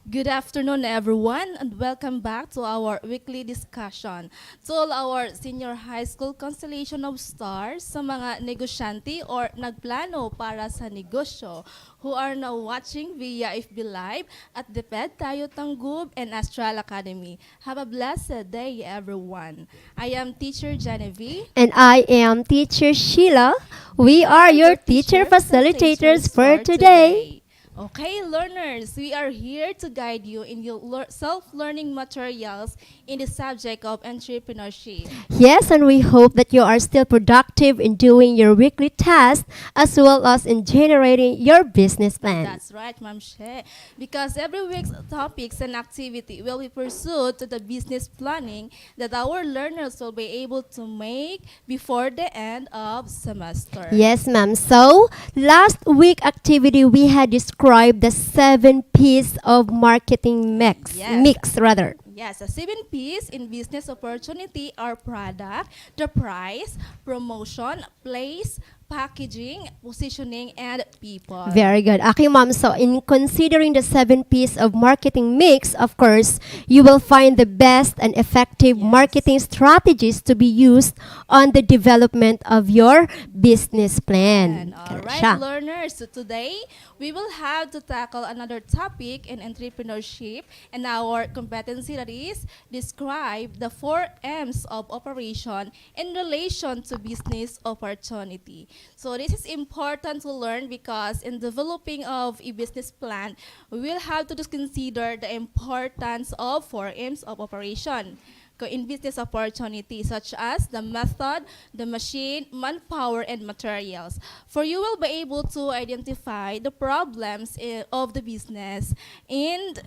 Good afternoon, everyone, and welcome back to our weekly discussion. To all our senior high school constellation of stars, sa mga negosyante or nagplano para sa negosyo, who are now watching via FB Live at the Ped Tayo Tanggub and Astral Academy. Have a blessed day, everyone. I am Teacher Genevieve. And I am Teacher Sheila. We are your teacher facilitators for today. Okay, learners, we are here to guide you in your self-learning materials in the subject of entrepreneurship. Yes, and we hope that you are still productive in doing your weekly tasks as well as in generating your business plan. That's right, Ma'am She. Because every week's topics and activity will be pursued to the business planning that our learners will be able to make before the end of semester. Yes, ma'am. So, last week activity we had described the 7 P's of marketing mix. Yes. Mix rather. Yes, the 7 P's in business opportunity are product, the price, promotion, place, packaging, positioning, and people. Very good. Okay, ma'am. So, in considering the 7 P's of marketing mix, of course, you will find the best and effective Yes. marketing strategies to be used on the development of your business plan. All Ganun right, siya. learners, so today we will have to tackle another topic in entrepreneurship, and our competency that is describe the 4 M's of operation in relation to business opportunity. So this is important to learn because in developing of a business plan, we will have to just consider the importance of 4 M's of operation in business opportunities such as the method, the machine, manpower, and materials. For you will be able to identify the problems of the business and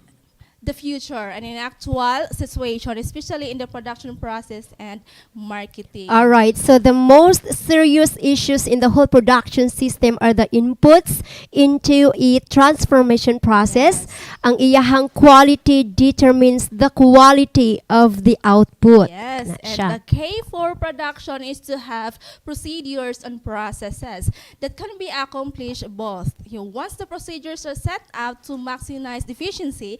the future and in actual situation, especially in the production process and marketing. All right. So the most serious issues in the whole production system are the inputs into a transformation process. Yes. Ang iyahang quality determines the quality of the output. Yes, Na and siya. the K for production is to have procedures and processes that can be accomplished both. Once the procedures are set out to maximize efficiency,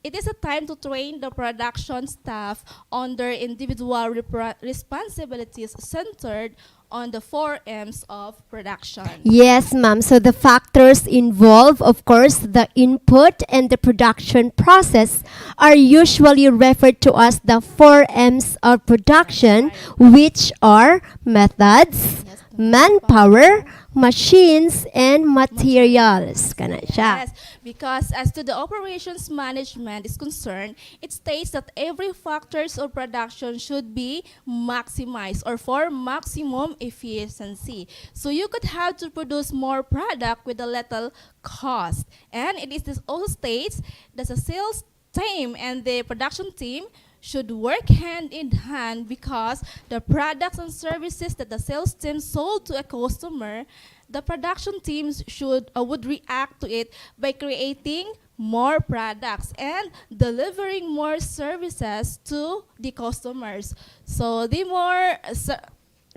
it is a time to train the production staff on their individual responsibilities centered on the 4 M's of production. Yes, ma'am. So the factors involved, of course, the input and the production process are usually referred to as the 4 M's of production, which are methods, Yes, manpower, machines, and materials. Kana siya. Yes, because as to the operations management is concerned, it states that every factors of production should be maximized or for maximum efficiency. So you could have to produce more product with a little cost. And it is this also states that the sales team and the production team should work hand in hand because the products and services that the sales team sold to a customer, the production teams would react to it by creating more products and delivering more services to the customers. So the more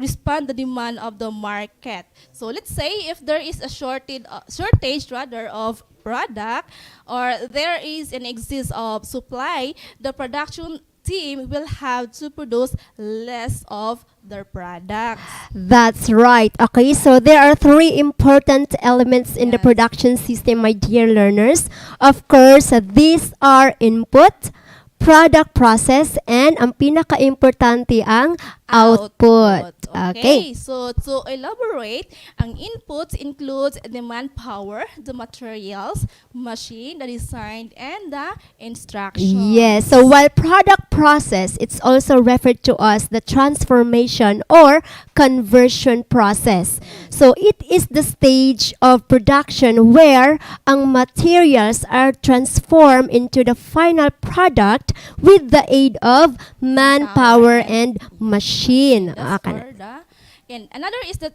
respond the demand of the market. So let's say if there is a shortage rather of product or there is an excess of supply, the production team will have to produce less of their products. That's right. Okay, so there are 3 important elements in the Yes. production system, my dear learners. Of course, these are input, product process, and ang pinaka-importante ang output. Okay, so to elaborate, ang inputs includes the manpower, the materials, machine, the design, and the instruction. Yes. So while product process, it's also referred to as the transformation or conversion process. So it is the stage of production where ang materials are transformed into the final product with the aid of manpower and machine. That's Okay. for and another is that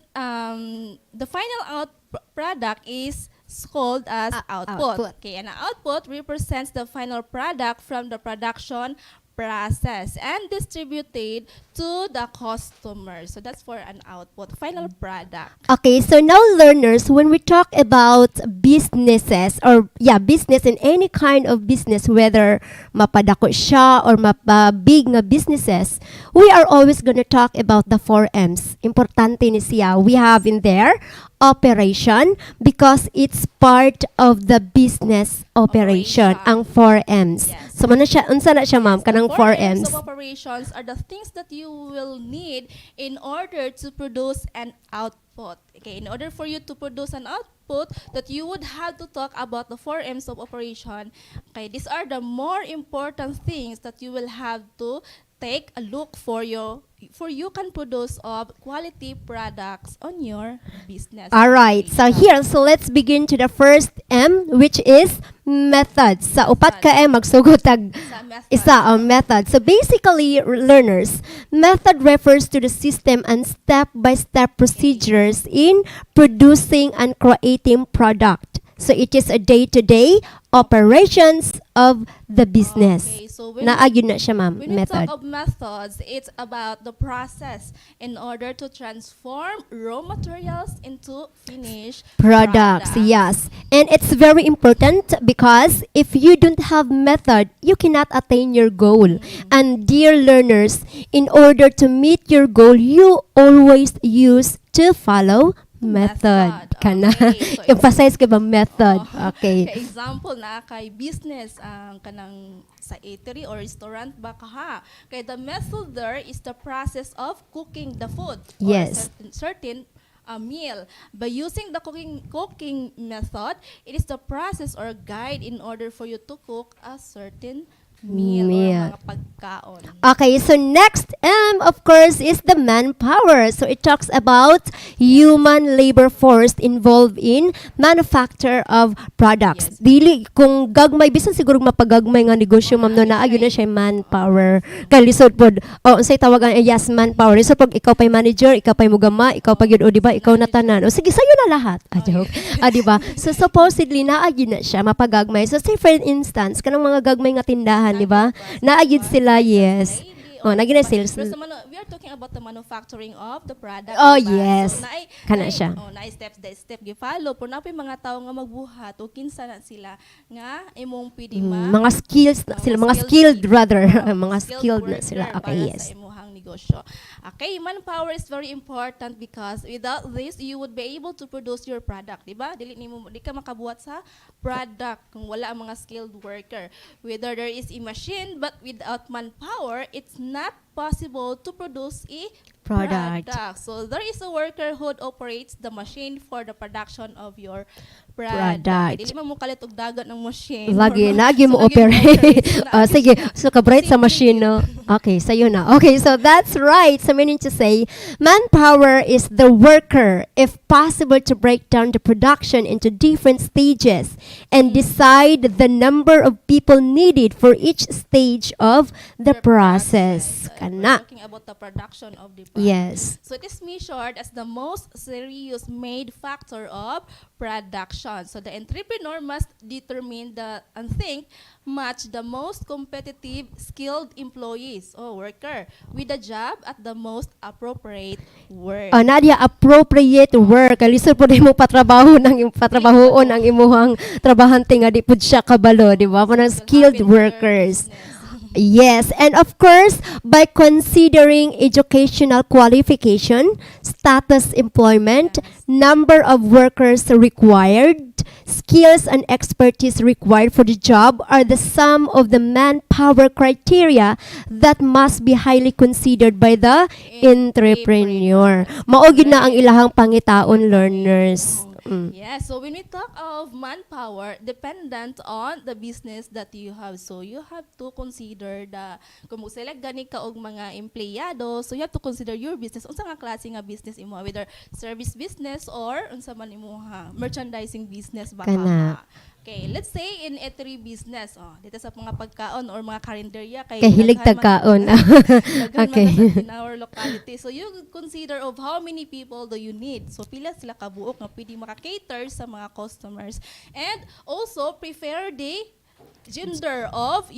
the final product is called as output. output. Okay, and output represents the final product from the production processed and distributed to the customer. So that's for an output, final product. Okay, so now learners, when we talk about businesses or business in any kind of business, whether mapadako siya or mapabig nga businesses, we are always going to talk about the 4 M's. Importante ni siya. We have in there operation because it's part of the business operation, ang 4 M's. Yes. So unsa na siya ma'am kanang The 4 M's M's? of operations are the things that you will need in order to produce an output. Okay, in order for you to produce an output, that you would have to talk about the 4 M's of operation. Okay, these are the more important things that you will have to take a look for you can produce of quality products on your business. All right. So here, let's begin to the first M, which is method. Sa upat ka magsugod tag Sa method. isa ang method. So basically, learners, method refers to the system and step-by-step procedures in producing and creating product. So it is a day-to-day operations of the business. Okay, so when Naagyon na siya, ma'am, When method. we talk of methods, it's about the process in order to transform raw materials into finished Products, yes. And it's very important because if you don't have method, you cannot attain your goal. And dear learners, in order to meet your goal, you always use to follow method. Kana. Okay, so Emphasize ka ba method? Okay. Kay example na kay business ang kanang sa eatery or restaurant ba kaha. Kay the method there is the process of cooking the food. Yes. Or certain meal. By using the cooking method, it is the process or guide in order for you to cook a certain meal. Or mga pagkaon. Okay, so next of course, is the manpower. So it talks about human labor force involved in manufacture of products. Yes. Dili, kung gagmay, bisan siguro mapagagmay nga negosyo, ma'am, no, naagyo na siya manpower. Kaya lisod po, unsay tawagan, yes, manpower. Lisod pag ikaw pa'y manager, ikaw pa'y mugama, ikaw pa'y yun, o diba, ikaw na tanan. O sige, sa'yo na lahat. Joke. Diba? So supposedly, naagyo na siya, mapagagmay. So say for instance, kanang mga gagmay nga tindahan, di ba? Naagid sila, yes. Oh, naging na sales. Pero we are talking about the manufacturing of the product. Oh, diba? yes. So, Kana siya. step by step gi-follow. Pero napay mga tao nga magbuhat o kinsa na sila nga imong pwede Mga skills na sila, mga skilled rather. Mga skilled na sila. worker Okay, para yes. sa imuhang negosyo. Okay, manpower is very important because without this, you would be able to produce your product, di ba? Di ka makabuhat sa product kung wala ang mga skilled worker. Whether there is a machine, but without manpower, it's not possible to produce a Product. So there is a worker who operates the machine for the production of your Product. Dili man mo kalit og dagat ng machine. Lagi mo So, operate. So, Sige, so ka-bright sa machine, no? Okay, sa'yo na. Okay, so that's right. So meaning to say, manpower is the worker, if possible, to break down the production into different stages and decide the number of people needed for each stage of the process. We're Kana. talking about the production of the product. Yes. So it is measured as the most serious made factor of production. So the entrepreneur must determine and think match the most competitive skilled employees or worker with the job at the most appropriate work. Nadia, appropriate work. Kalisod po mo patrabahoon ang imuhang trabahante nga di pud siya kabalo, di ba? Mga skilled workers. Yes, and of course, by considering educational qualification, status employment, number of workers required, skills and expertise required for the job are the sum of the manpower criteria that must be highly considered by the entrepreneur. Maugid na ang ilahang pangitaon, learners. Yeah, so when we talk of manpower, dependent on the business that you have. So you have to consider kung select gani ka og mga empleyado, so you have to consider your business. Unsa nga klase nga business imo, whether service business or unsa man imo merchandising business ba Kana. Okay, let's say in eatery business, dito sa mga pagkaon or mga karinderya kay Kahilig tagkaon. Okay. in our locality. So you consider of how many people do you need. So pila sila kabuok nga pwede maka-cater sa mga customers. And also prepare the gender of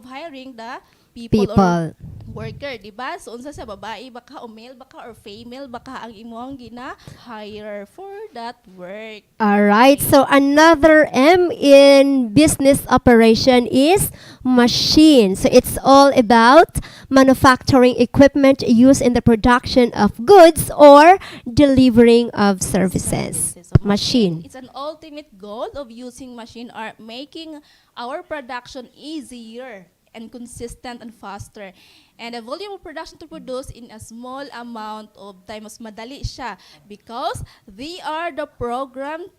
hiring the people or People. worker, di ba? So unsa sa babae baka o male baka or female baka ang imong gina-hire for that work. All right. So another M in business operation is machine. So it's all about manufacturing equipment used in the production of goods or delivering of services. So Machine. It's an ultimate goal of using machine are making our production easier and consistent and faster. And the volume of production to produce in a small amount of time, mas madali siya because they are programmed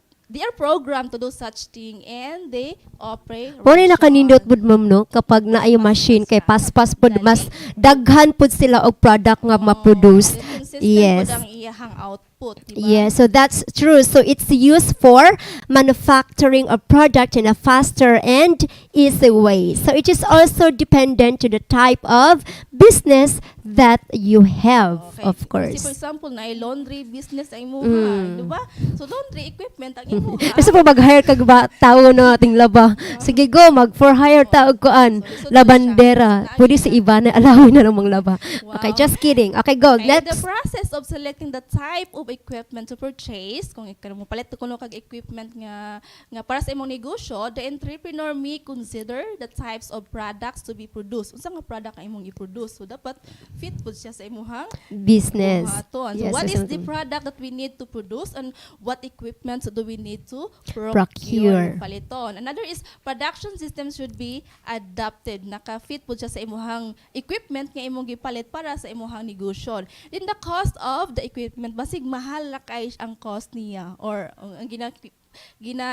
to do such thing and they operate. Mo na nakanindot pud ma'am no kapag naay machine kay paspas pud mas daghan pud sila og product nga ma-produce. Yes. Yes. Ang iyahang output, diba? Yeah, so that's true. So it's used for manufacturing a product in a faster and easy way. So it is also dependent to the type of business that you have, Okay. of Kasi course. for example, na laundry business ay imuha, di ba? So laundry equipment ang imuha. Kasi po mag-hire kag ba tao na ating laba. Sige go, mag-for hire tao koan. Labandera. Pwede si iba na alawin na namang laba. Okay, just kidding. Okay, go. Okay, the Next. process of selecting the type of equipment to purchase, kung ikaw mo palit kuno kag equipment nga para sa imong negosyo, the entrepreneur may consider the types of products to be produced. Unsa nga product ang imong i-produce? So dapat fit pud siya sa imong Business. buhaton. So Yes, what yes, is the yes. product that we need to produce and what equipment do we need to Procure. paliton? Another is production system should be adapted. Naka-fit po siya sa imuhang equipment nga imong gipalit para sa imuhang negosyo. Then the cost of the equipment, basig mahal na kay ang cost niya or ang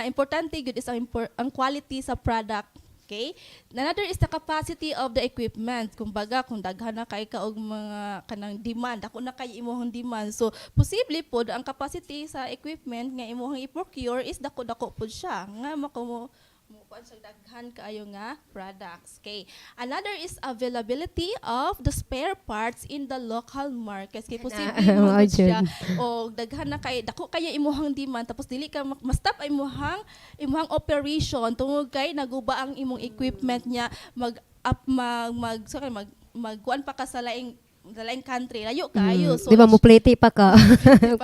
importante gud is ang quality sa product. Okay? Another is the capacity of the equipment. Kumbaga, kung daghan na kay ka og mga kanang demand, ako na kay imong demand. So, posible pod ang capacity sa equipment nga imong i-procure is dako-dako pod siya. Nga makumo kuan sa daghan kaayo nga products. Okay. Another is availability of the spare parts in the local markets. Kay posible mo siya o daghan na kay dako kaya imong demand tapos dili ka ma-stop ay imong operation tungod kay naguba ang imong equipment niya magkuan pa ka sa laing country layo kayo. So Di ba mo plate pa ka?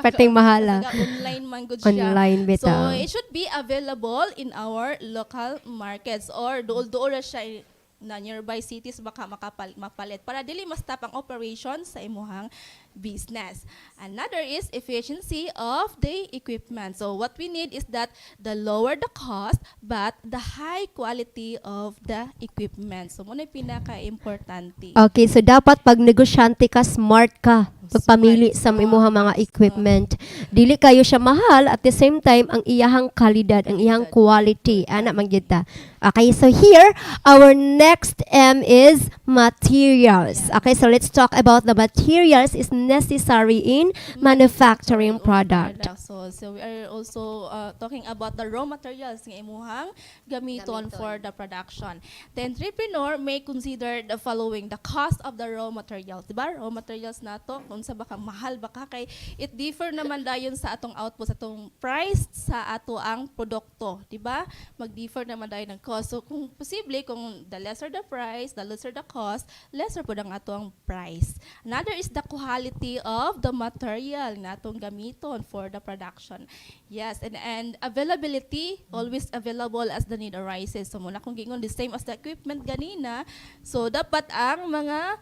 Pating mahala. online man good siya. Online bitaw. So it should be available in our local markets or dool ra siya na nearby cities baka mapalit para dili ma-stop ang operation sa imuhang business. Another is efficiency of the equipment. So what we need is that the lower the cost but the high quality of the equipment. So muna pinaka-importante. Okay, so dapat pag negosyante ka, smart ka. Pagpamili sa imuhang mga equipment. Dili kayo siya mahal at the same time ang iyahang kalidad, ang iyahang quality. Ana man gyud ta. Okay, so here our next M is materials. Okay, so let's talk about the materials is necessary in manufacturing product. So we are also talking about the raw materials nga imuhang gamiton for the production. The entrepreneur may consider the following: the cost of the raw materials. Diba? Raw materials nato kung sa baka mahal baka kay it differ naman dayon sa atong output, sa atong price sa ato ang produkto, diba? Mag-differ naman dayon ng cost. So kung posible kung the lesser the price, the lesser the cost, lesser pud ang ato ang price. Another is the quality of the material na atong gamiton for the production. Yes, and availability, always available as the need arises. So muna kung gingon the same as the equipment ganina, so dapat ang mga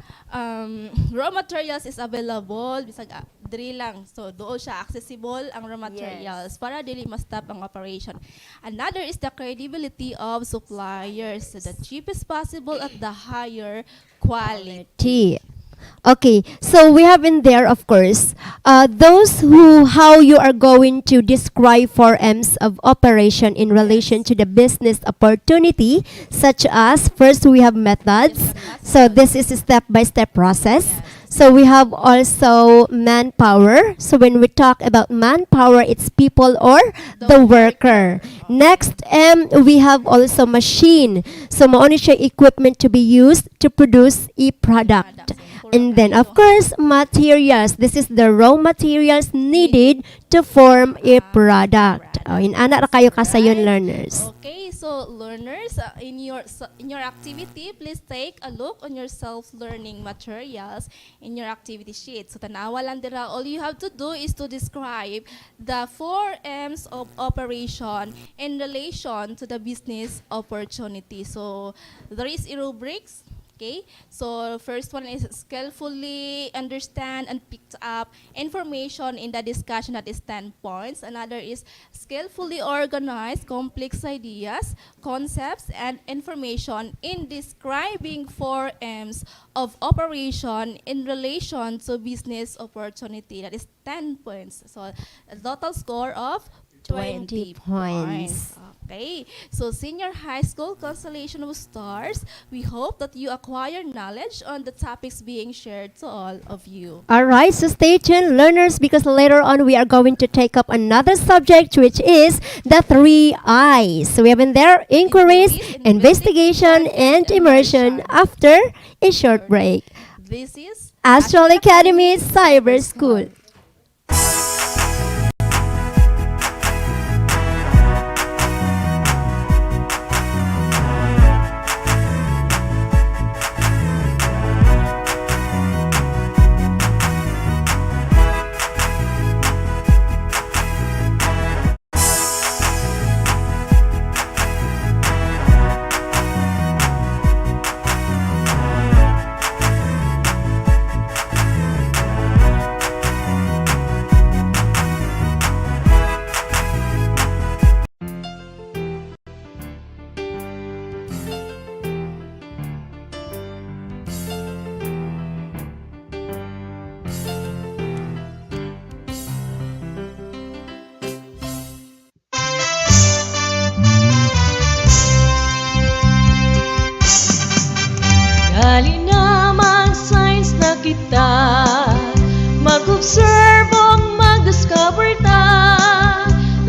raw materials is available bisag diri lang. So doon siya accessible ang raw materials para dili ma-stop ang operation. Another is the credibility of suppliers. So the cheapest possible at the higher quality. Okay, so we have in there, of course, how you are going to describe 4 M's of operation in relation to the business opportunity, such as first we have methods. So this is a step-by-step process. So we have also manpower. So when we talk about manpower, it's people or the worker. Next, we have also machine. So mauni siya equipment to be used to produce a product. And then, of course, materials. This is the raw materials needed to form a product. Oh, inana ra kayo kasayon, learners. Okay, so learners, in your activity, please take a look on your self-learning materials in your activity sheet. So tanawa lang dira, all you have to do is to describe the 4 M's of operation in relation to the business opportunity. So there is a rubrics. Okay, so first one is skillfully understand and pick up information in the discussion that is 10 points. Another is skillfully organize complex ideas, concepts, and information in describing 4 M's of operation in relation to business opportunity. That is 10 points. So a total score of 20 points. Okay, so senior high school constellation of stars, we hope that you acquire knowledge on the topics being shared to all of you. Alright, so stay tuned, learners, because later on we are going to take up another subject, which is the 3 I's. So we have in there inquiries, investigation, and immersion after a short break. This is Astral Academy Cyber School. Dali na mag-science na kita, mag-observe o mag-discover ta,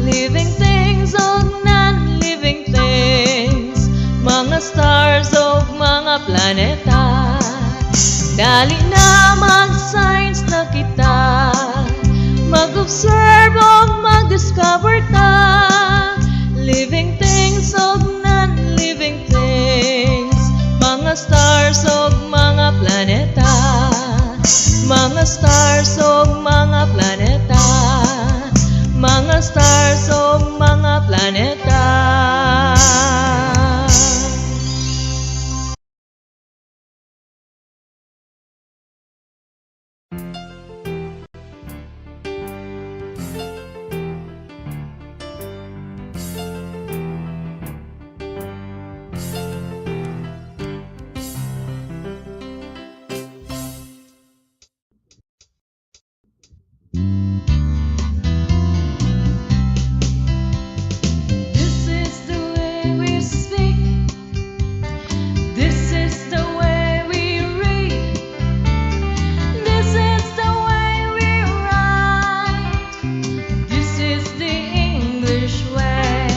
living things o non-living things, mga stars o mga planeta. Dali na mag-science na kita, mag-observe o mag-discover ta, living things o non-living things, mga stars o mga planeta, mga stars o mga planeta, mga stars o mga planeta. This is the way we speak. This is the way we read. This is the way we write. This is the English way.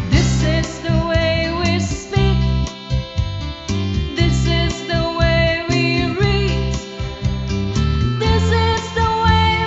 This is the way we speak. This is the way we read. This is the way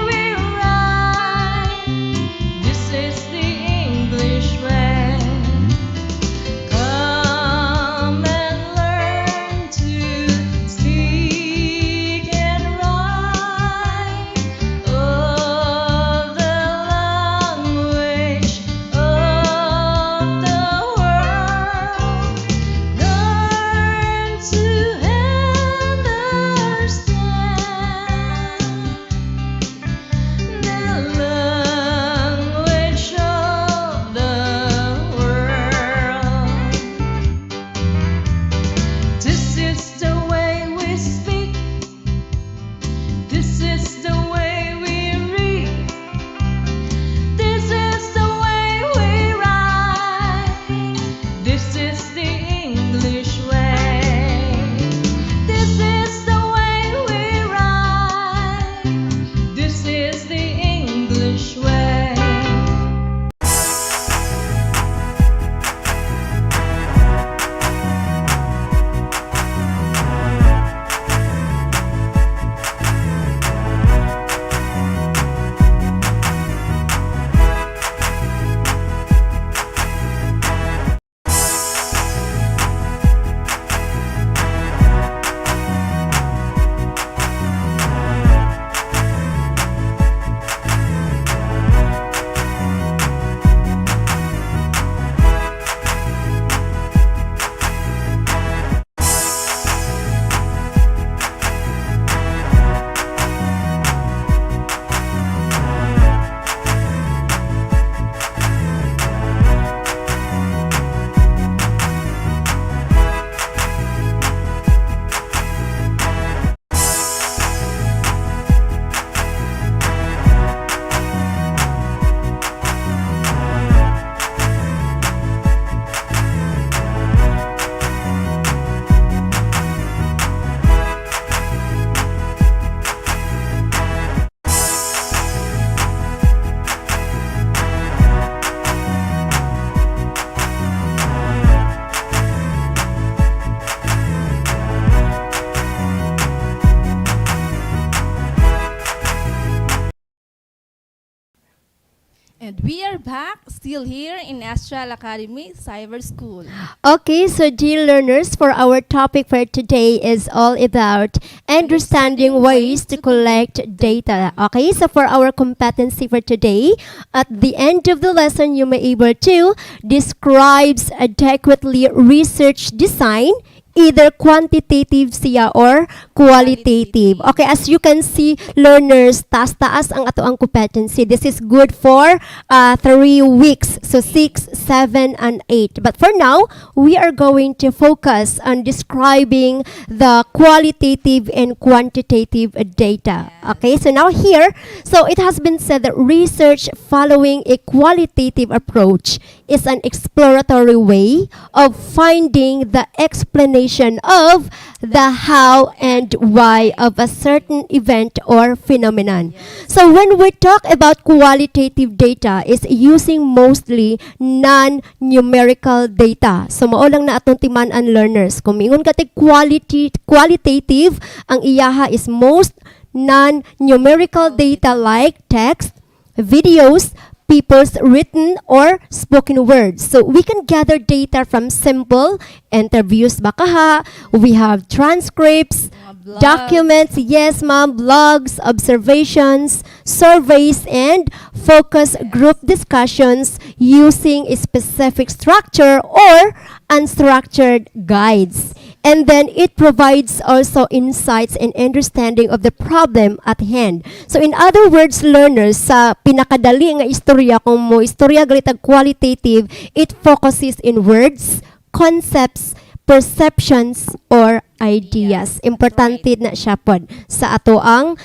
And we are back, still here in Astral Academy Cyber School. Okay, so dear learners, for our topic for today is all about understanding ways to collect data. Okay, so for our competency for today, at the end of the lesson, you may able to describes adequately research design, either quantitative siya or qualitative. Okay, as you can see, learners, taas-taas ang ato ang competency. This is good for 3 weeks. So 6, 7, and 8. But for now, we are going to focus on describing the qualitative and quantitative data. Okay, so now here, so it has been said that research following a qualitative approach is an exploratory way of finding the explanation of the how and why of a certain event or phenomenon. So when we talk about qualitative data, is using mostly non-numerical data. So mao lang na atong timan-an learners. Kung mingon ka tig qualitative, ang iyaha is most non-numerical data like text, videos, people's written or spoken words. So we can gather data from simple interviews bakaha. We have transcripts, Blogs. documents, yes ma'am, blogs, observations, surveys, and focus group discussions using a specific structure or unstructured guides. And then it provides also insights and understanding of the problem at hand. So in other words, learners, sa pinakadali nga istorya, kung mo istorya galitag qualitative, it focuses in words, concepts, perceptions, or ideas. Importante na siya pod sa ato ang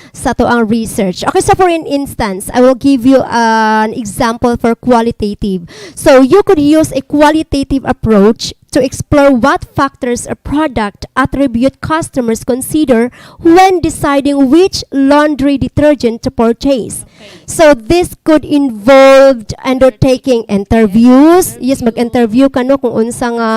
research. Okay, so for an instance, I will give you an example for qualitative. So you could use a qualitative approach to explore what factors a product attribute customers consider when deciding which laundry detergent to purchase. So this could involve undertaking interviews. Yes, mag-interview ka no kung unsa nga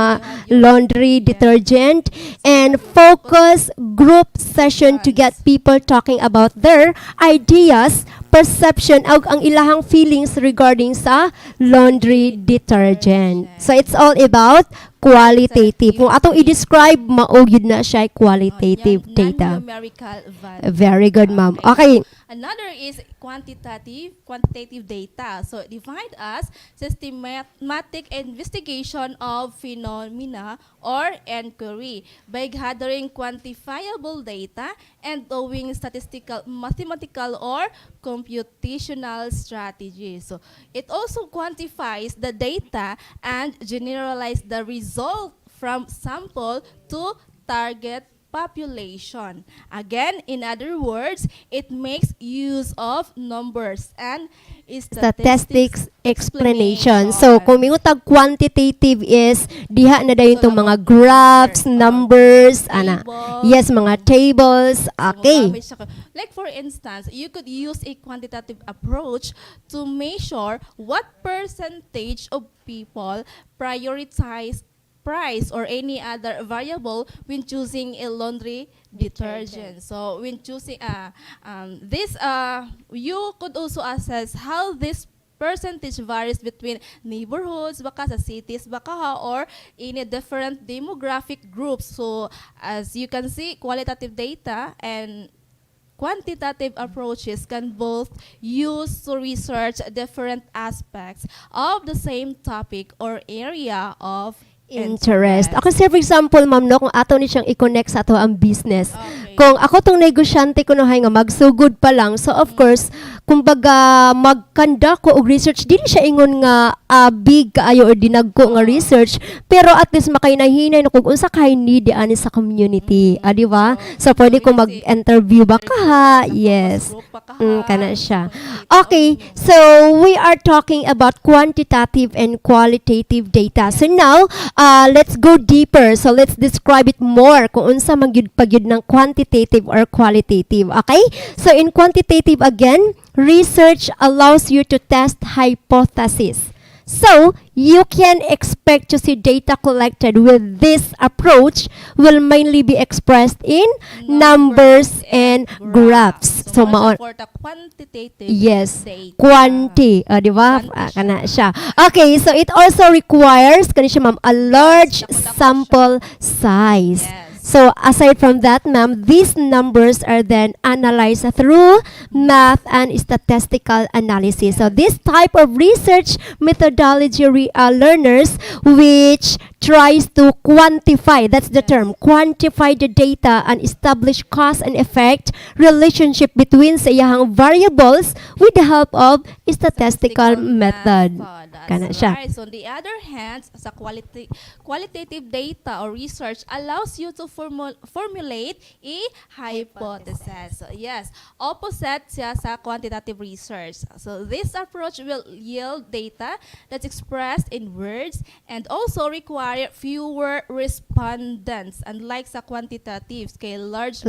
laundry detergent, and focus group session to get people talking about their ideas, perception, ug ang ilahang feelings regarding sa laundry detergent. So it's all about qualitative. Kung atong i-describe, maugid na siya qualitative data. Non-numerical value. Very good, ma'am. Okay. Another is quantitative data. So defined as systematic investigation of phenomena or inquiry by gathering quantifiable data and doing statistical, mathematical, or computational strategies. So it also quantifies the data and generalize the result from sample to target population. Again, in other words, it makes use of numbers and Statistics explanation. So, kung mingutag quantitative is, diha na dayon itong mga graphs, numbers, ana. Yes, mga tables. Okay. Like for instance, you could use a quantitative approach to measure what percentage of people prioritize price or any other variable when choosing a laundry detergent. So when choosing this, you could also assess how this percentage varies between neighborhoods, baka sa cities, baka ha, or in a different demographic groups. So as you can see, qualitative data and quantitative approaches can both use to research different aspects of the same topic or area of interest. Ako say for example, ma'am, no, kung ato ni siyang i-connect sa ato ang business. Okay. Kung ako tong negosyante ko no hay nga magsugod pa lang. So of course, kumbaga mag-conduct ko og research, dili siya ingon nga big kaayo or dinagko nga research, pero at least makainahinay no kung unsa kay need ani sa community. Di ba? So pwede ko mag-interview ba ka ha? Yes. Kana siya. Okay, so we are talking about quantitative and qualitative data. So now, let's go deeper. So let's describe it more kung unsa man gyud pagyud ng quantitative or qualitative. Okay? So in quantitative again, research allows you to test hypotheses. So, you can expect to see data collected with this approach will mainly be expressed in numbers and graphs. So, more siya for the quantitative yes, data. quanti, di ba? Quanti Kana siya. Okay, so it also requires, kani siya ma'am, a large dako-dako siya. sample size. Yes. So, aside from that, ma'am, these numbers are then analyzed through math and statistical analysis. So, this type of research methodology learners which tries to quantify, that's the term, quantify the data and establish cause and effect relationship between sa iyahang variables with the help of statistical method. Kana That's siya. right. So on the other hand, sa qualitative data or research allows you to formulate a hypothesis. So yes, opposite siya sa quantitative research. So this approach will yield data that's expressed in words and also require fewer respondents, unlike sa quantitatives kay large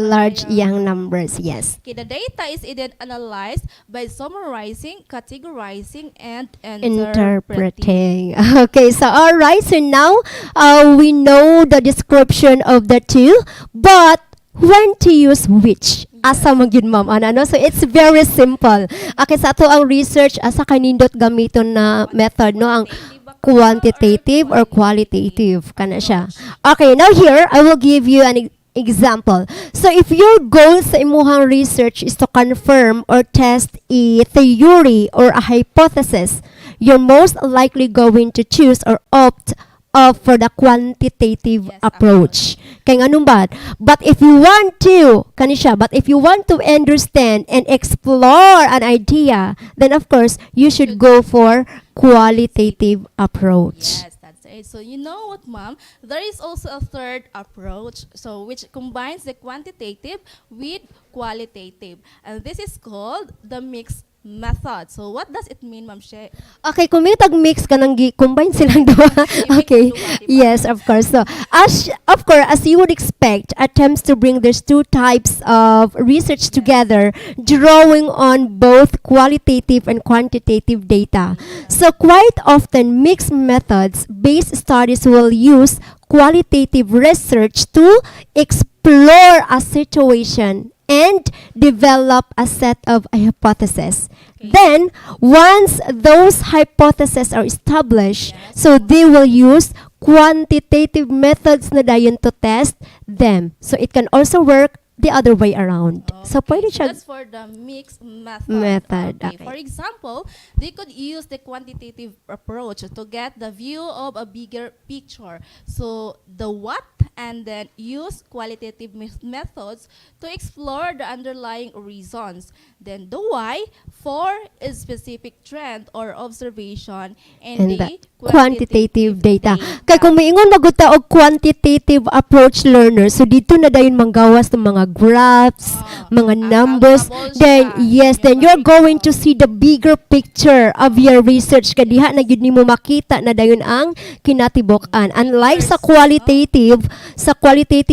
Young numbers, yes. Okay, the data is then analyzed by summarizing, categorizing, and Interpreting. Okay, so all right. So now we know the description of the two, but when to use which? Asa man gyud ma'am ano? So it's very simple. Okay, sa ato ang research asa kanindot gamiton na method no ang quantitative or qualitative kana siya. Okay, now here I will give you an example. So if your goal sa imuhang research is to confirm or test a theory or a hypothesis, you're most likely going to choose or opt for the quantitative approach. Kaya nga ba? But if you want to, but if you want to understand and explore an idea, then of course, you should go for qualitative approach. Yes, that's it. So you know what, ma'am? There is also a third approach, so which combines the quantitative with qualitative, and this is called the mixed method. So what does it mean, ma'am She? Okay, kung may tag-mix ka nang combine silang dua. Okay. Diba? Yes, of course. So, as you would expect, attempts to bring these two types of research together, drawing on both qualitative and quantitative data. So, quite often, mixed methods-based studies will use qualitative research to explore a situation and develop a set of hypotheses. Then, once those hypotheses are established, so they will use quantitative methods na dayon to test them. So, it can also work the other way around. So, pwede siya That's for the mixed method. Okay. Okay. For example, they could use the quantitative approach to get the view of a bigger picture. So the what, and then use qualitative methods to explore the underlying reasons. Then the why for a specific trend or observation, and the the quantitative data. Kaya kung maingon maguta og quantitative approach learner, so dito na dayon manggawas ng mga graphs, mga numbers. Then then you're going to see the bigger picture of your research. Kadiha na gyud nimo makita na dayon ang kinatibok-an. Unlike sa qualitative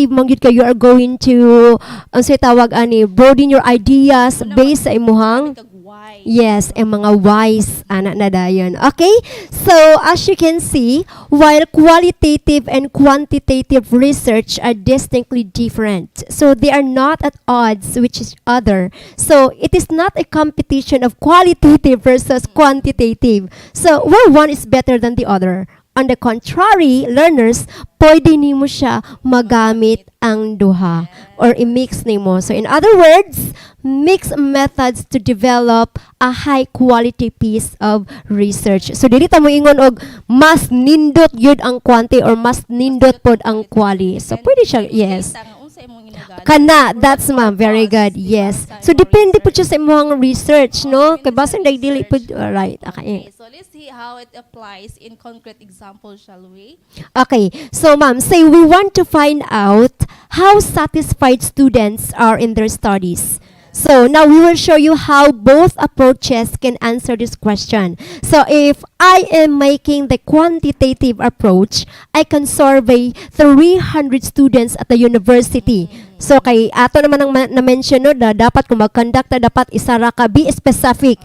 man gyud you are going to say tawag ani broaden your ideas based sa imuhang why. yes, ang mga whys ana na dayon. Okay? So, as you can see, while qualitative and quantitative research are distinctly different, so they are not at odds with each other. So, it is not a competition of qualitative versus quantitative. So, where one is better than the other. On the contrary, learners, pwede nimo siya magamit ang duha or i-mix nimo. So in other words, mix methods to develop a high quality piece of research. So dili ta mo ingon og mas nindot gyud ang quanti or mas nindot pod ang quali. So pwede siya, yes. Kana, that's ma'am, very good. Yes. So depende po siya sa imong research, no? Kay basin dili po right. Okay. So let's see how it applies in concrete example, shall we? Okay. So ma'am, say we want to find out how satisfied students are in their studies. So now we will show you how both approaches can answer this question. So if I am making the quantitative approach, I can survey 300 students at the university. So kay ato naman ang na-mention no, dapat kung mag-conduct dapat isara ka, be specific.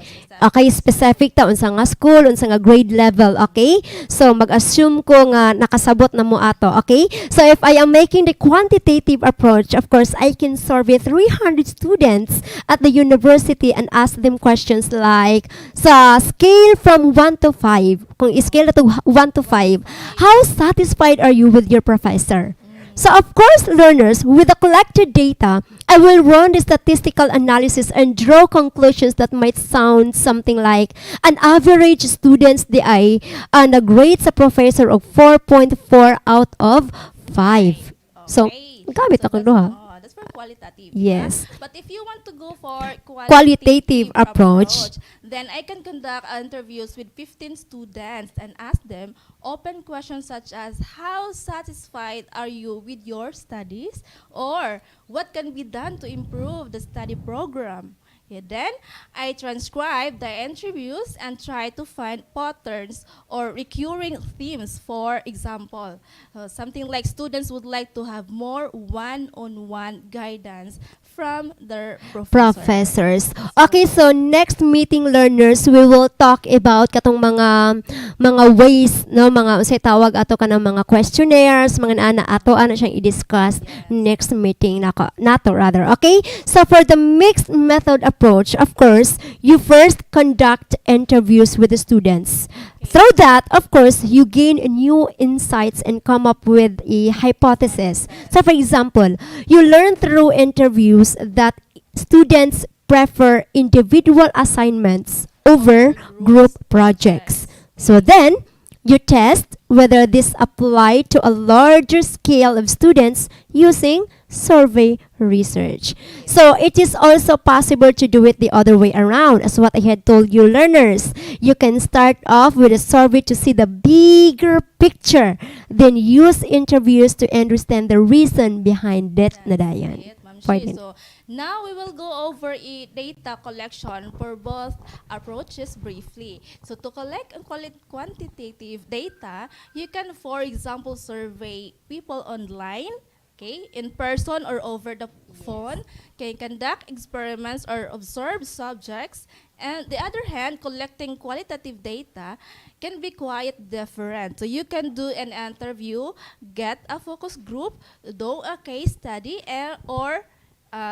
Okay, specific ta unsa nga school, unsa nga grade level, okay? So mag-assume ko nga nakasabot na mo ato, okay? So if I am making the quantitative approach, of course, I can survey 300 students at the university and ask them questions like sa scale from 1 to 5, kung scale na to 1 to 5, how satisfied are you with your professor? So of course, learners, with the collected data, I will run the statistical analysis and draw conclusions that might sound something like an average student's DI and a grade sa professor of 4.4 out of 5. So, gamit ako duha. That's for qualitative. Yes. Yeah? But if you want to go for Qualitative approach, then I can conduct interviews with 15 students and ask them open questions such as how satisfied are you with your studies, or what can be done to improve the study program. Yeah, then I transcribe the interviews and try to find patterns or recurring themes. For example, something like students would like to have more one-on-one guidance from their professors. Okay, so next meeting, learners, we will talk about katong mga ways, no, mga unsay tawag ato kanang mga questionnaires, mga ana ato ana siyang i-discuss next meeting nato rather. Okay? So for the mixed method approach, of course, you first conduct interviews with the students. Through that, of course, you gain new insights and come up with a hypothesis. So for example, you learn through interviews that students prefer individual assignments over group projects. So then, you test whether this apply to a larger scale of students using survey research. So it is also possible to do it the other way around, as what I had told you, learners. You can start off with a survey to see the bigger picture, then use interviews to understand the reason behind it na dayon. Pwede. So now we will go over a data collection for both approaches briefly. So to collect and quantitative data, you can, for example, survey people online, okay, in person or over the phone, can conduct experiments or observe subjects. And the other hand, collecting qualitative data can be quite different. So you can do an interview, get a focus group, do a case study, or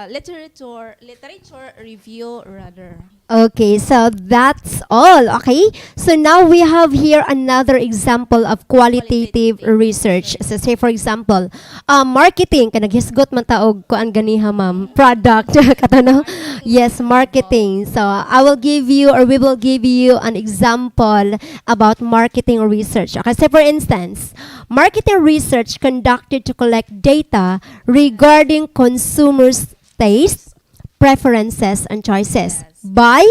literature review rather. Okay, so that's all. Okay, so now we have here another example of qualitative research. So say for example, marketing, kanaghisgot man taog ko ang ganiha ma'am, product katano. Yes, marketing. So I will give you, or we will give you an example about marketing research. Okay, so for instance, marketing research conducted to collect data regarding consumers' taste, preferences, and choices by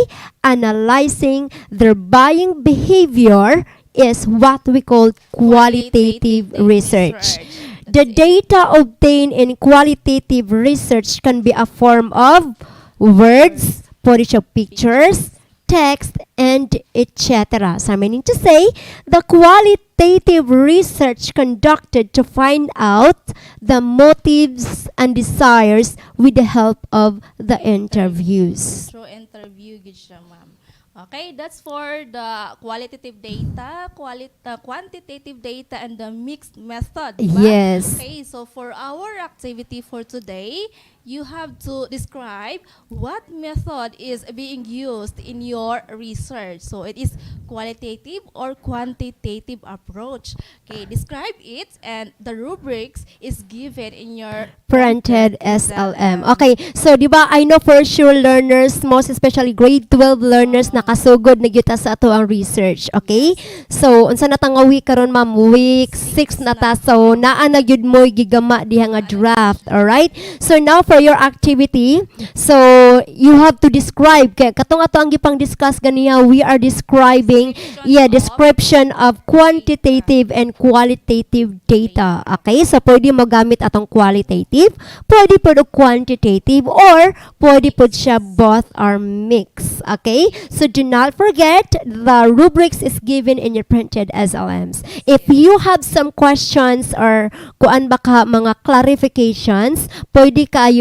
analyzing their buying behavior is what we call qualitative research. The data obtained in qualitative research can be a form of words, Photoshop pictures, text, and etc. So meaning to say, the qualitative research conducted to find out the motives and desires with the help of the interviews. Through interview, gid siya, ma'am. Okay, that's for the qualitative data, quantitative data, and the mixed method. Diba? Yes. Okay, so for our activity for today, you have to describe what method is being used in your research. So it is qualitative or quantitative approach. Okay, describe it, and the rubrics is given in your Printed SLM. Okay, so di ba, I know for sure learners, most especially grade 12 learners, nakasugod na gyud sa ato ang research. Okay? So, unsa na tang week karon ma'am? Week 6 na ta. So, naa na gyud mo gigama diha nga draft. All right? So, now for your activity, so you have to describe, kay katong ato ang gipang discuss ganiya, we are describing description of quantitative and qualitative data. Okay? So, pwede mo gamit atong qualitative, pwede po quantitative, or pwede po siya both are mix. Okay? So do not forget, the rubrics is given in your printed SLMs. If you have some questions or kuan baka mga clarifications, pwede kayo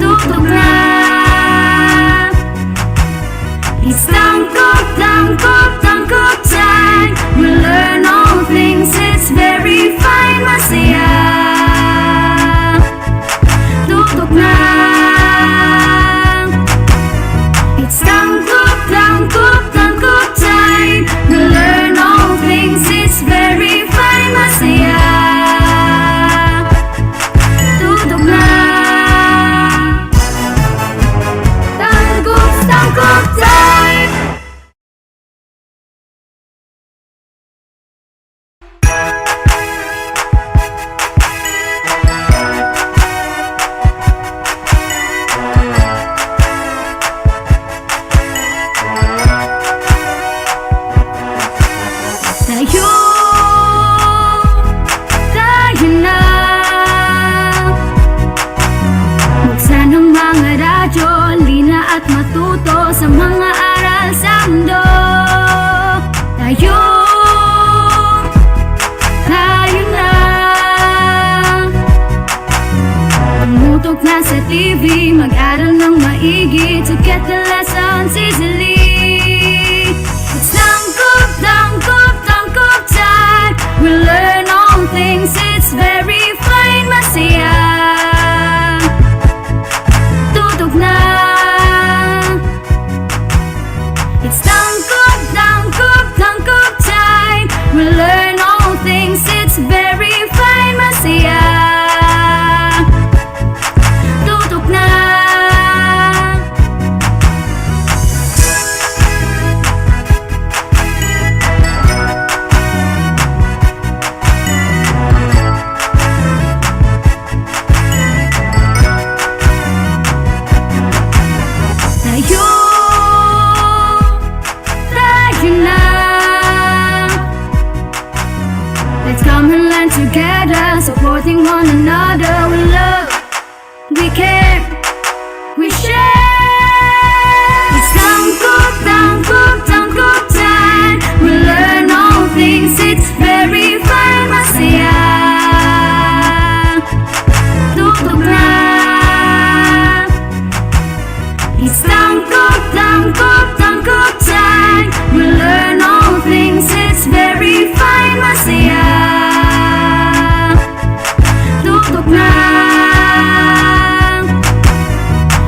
Tutok na. It's tangkop, tangkop, tangkop time. We learn all things, it's very fine, masaya. at matuto sa mga aral sa mundo. Tayo na. Tumutok na sa TV, mag-aral ng maigi to get the lessons easily. It's tangkop, tangkop, tangkop time. We learn all things, it's very fine, masaya. Tutok na. It's tangkop, tangkop, tangkop time. We learn all things, it's very fine, masaya. Tutok na. Tayo na. Let's come and learn together, supporting one another. We love, we care, we share. It's tangkop, tangkop, tangkop time. We learn all things, it's very fine, masaya. Tutok na. It's tangkop, tangkop, tangkop time. We learn all things, it's very fine, masaya. Tutok na.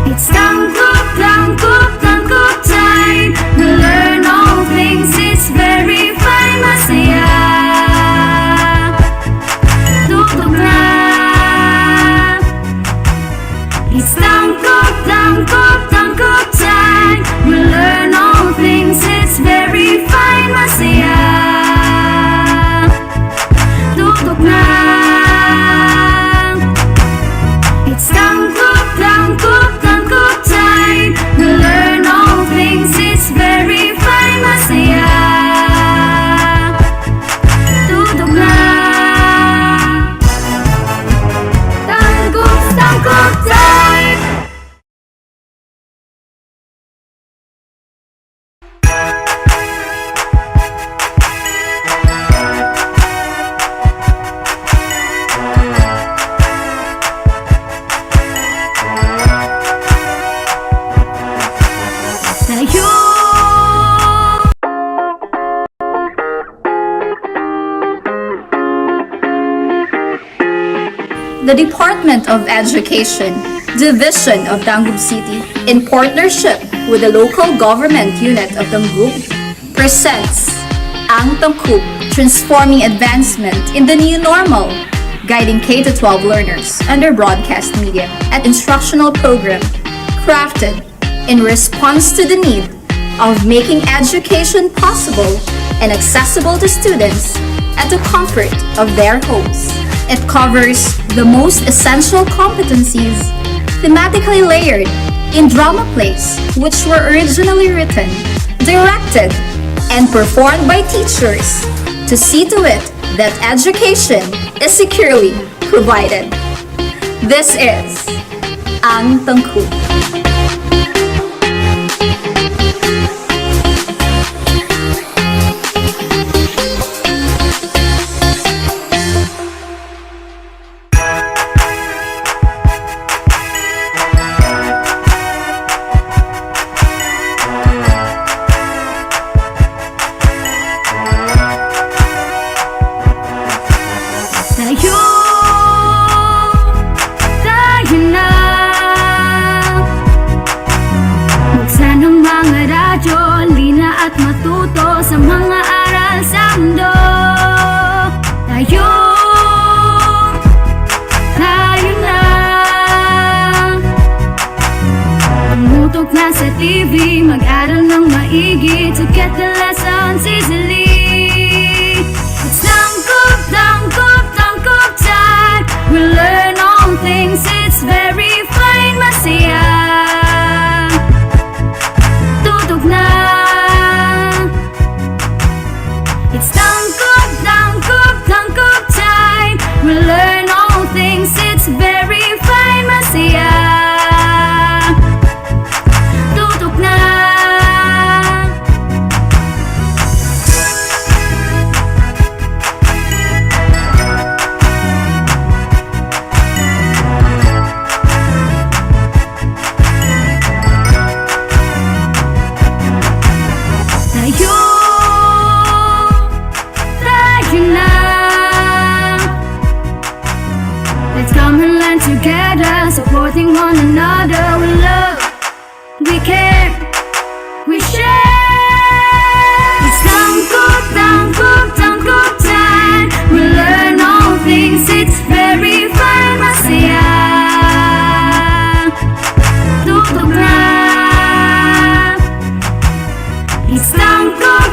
It's tangkop, tangkop, tangkop time. We learn all things, it's very fine, masaya. Tutok na. It's tangkop, tangkop, tangkop time. We learn all things, it's very fine, masaya. Tutok na. It's tangkop, tangkop, tangkop time. We learn all things, it's very fine, masaya. Tutok na. Tangkop, tangkop time. Tayo. The Department of Education, Division of Dangub City, in partnership with the local government unit of Dangub, presents Ang Tangkub, Transforming Advancement in the New Normal, guiding K-12 learners under broadcast media at instructional program crafted in response to the need of making education possible and accessible to students at the comfort of their homes. It covers the most essential competencies, thematically layered in drama plays which were originally written, directed, and performed by teachers to see to it that education is securely provided. This is Ang Tangkub. Tayo. Tayo na. Buksan ang mga radyo, lina at matuto sa mga aral sa mundo. Tayo. Tayo na. Tumutok na sa TV, mag-aral ng maigi to get the lessons easily. It's tangkop, tangkop, tangkop time. We learn all things, it's very fine, masaya. Tutok na. It's tangkop, tangkop, tangkop time. We learn all things, it's very fine, masaya. one another with love. We care, we share. It's tangkuk time. We learn all things, it's very fun. Masaya, tutok na. It's tangkuk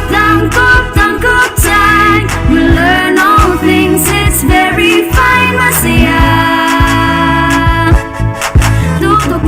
time. We learn all things, it's very fine. Masaya, tutok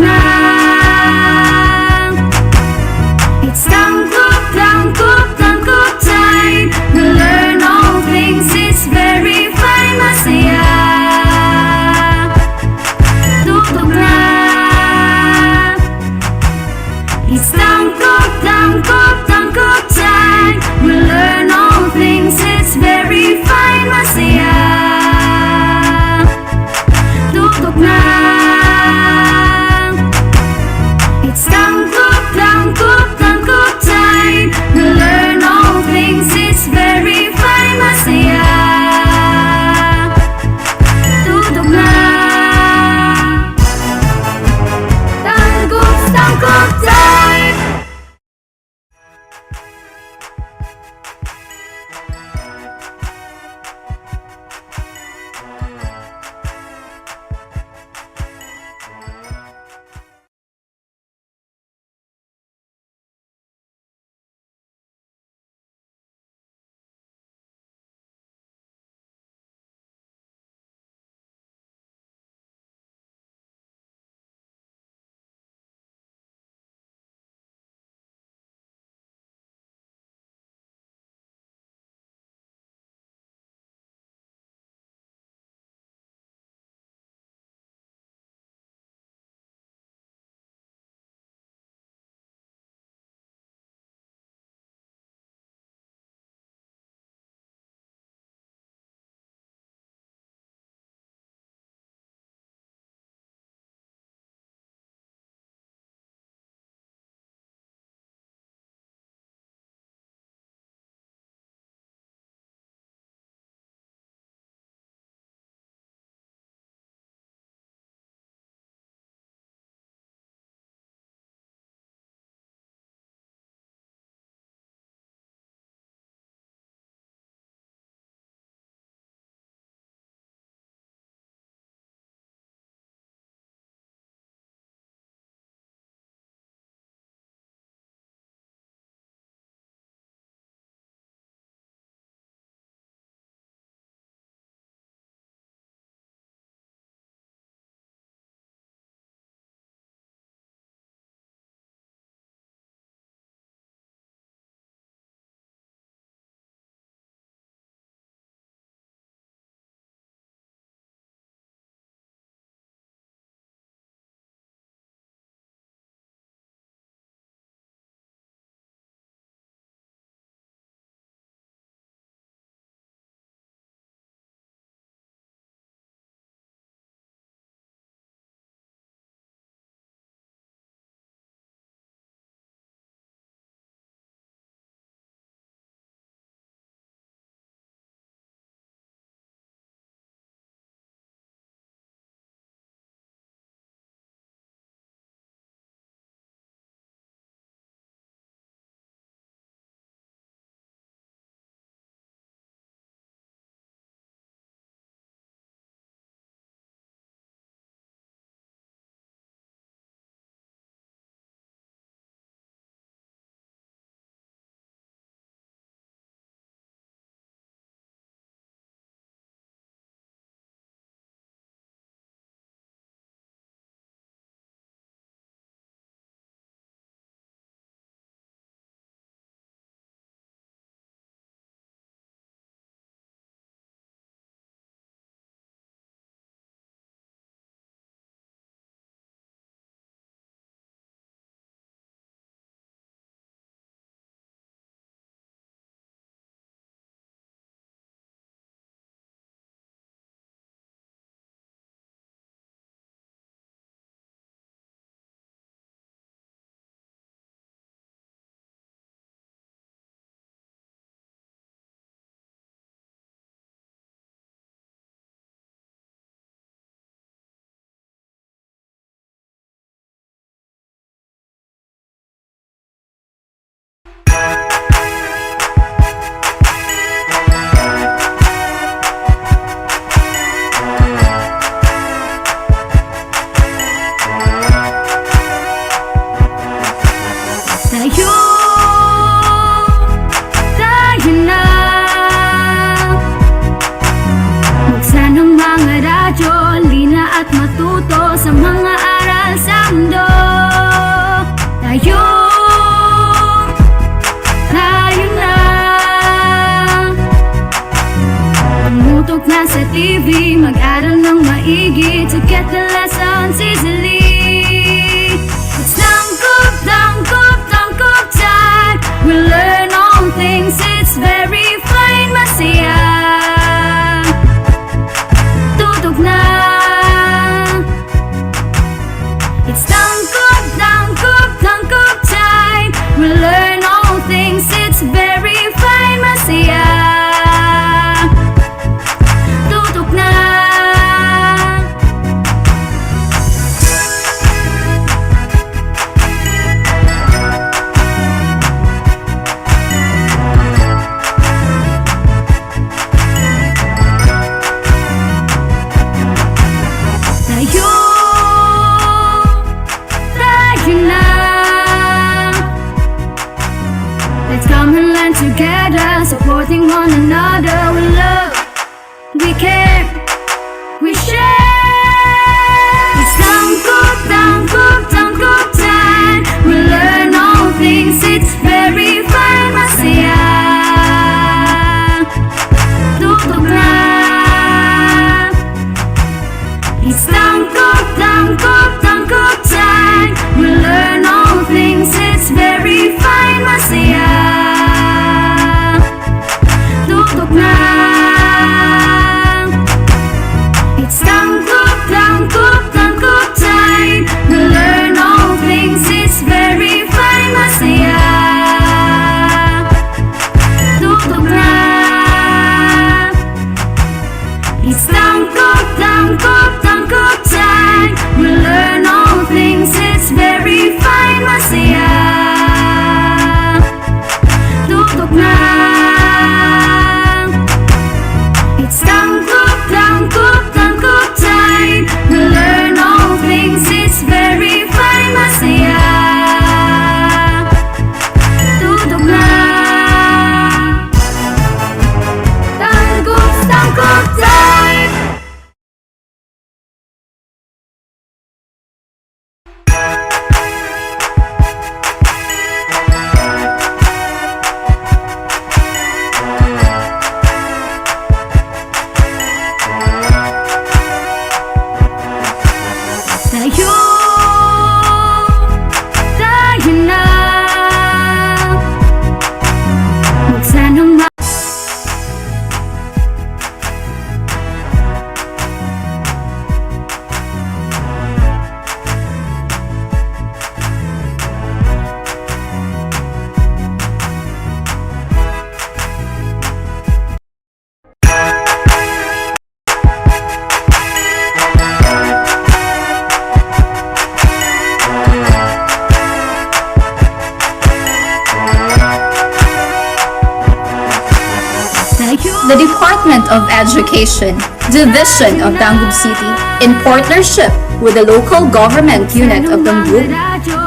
the Department of Education, Division of Dangub City, in partnership with the local government unit of Dangub,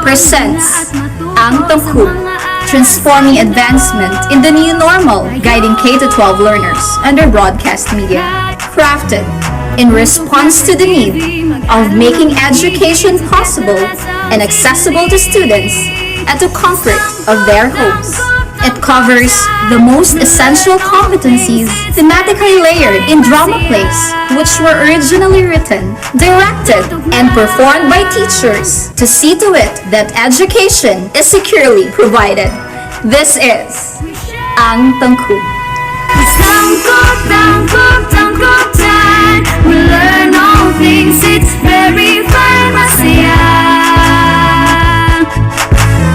presents Ang Tangkub, transforming advancement in the new normal, guiding K-12 learners under broadcast media, crafted in response to the need of making education possible and accessible to students at the comfort of their homes. It covers the most essential competencies thematically layered in drama plays, which were originally written, directed, and performed by teachers to see to it that education is securely provided. This is Ang Tangkub. It's Tangkub, Tangkub, Tangkub time. We learn all things, it's very fun, masaya.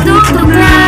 Tangkub time.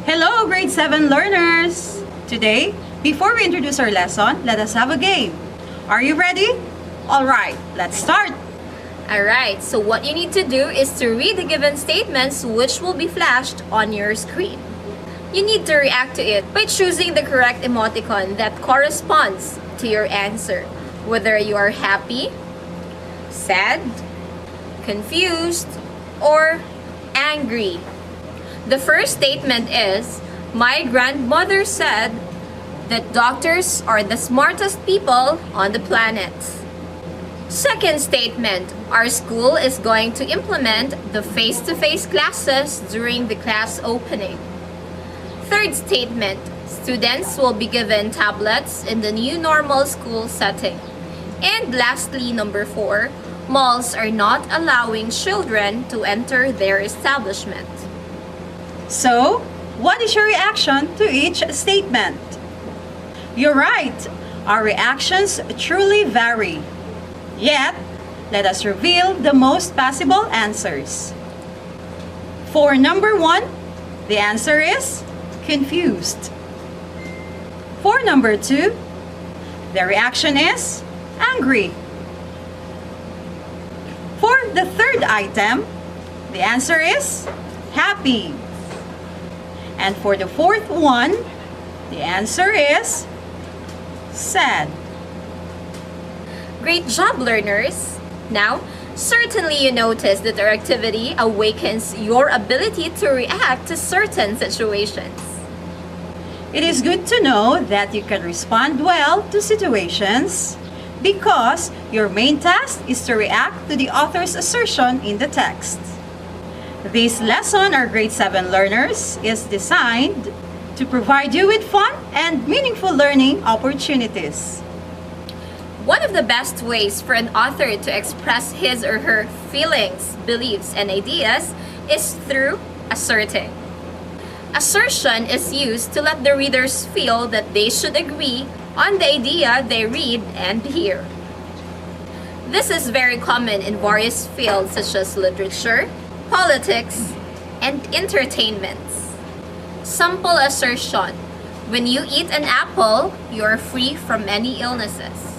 Hello, grade 7 learners! Today, before we introduce our lesson, let us have a game. Are you ready? Alright, let's start! Alright, so what you need to do is to read the given statements which will be flashed on your screen. You need to react to it by choosing the correct emoticon that corresponds to your answer, whether you are happy, sad, confused, or angry. The first statement is, my grandmother said that doctors are the smartest people on the planet. Second statement, our school is going to implement the face-to-face classes during the class opening. Third statement, students will be given tablets in the new normal school setting. And lastly, number 4, malls are not allowing children to enter their establishment. So, what is your reaction to each statement? You're right, our reactions truly vary. Yet, let us reveal the most possible answers. For number 1, the answer is confused. For number 2, the reaction is angry. For the third item, the answer is happy. And for the fourth one, the answer is sad. Great job, learners! Now, certainly you notice that our activity awakens your ability to react to certain situations. It is good to know that you can respond well to situations because your main task is to react to the author's assertion in the text. This lesson, our grade 7 learners, is designed to provide you with fun and meaningful learning opportunities. One of the best ways for an author to express his or her feelings, beliefs, and ideas is through asserting. Assertion is used to let the readers feel that they should agree on the idea they read and hear. This is very common in various fields such as literature, politics, and entertainment. Sample assertion. When you eat an apple, you are free from any illnesses.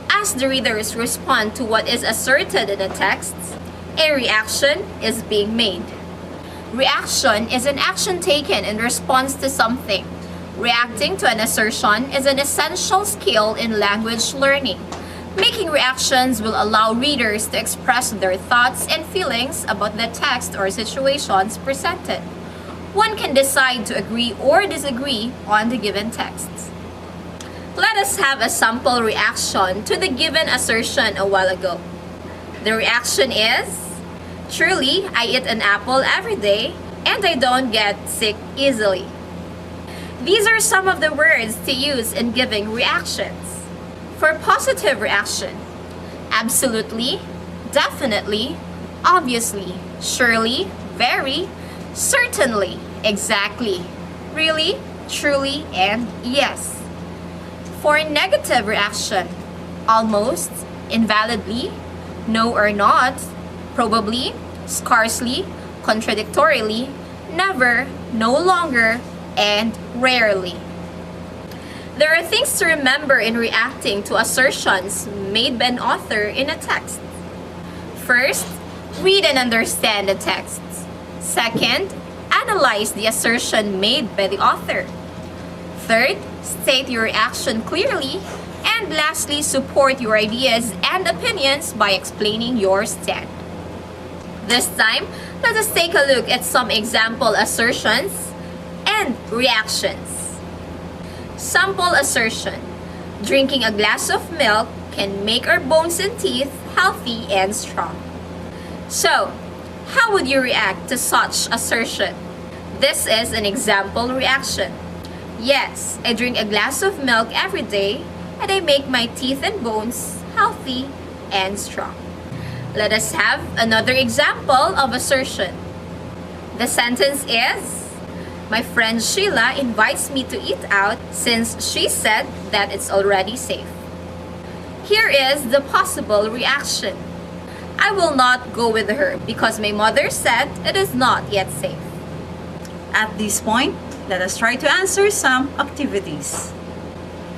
As the readers respond to what is asserted in the text, a reaction is being made. Reaction is an action taken in response to something. Reacting to an assertion is an essential skill in language learning. Making reactions will allow readers to express their thoughts and feelings about the text or situations presented. One can decide to agree or disagree on the given text. Let us have a sample reaction to the given assertion a while ago. The reaction is, truly, I eat an apple every day and I don't get sick easily. These are some of the words to use in giving reactions. For positive reaction, absolutely, definitely, obviously, surely, very, certainly, exactly, really, truly, and yes. For negative reaction, almost, invalidly, no or not, probably, scarcely, contradictorily, never, no longer, and rarely. There are things to remember in reacting to assertions made by an author in a text. First, read and understand the text. Second, analyze the assertion made by the author. Third, state your reaction clearly. And lastly, support your ideas and opinions by explaining your stand. This time, let us take a look at some example assertions and reactions. Sample assertion: drinking a glass of milk can make our bones and teeth healthy and strong. So, how would you react to such assertion? This is an example reaction. Yes, I drink a glass of milk every day and I make my teeth and bones healthy and strong. Let us have another example of assertion. The sentence is, my friend Sheila invites me to eat out since she said that it's already safe. Here is the possible reaction. I will not go with her because my mother said it is not yet safe. At this point, let us try to answer some activities.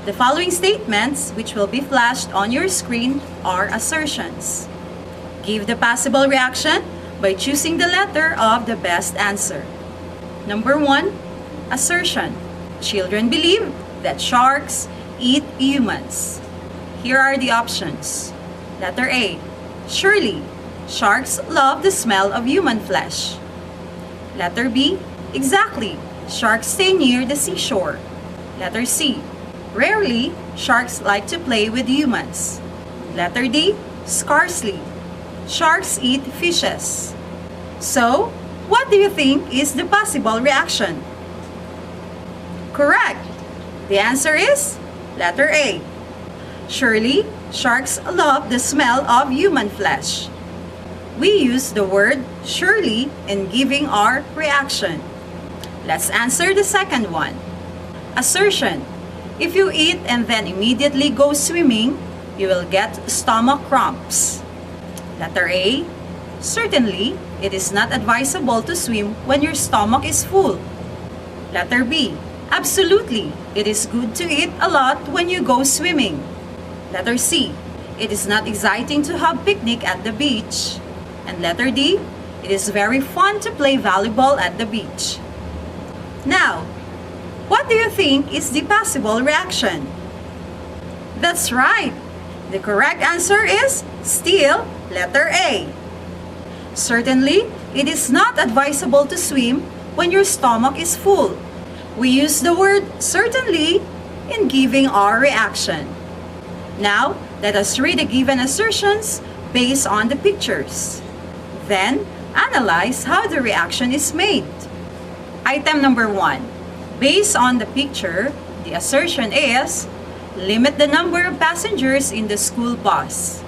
The following statements, which will be flashed on your screen, are assertions. Give the possible reaction by choosing the letter of the best answer. Number 1, assertion. Children believe that sharks eat humans. Here are the options. Letter A, surely, sharks love the smell of human flesh. Letter B, exactly, sharks stay near the seashore. Letter C, rarely, sharks like to play with humans. Letter D, scarcely, sharks eat fishes. So, what do you think is the possible reaction? Correct! The answer is letter A. Surely, sharks love the smell of human flesh. We use the word surely in giving our reaction. Let's answer the second one. Assertion. If you eat and then immediately go swimming, you will get stomach cramps. Letter A. Certainly, it is not advisable to swim when your stomach is full. Letter B. Absolutely, it is good to eat a lot when you go swimming. Letter C. It is not exciting to have picnic at the beach. And letter D. It is very fun to play volleyball at the beach. Now, what do you think is the possible reaction? That's right. The correct answer is still letter A. Certainly, it is not advisable to swim when your stomach is full. We use the word certainly in giving our reaction. Now, let us read the given assertions based on the pictures. Then, analyze how the reaction is made. Item number 1. Based on the picture, the assertion is, limit the number of passengers in the school bus.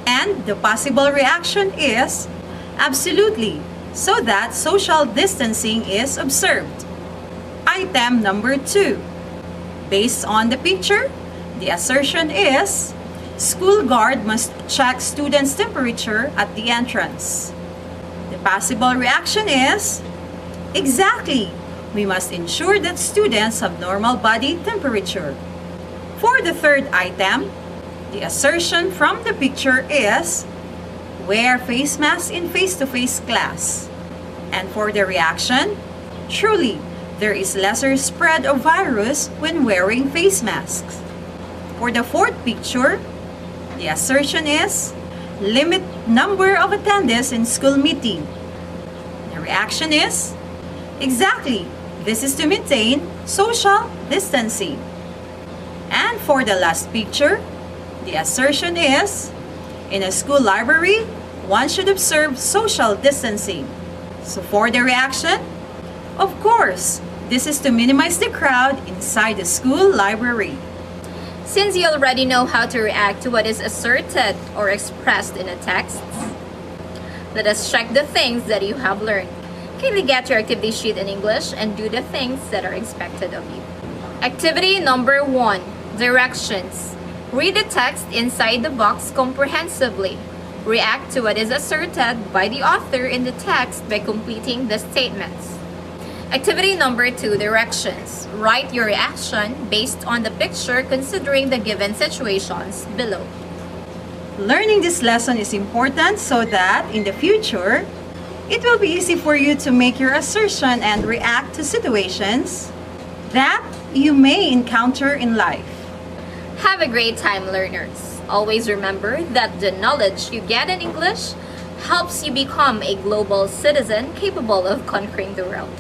And the possible reaction is, absolutely, so that social distancing is observed. Item number 2. Based on the picture, the assertion is, school guard must check students' temperature at the entrance. The possible reaction is, exactly, we must ensure that students have normal body temperature. For the third item, the assertion from the picture is, wear face mask in face-to-face class. And for the reaction, truly, there is lesser spread of virus when wearing face masks. For the fourth picture, the assertion is, limit number of attendees in school meeting. The reaction is, exactly, this is to maintain social distancing. And for the last picture, the assertion is, in a school library, one should observe social distancing. So for the reaction, of course, this is to minimize the crowd inside the school library. Since you already know how to react to what is asserted or expressed in a text, let us check the things that you have learned. Kindly get your activity sheet in English and do the things that are expected of you. Activity number 1, directions. Read the text inside the box comprehensively. React to what is asserted by the author in the text by completing the statements. Activity number 2, directions. Write your reaction based on the picture considering the given situations below. Learning this lesson is important so that in the future, it will be easy for you to make your assertion and react to situations that you may encounter in life. Have a great time, learners. Always remember that the knowledge you get in English helps you become a global citizen capable of conquering the world.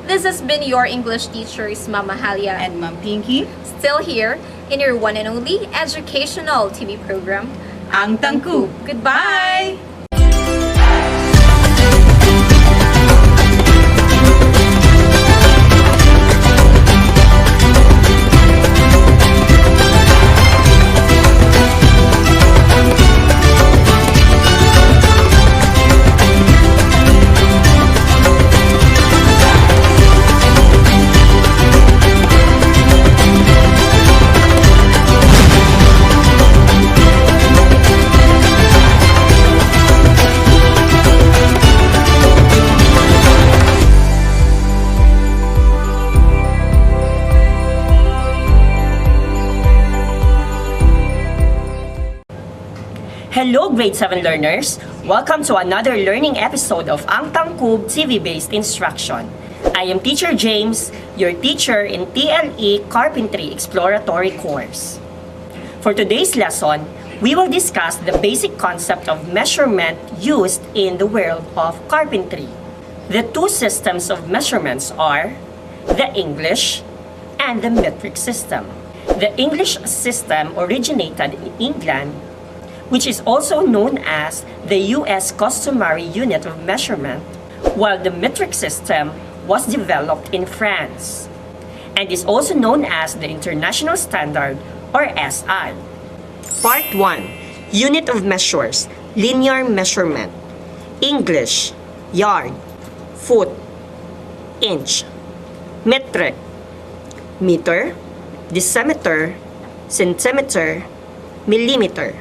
This has been your English teachers, Mama Halia And Ma'am Pinky, still here in your one and only educational TV program, Ang Tangku. Goodbye! Hello grade 7 learners! Welcome to another learning episode of Ang Tangkub TV-based instruction. I am Teacher James, your teacher in TLE Carpentry Exploratory course. For today's lesson, we will discuss the basic concept of measurement used in the world of carpentry. The two systems of measurements are the English and the metric system. The English system originated in England, which is also known as the U.S. customary unit of measurement, while the metric system was developed in France and is also known as the International Standard or SI. Part 1. Unit of measures, linear measurement. English, yard, foot, inch. Metric, meter, decimeter, centimeter, millimeter.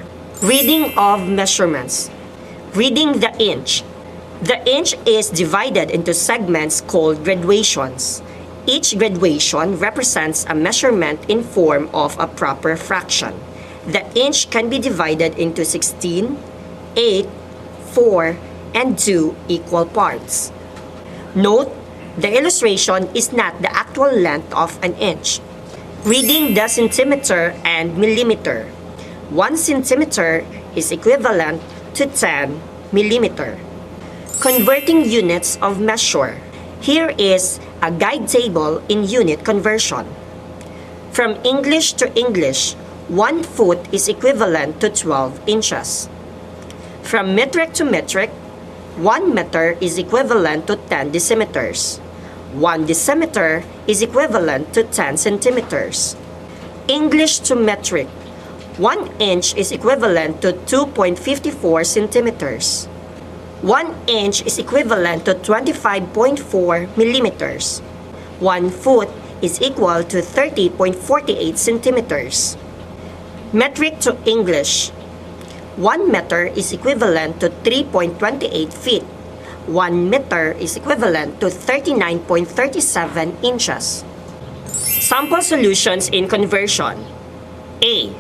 Reading of measurements. Reading the inch. The inch is divided into segments called graduations. Each graduation represents a measurement in form of a proper fraction. The inch can be divided into 16, 8, 4, and 2 equal parts. Note, the illustration is not the actual length of an inch. Reading the centimeter and millimeter. 1 centimeter is equivalent to 10 millimeter. Converting units of measure. Here is a guide table in unit conversion. From English to English, 1 foot is equivalent to 12 inches. From metric to metric, 1 meter is equivalent to 10 decimeters. 1 decimeter is equivalent to 10 centimeters. English to metric. 1 inch is equivalent to 2.54 centimeters. 1 inch is equivalent to 25.4 millimeters. 1 foot is equal to 30.48 centimeters. Metric to English. 1 meter is equivalent to 3.28 feet. 1 meter is equivalent to 39.37 inches. Sample solutions in conversion. A.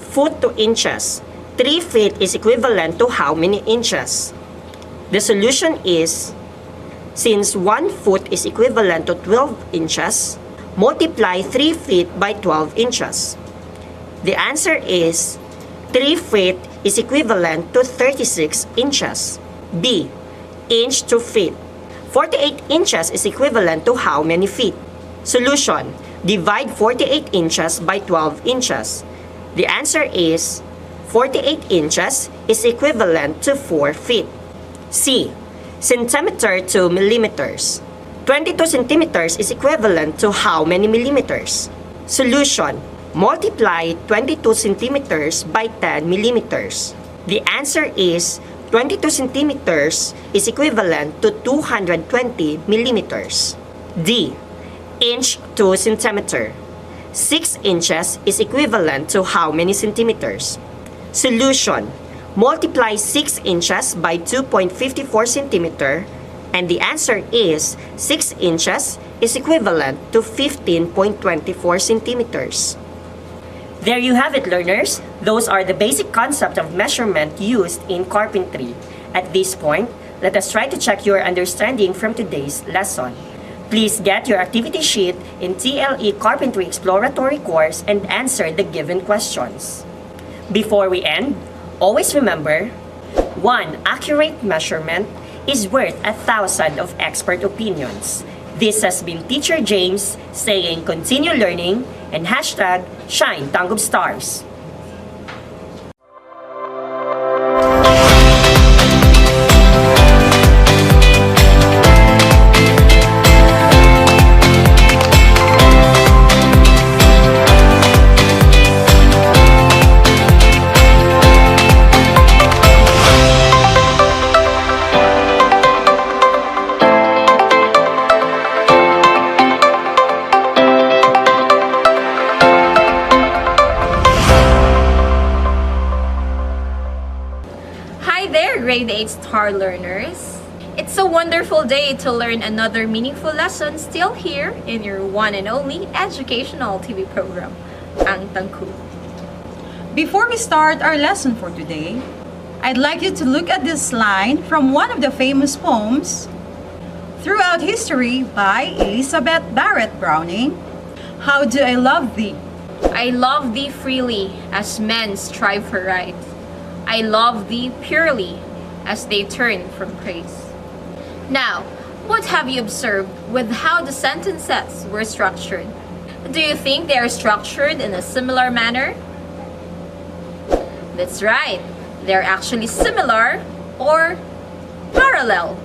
Foot to inches. 3 feet is equivalent to how many inches? The solution is, since 1 foot is equivalent to 12 inches, multiply 3 feet by 12 inches. The answer is, 3 feet is equivalent to 36 inches. B. Inch to feet. 48 inches is equivalent to how many feet? Solution. Divide 48 inches by 12 inches. The answer is 48 inches is equivalent to 4 feet. C. Centimeter to millimeters. 22 centimeters is equivalent to how many millimeters? Solution. Multiply 22 centimeters by 10 millimeters. The answer is 22 centimeters is equivalent to 220 millimeters. D. Inch to centimeter. 6 inches is equivalent to how many centimeters? Solution. Multiply 6 inches by 2.54 centimeter, and the answer is 6 inches is equivalent to 15.24 centimeters. There you have it, learners. Those are the basic concepts of measurement used in carpentry. At this point, let us try to check your understanding from today's lesson. Please get your activity sheet in TLE Carpentry Exploratory course and answer the given questions. Before we end, always remember, one accurate measurement is worth 1,000 of expert opinions. This has been Teacher James saying continue learning and hashtag Shine Tanggub Stars. Grade 8 star learners. It's a wonderful day to learn another meaningful lesson still here in your one and only educational TV program, Ang Tangkub. Before we start our lesson for today, I'd like you to look at this line from one of the famous poems throughout history by Elizabeth Barrett Browning, How Do I Love Thee? I love thee freely as men strive for right. I love thee purely as they turn from praise. Now, what have you observed with how the sentences were structured? Do you think they are structured in a similar manner? That's right, they're actually similar or parallel.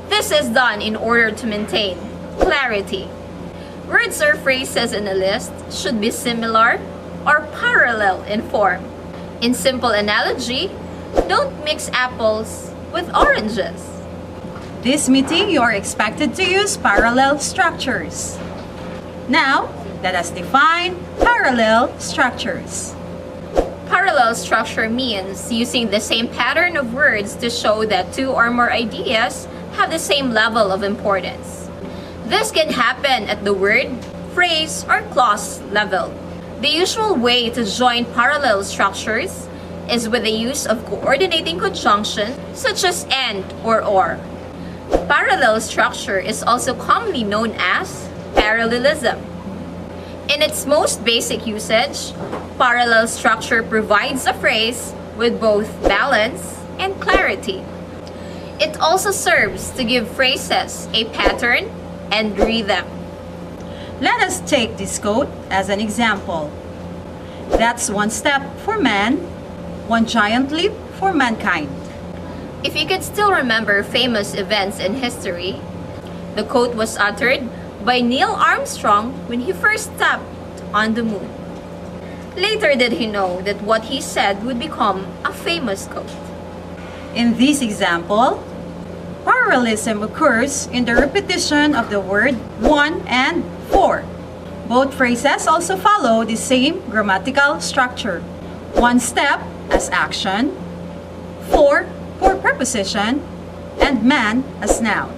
This is done in order to maintain clarity. Words or phrases in a list should be similar or parallel in form. In simple analogy, don't mix apples with oranges. This meeting, you are expected to use parallel structures. Now, let us define parallel structures. Parallel structure means using the same pattern of words to show that two or more ideas have the same level of importance. This can happen at the word, phrase, or clause level. The usual way to join parallel structures is with the use of coordinating conjunctions such as and or. Parallel structure is also commonly known as parallelism. In its most basic usage, parallel structure provides a phrase with both balance and clarity. It also serves to give phrases a pattern and rhythm. Let us take this quote as an example. That's one step for man, one giant leap for mankind. If you could still remember famous events in history, the quote was uttered by Neil Armstrong when he first stepped on the moon. Later did he know that what he said would become a famous quote. In this example, parallelism occurs in the repetition of the word one and for. Both phrases also follow the same grammatical structure. One step as action, for preposition, and man as noun.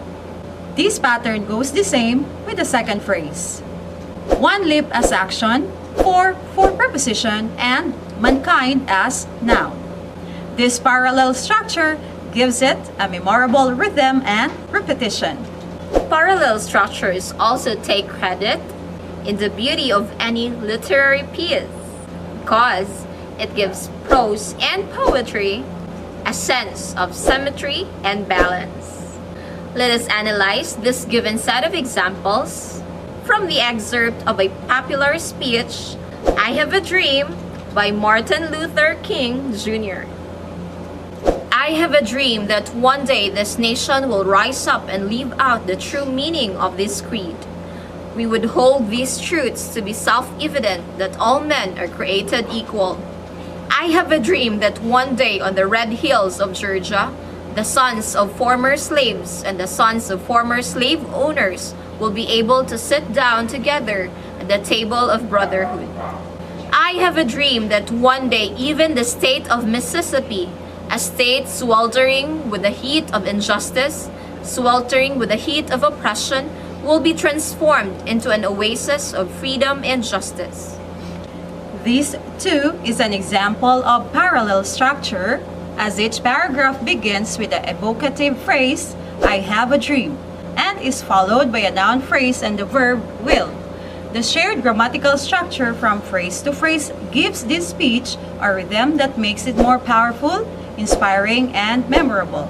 This pattern goes the same with the second phrase. One leap as action, for preposition, and mankind as noun. This parallel structure gives it a memorable rhythm and repetition. Parallel structures also take credit in the beauty of any literary piece because it gives prose and poetry a sense of symmetry and balance. Let us analyze this given set of examples from the excerpt of a popular speech, I Have a Dream by Martin Luther King Jr. I have a dream that one day this nation will rise up and live out the true meaning of this creed. We would hold these truths to be self-evident that all men are created equal. I have a dream that one day on the red hills of Georgia, the sons of former slaves and the sons of former slave owners will be able to sit down together at the table of brotherhood. I have a dream that one day even the state of Mississippi, a state sweltering with the heat of injustice, sweltering with the heat of oppression, will be transformed into an oasis of freedom and justice. This, too, is an example of parallel structure, as each paragraph begins with the evocative phrase, I have a dream, and is followed by a noun phrase and the verb will. The shared grammatical structure from phrase to phrase gives this speech a rhythm that makes it more powerful, inspiring, and memorable.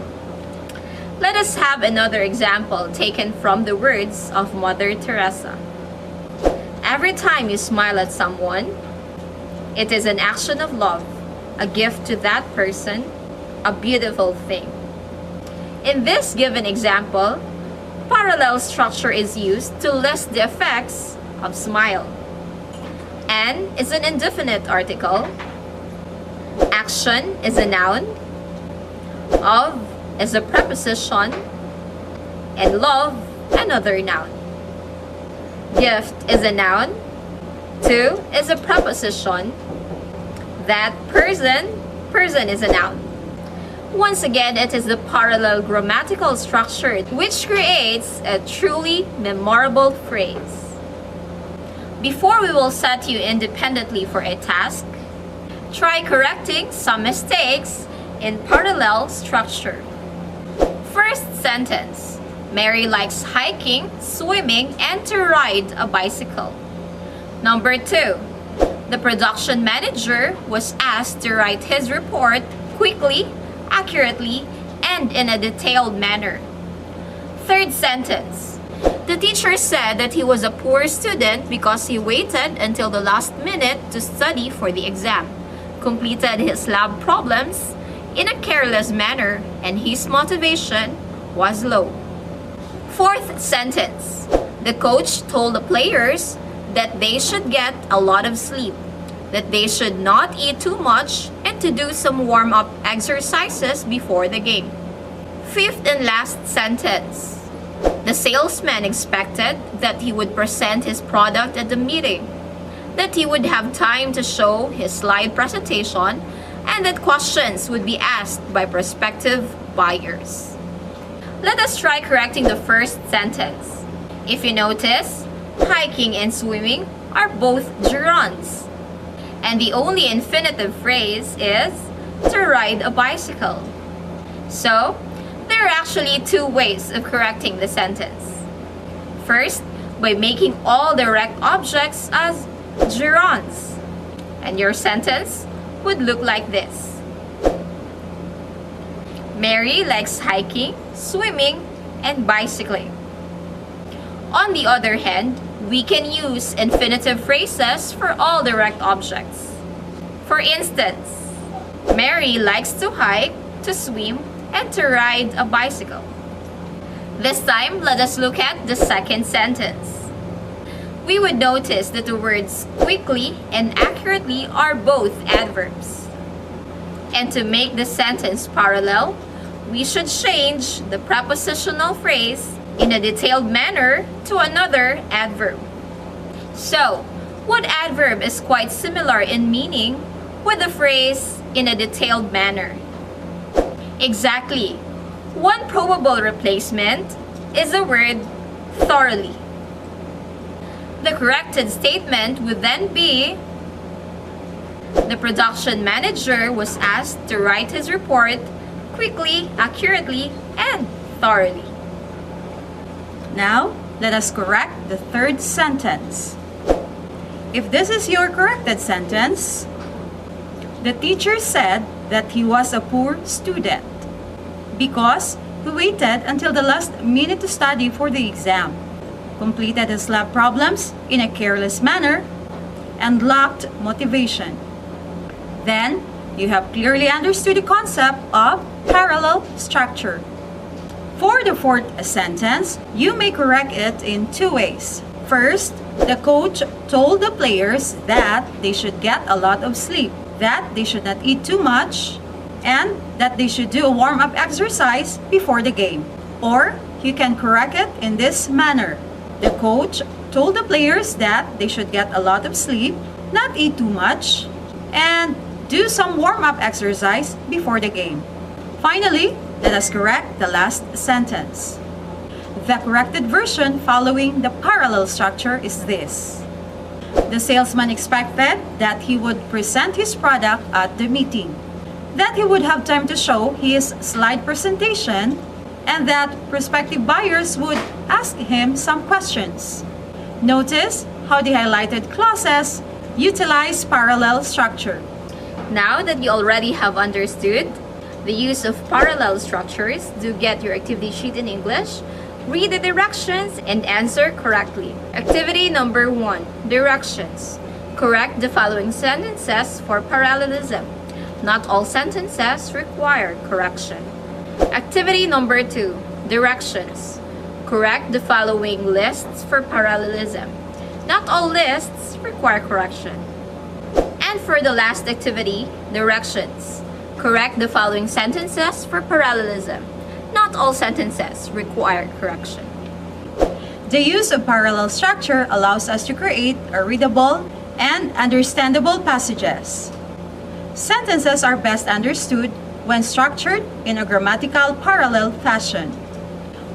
Let us have another example taken from the words of Mother Teresa. Every time you smile at someone, it is an action of love, a gift to that person, a beautiful thing. In this given example, parallel structure is used to list the effects of smile. An is an indefinite article. Action is a noun. Of is a preposition. And love, another noun. Gift is a noun. To is a preposition. That person is a noun. Once again, it is the parallel grammatical structure which creates a truly memorable phrase. Before we will set you independently for a task, try correcting some mistakes in parallel structure. First sentence, Mary likes hiking, swimming, and to ride a bicycle. Number 2, the production manager was asked to write his report quickly, accurately, and in a detailed manner. Third sentence, the teacher said that he was a poor student because he waited until the last minute to study for the exam, completed his lab problems in a careless manner, and his motivation was low. Fourth sentence, the coach told the players that they should get a lot of sleep, that they should not eat too much, and to do some warm-up exercises before the game. Fifth and last sentence, the salesman expected that he would present his product at the meeting, that he would have time to show his slide presentation, and that questions would be asked by prospective buyers. Let us try correcting the first sentence. If you notice, hiking and swimming are both gerunds, and the only infinitive phrase is to ride a bicycle. So, there are actually two ways of correcting the sentence. First, by making all direct objects as gerunds, and your sentence would look like this. Mary likes hiking, swimming, and bicycling. On the other hand, we can use infinitive phrases for all direct objects. For instance, Mary likes to hike, to swim, and to ride a bicycle. This time, let us look at the second sentence. We would notice that the words quickly and accurately are both adverbs. And to make the sentence parallel, we should change the prepositional phrase in a detailed manner to another adverb. So, what adverb is quite similar in meaning with the phrase in a detailed manner? Exactly. One probable replacement is the word thoroughly. The corrected statement would then be, the production manager was asked to write his report quickly, accurately, and thoroughly. Now, let us correct the third sentence. If this is your corrected sentence, the teacher said that he was a poor student because he waited until the last minute to study for the exam, completed his lab problems in a careless manner, and lacked motivation. Then, you have clearly understood the concept of parallel structure. For the fourth sentence, you may correct it in two ways. First, the coach told the players that they should get a lot of sleep, that they should not eat too much, and that they should do a warm-up exercise before the game. Or you can correct it in this manner. The coach told the players that they should get a lot of sleep, not eat too much, and do some warm-up exercise before the game. Finally, let us correct the last sentence. The corrected version following the parallel structure is this. The salesman expected that he would present his product at the meeting, that he would have time to show his slide presentation, and that prospective buyers would ask him some questions. Notice how the highlighted clauses utilize parallel structure. Now that you already have understood the use of parallel structures, do get your activity sheet in English, read the directions, and answer correctly. Activity number 1, directions. Correct the following sentences for parallelism. Not all sentences require correction. Activity number 2, directions. Correct the following lists for parallelism. Not all lists require correction. And for the last activity, directions. Correct the following sentences for parallelism. Not all sentences require correction. The use of parallel structure allows us to create a readable and understandable passages. Sentences are best understood when structured in a grammatical parallel fashion.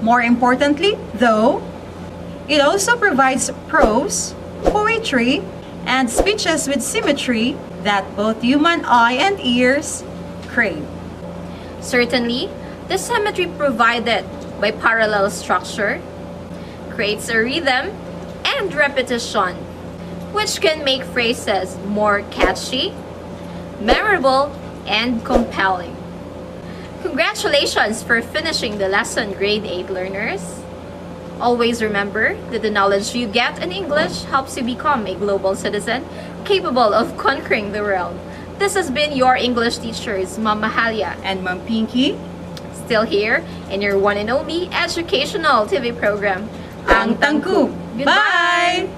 More importantly, though, it also provides prose, poetry, and speeches with symmetry that both human eye and ears crave. Certainly, the symmetry provided by parallel structure creates a rhythm and repetition, which can make phrases more catchy, memorable, and compelling. Congratulations for finishing the lesson, grade 8 learners. Always remember that the knowledge you get in English helps you become a global citizen capable of conquering the world. This has been your English teachers, Ma'am Mahalia, And Ma'am Pinky, still here in your one and only educational TV program, Ang Tangkub. Goodbye! Bye!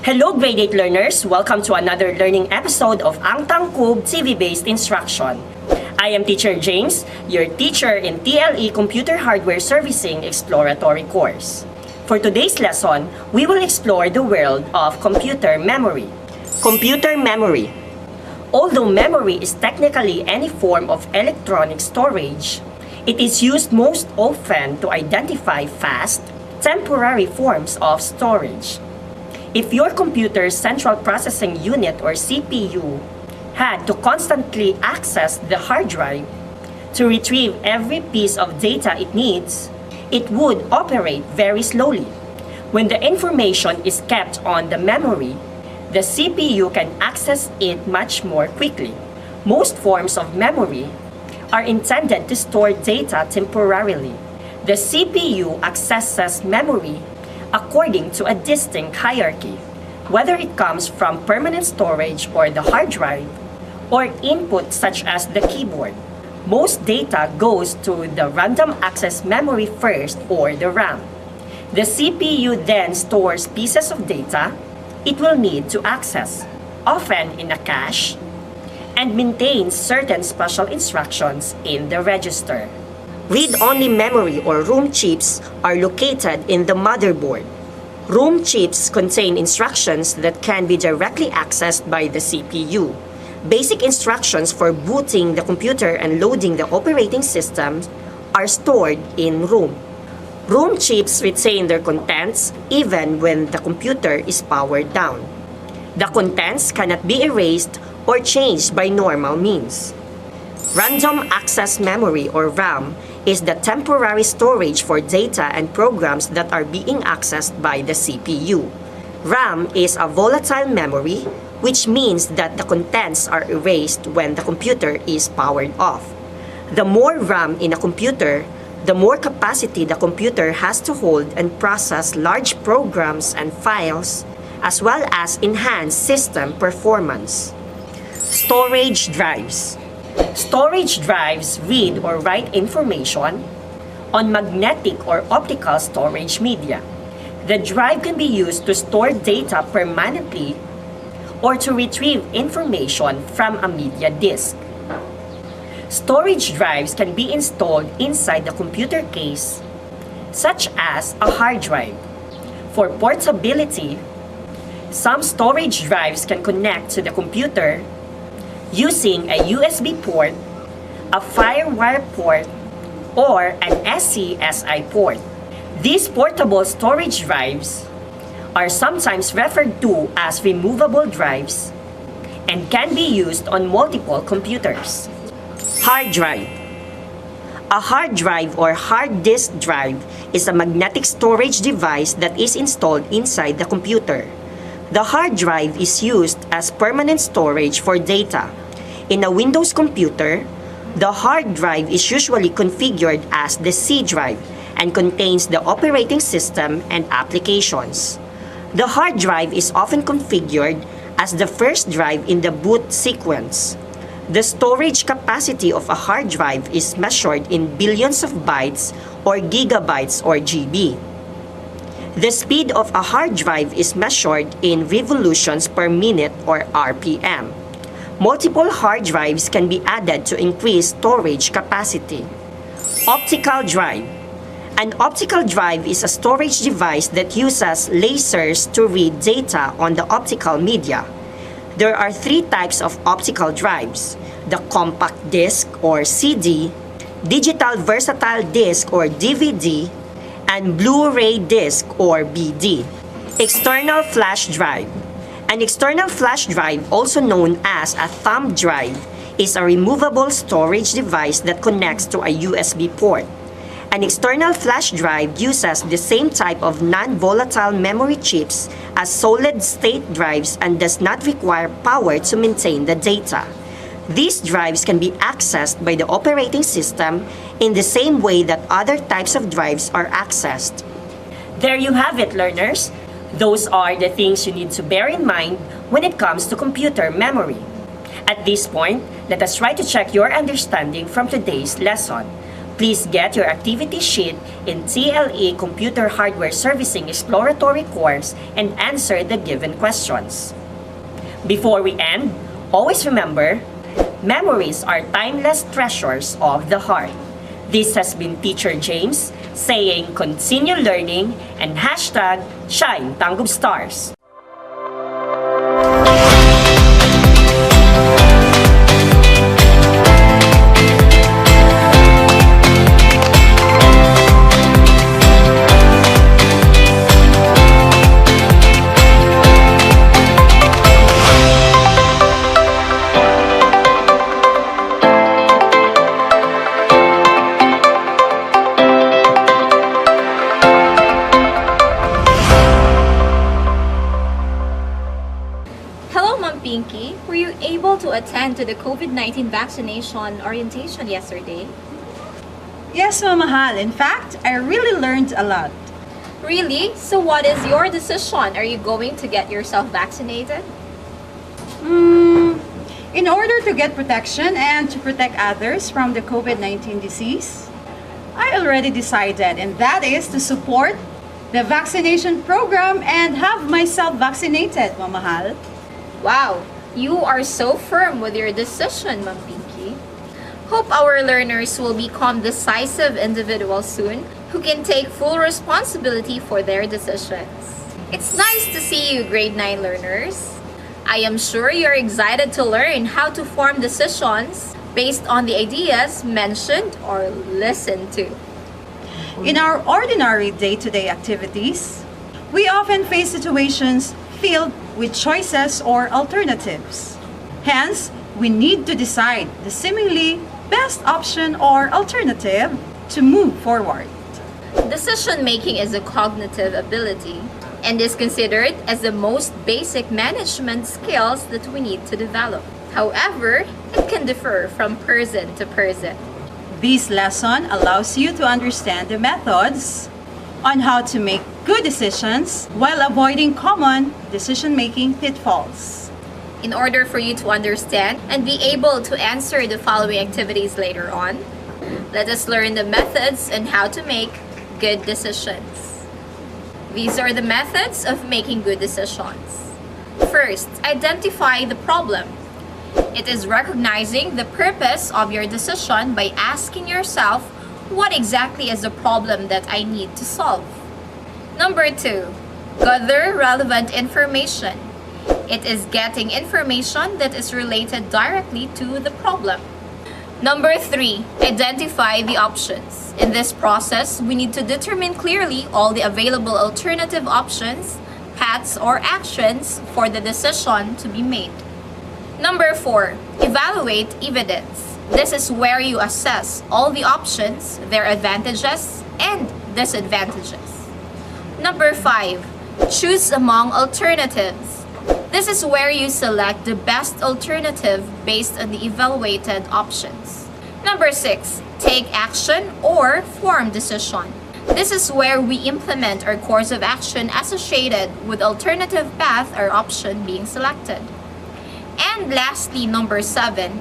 Hello grade 8 learners! Welcome to another learning episode of Ang Tangkub TV-based instruction. I am Teacher James, your teacher in TLE Computer Hardware Servicing Exploratory course. For today's lesson, we will explore the world of computer memory. Computer memory. Although memory is technically any form of electronic storage, it is used most often to identify fast, temporary forms of storage. If your computer's central processing unit or CPU had to constantly access the hard drive to retrieve every piece of data it needs, it would operate very slowly. When the information is kept on the memory, the CPU can access it much more quickly. Most forms of memory are intended to store data temporarily. The CPU accesses memory according to a distinct hierarchy, whether it comes from permanent storage or the hard drive, or input such as the keyboard. Most data goes to the random access memory first, or the RAM. The CPU then stores pieces of data it will need to access, often in a cache, and maintains certain special instructions in the register. Read-only memory or room chips are located in the motherboard. Room chips contain instructions that can be directly accessed by the CPU. Basic instructions for booting the computer and loading the operating system are stored in room. Room chips retain their contents even when the computer is powered down. The contents cannot be erased or changed by normal means. Random access memory or RAM is the temporary storage for data and programs that are being accessed by the CPU. RAM is a volatile memory, which means that the contents are erased when the computer is powered off. The more RAM in a computer, the more capacity the computer has to hold and process large programs and files, as well as enhance system performance. Storage drives. Storage drives read or write information on magnetic or optical storage media. The drive can be used to store data permanently or to retrieve information from a media disk. Storage drives can be installed inside the computer case, such as a hard drive. For portability, some storage drives can connect to the computer using a USB port, a FireWire port, or an SCSI port. These portable storage drives are sometimes referred to as removable drives and can be used on multiple computers. Hard drive. A hard drive or hard disk drive is a magnetic storage device that is installed inside the computer. The hard drive is used as permanent storage for data. In a Windows computer, the hard drive is usually configured as the C drive and contains the operating system and applications. The hard drive is often configured as the first drive in the boot sequence. The storage capacity of a hard drive is measured in billions of bytes or gigabytes or GB. The speed of a hard drive is measured in revolutions per minute or RPM. Multiple hard drives can be added to increase storage capacity. Optical drive. An optical drive is a storage device that uses lasers to read data on the optical media. There are three types of optical drives: the compact disc or CD, digital versatile disc or DVD, and Blu-ray disc or BD. External flash drive. An external flash drive, also known as a thumb drive, is a removable storage device that connects to a USB port. An external flash drive uses the same type of non-volatile memory chips as solid-state drives and does not require power to maintain the data. These drives can be accessed by the operating system in the same way that other types of drives are accessed. There you have it, learners. Those are the things you need to bear in mind when it comes to computer memory. At this point, let us try to check your understanding from today's lesson. Please get your activity sheet in TLE Computer Hardware Servicing Exploratory course and answer the given questions. Before we end, always remember, memories are timeless treasures of the heart. This has been Teacher James saying continue learning and hashtag Shine Tanggub Stars. Pinky, were you able to attend to the COVID-19 vaccination orientation yesterday? Yes, Mamahal. In fact, I really learned a lot. Really? So what is your decision? Are you going to get yourself vaccinated? In order to get protection and to protect others from the COVID-19 disease, I already decided, and that is to support the vaccination program and have myself vaccinated, Mamahal. Wow, you are so firm with your decision, Ma'am Pinky. Hope our learners will become decisive individuals soon who can take full responsibility for their decisions. It's nice to see you, grade 9 learners. I am sure you're excited to learn how to form decisions based on the ideas mentioned or listened to. In our ordinary day-to-day activities, we often face situations filled with choices or alternatives. Hence, we need to decide the seemingly best option or alternative to move forward. Decision making is a cognitive ability and is considered as the most basic management skills that we need to develop. However, it can differ from person to person. This lesson allows you to understand the methods on how to make good decisions while avoiding common decision-making pitfalls. In order for you to understand and be able to answer the following activities later on, let us learn the methods and how to make good decisions. These are the methods of making good decisions. First, identify the problem. It is recognizing the purpose of your decision by asking yourself, what exactly is the problem that I need to solve? Number 2, gather relevant information. It is getting information that is related directly to the problem. Number 3, identify the options. In this process, we need to determine clearly all the available alternative options, paths, or actions for the decision to be made. Number 4, evaluate evidence. This is where you assess all the options, their advantages and disadvantages. Number 5, choose among alternatives. This is where you select the best alternative based on the evaluated options. Number 6, take action or form decision. This is where we implement our course of action associated with alternative path or option being selected. And lastly, number 7,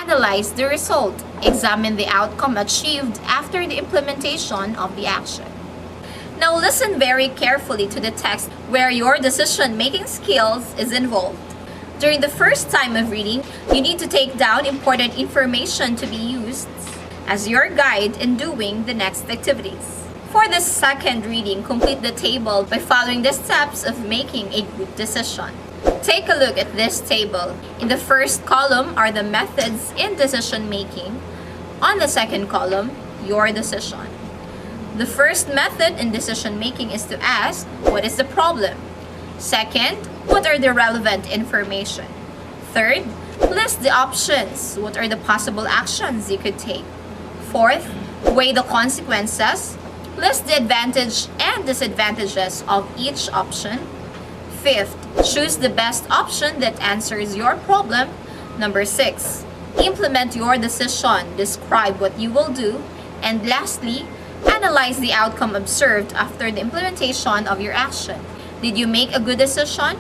analyze the result. Examine the outcome achieved after the implementation of the action. Now listen very carefully to the text where your decision-making skills is involved. During the first time of reading, you need to take down important information to be used as your guide in doing the next activities. For the second reading, complete the table by following the steps of making a good decision. Take a look at this table. In the first column are the methods in decision making. On the second column, your decision. The first method in decision making is to ask, what is the problem? Second, what are the relevant information? Third, list the options. What are the possible actions you could take? Fourth, weigh the consequences. List the advantage and disadvantages of each option. Fifth, choose the best option that answers your problem. Number 6, implement your decision. Describe what you will do. And lastly, analyze the outcome observed after the implementation of your action. Did you make a good decision?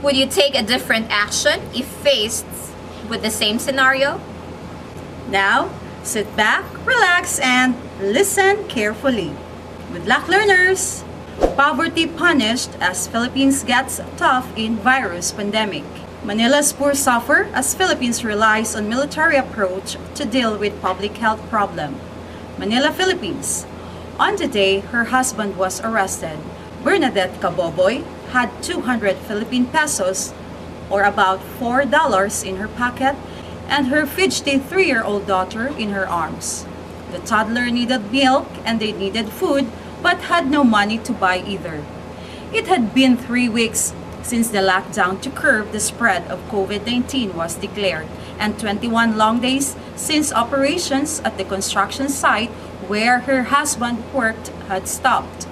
Would you take a different action if faced with the same scenario? Now, sit back, relax, and listen carefully. Good luck, learners! Poverty punished as Philippines gets tough in virus pandemic. Manila's poor suffer as Philippines relies on military approach to deal with public health problem. Manila, Philippines. On the day her husband was arrested, Bernadette Kaboboy had 200 Philippine pesos or about $4 in her pocket and her fidgety 3-year-old daughter in her arms. The toddler needed milk and they needed food but had no money to buy either. It had been 3 weeks since the lockdown to curb the spread of COVID-19 was declared and 21 long days since operations at the construction site where her husband worked had stopped.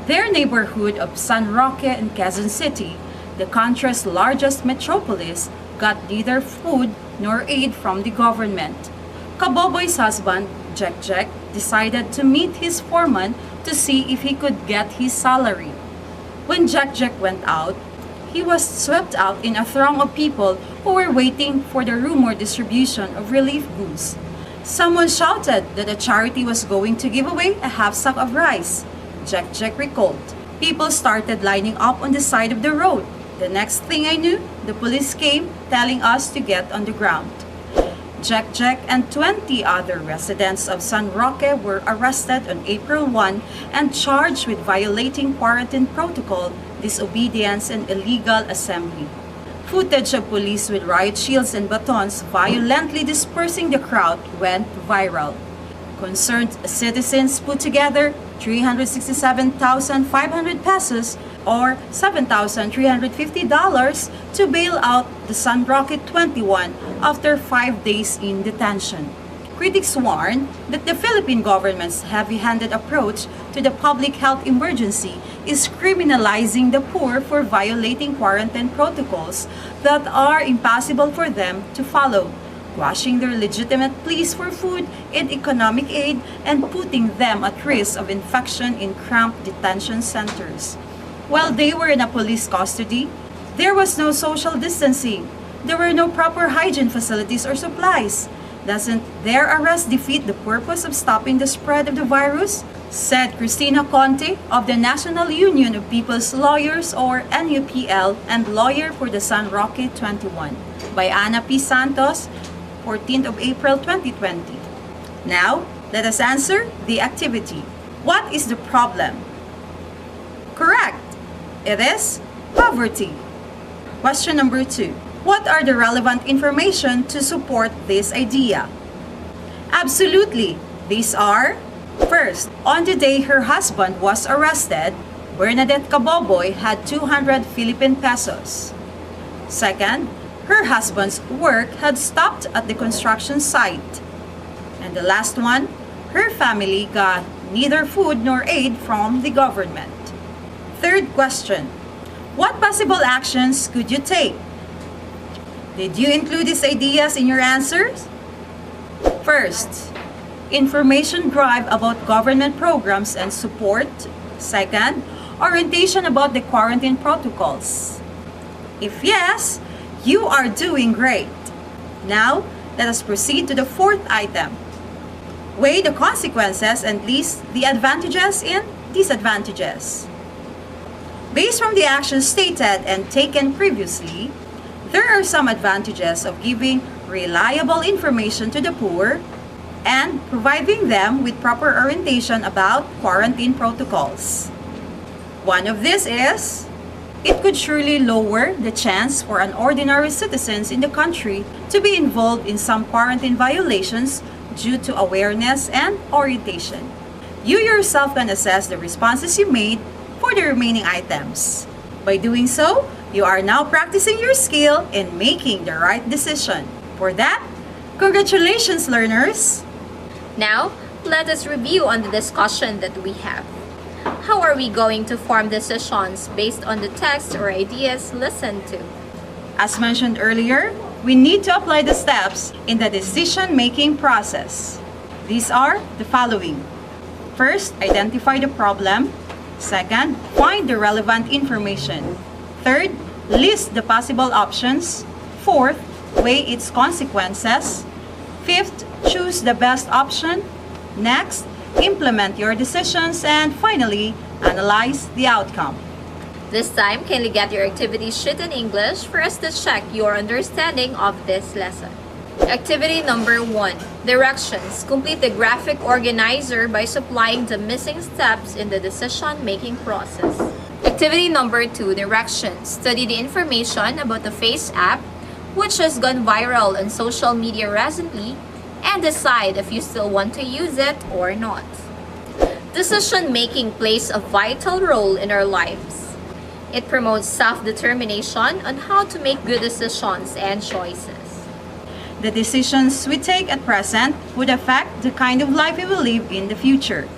Their neighborhood of San Roque in Quezon City, the country's largest metropolis, got neither food nor aid from the government. Kaboboy's husband, Jack, decided to meet his foreman to see if he could get his salary. When Jack went out, he was swept out in a throng of people who were waiting for the rumored distribution of relief goods. Someone shouted that a charity was going to give away a half sack of rice. Jack recalled. People started lining up on the side of the road. The next thing I knew, the police came telling us to get on the ground. Jack and 20 other residents of San Roque were arrested on April 1 and charged with violating quarantine protocol, disobedience, and illegal assembly. Footage of police with riot shields and batons violently dispersing the crowd went viral. Concerned citizens put together 367,500 pesos or $7,350 to bail out the Sun Rocket 21 after 5 days in detention. Critics warn that the Philippine government's heavy-handed approach to the public health emergency is criminalizing the poor for violating quarantine protocols that are impossible for them to follow, quashing their legitimate pleas for food and economic aid and putting them at risk of infection in cramped detention centers. While they were in a police custody, there was no social distancing. There were no proper hygiene facilities or supplies. Doesn't their arrest defeat the purpose of stopping the spread of the virus? Said Cristina Conte of the National Union of People's Lawyers, or NUPL, and lawyer for the Sun Rocket 21, by Ana P. Santos, 14th of April 2020. Now, let us answer the activity. What is the problem? Correct. It is poverty. Question number 2. What are the relevant information to support this idea? Absolutely. These are: first, on the day her husband was arrested, Bernadette Caboboy had 200 Philippine pesos. Second, her husband's work had stopped at the construction site. And the last one, her family got neither food nor aid from the government. Third question, what possible actions could you take? Did you include these ideas in your answers? First, information drive about government programs and support. Second, orientation about the quarantine protocols. If yes, you are doing great. Now, let us proceed to the fourth item. Weigh the consequences and list the advantages and disadvantages. Based from the actions stated and taken previously, there are some advantages of giving reliable information to the poor and providing them with proper orientation about quarantine protocols. One of these is, it could surely lower the chance for an ordinary citizens in the country to be involved in some quarantine violations due to awareness and orientation. You yourself can assess the responses you made for the remaining items. By doing so, you are now practicing your skill in making the right decision. For that, congratulations, learners! Now, let us review on the discussion that we have. How are we going to form decisions based on the text or ideas listened to? As mentioned earlier, we need to apply the steps in the decision-making process. These are the following. First, identify the problem. Second, find the relevant information. Third, list the possible options. Fourth, weigh its consequences. Fifth, choose the best option. Next, implement your decisions. And finally, analyze the outcome. This time, kindly get your activity sheet in English for us to check your understanding of this lesson. Activity number 1. Directions. Complete the graphic organizer by supplying the missing steps in the decision-making process. Activity number 2. Directions. Study the information about the Face app, which has gone viral on social media recently, and decide if you still want to use it or not. Decision-making plays a vital role in our lives. It promotes self-determination on how to make good decisions and choices. The decisions we take at present would affect the kind of life we will live in the future.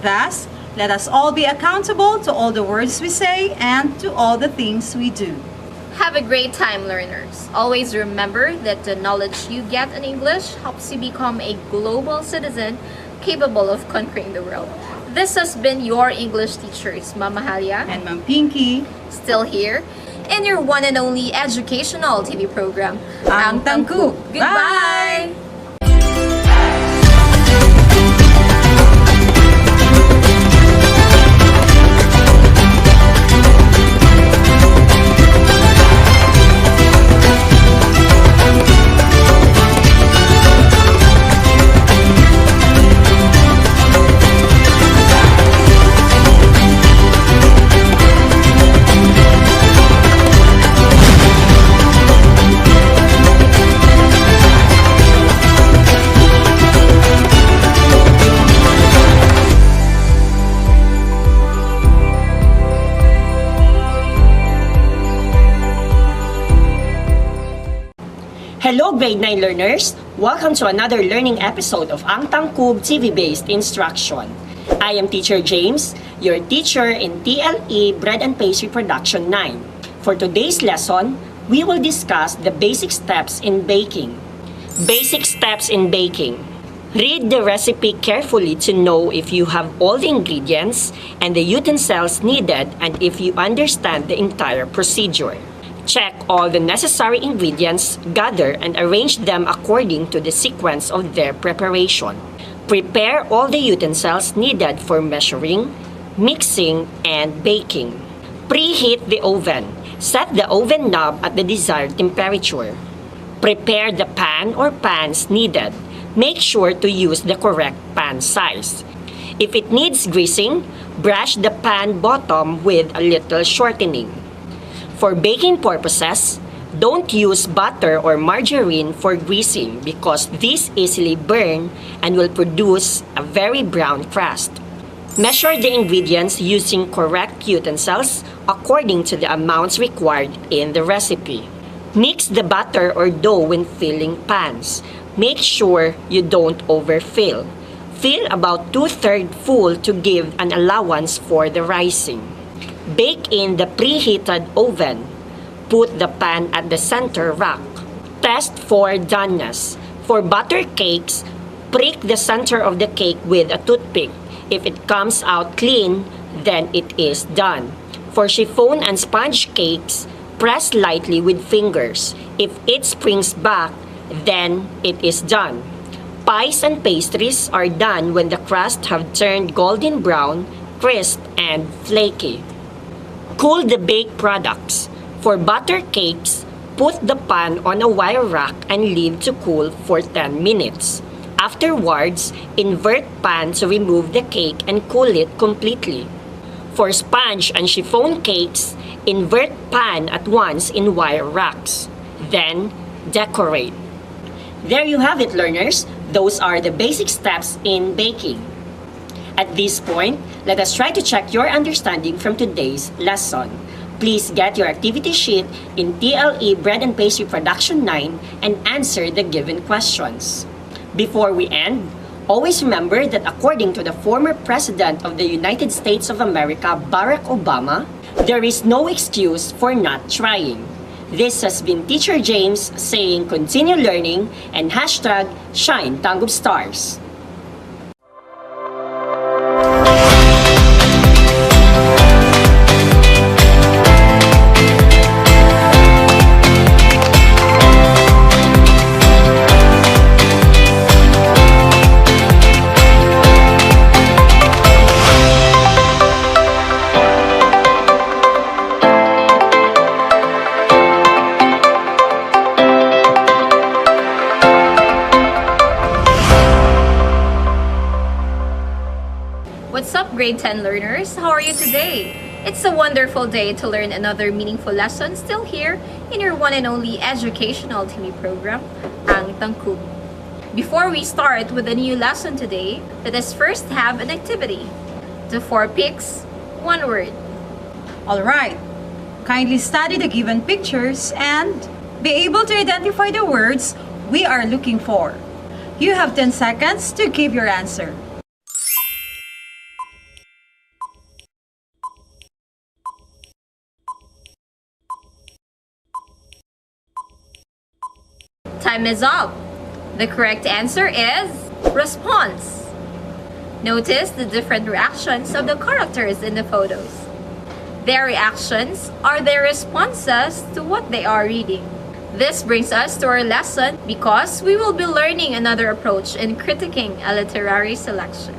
Thus, let us all be accountable to all the words we say and to all the things we do. Have a great time, learners. Always remember that the knowledge you get in English helps you become a global citizen capable of conquering the world. This has been your English teachers, Mama Halia And Ma'am Pinky, still here, in your one and only educational TV program, Ang Tangkub. Goodbye! Bye! grade 9 learners! Welcome to another learning episode of Ang Tangkub TV-based instruction. I am Teacher James, your teacher in TLE Bread and Pastry Production 9. For today's lesson, we will discuss the basic steps in baking. Basic steps in baking. Read the recipe carefully to know if you have all the ingredients and the utensils needed and if you understand the entire procedure. Check all the necessary ingredients, gather and arrange them according to the sequence of their preparation. Prepare all the utensils needed for measuring, mixing, and baking. Preheat the oven. Set the oven knob at the desired temperature. Prepare the pan or pans needed. Make sure to use the correct pan size. If it needs greasing, brush the pan bottom with a little shortening. For baking purposes, don't use butter or margarine for greasing because these easily burn and will produce a very brown crust. Measure the ingredients using correct utensils according to the amounts required in the recipe. Mix the batter or dough when filling pans. Make sure you don't overfill. Fill about 2/3 full to give an allowance for the rising. Bake in the preheated oven. Put the pan at the center rack. Test for doneness. For butter cakes, prick the center of the cake with a toothpick. If it comes out clean, then it is done. For chiffon and sponge cakes, press lightly with fingers. If it springs back, then it is done. Pies and pastries are done when the crust have turned golden brown, crisp, and flaky. Cool the baked products. For butter cakes, put the pan on a wire rack and leave to cool for 10 minutes. Afterwards, invert pan to remove the cake and cool it completely. For sponge and chiffon cakes, invert pan at once in wire racks. Then, decorate. There you have it, learners. Those are the basic steps in baking. At this point, let us try to check your understanding from today's lesson. Please get your activity sheet in TLE Bread and Pastry Production 9 and answer the given questions. Before we end, always remember that according to the former President of the United States of America, Barack Obama, there is no excuse for not trying. This has been Teacher James saying continue learning and hashtag Shine Tangub Stars. What's up, grade 10 learners? How are you today? It's a wonderful day to learn another meaningful lesson still here in your one and only educational TV program, Ang Tangkub. Before we start with a new lesson today, let us first have an activity. The 4 picks, 1 word. Alright, kindly study the given pictures and be able to identify the words we are looking for. You have 10 seconds to give your answer. Time is up. The correct answer is response. Notice the different reactions of the characters in the photos. Their reactions are their responses to what they are reading. This brings us to our lesson because we will be learning another approach in critiquing a literary selection.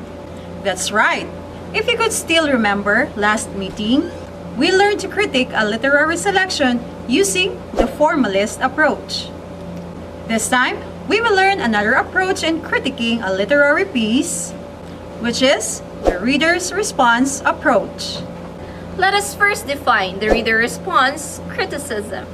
That's right. If you could still remember last meeting, we learned to critique a literary selection using the formalist approach. This time, we will learn another approach in critiquing a literary piece, which is the reader's response approach. Let us first define the reader response criticism.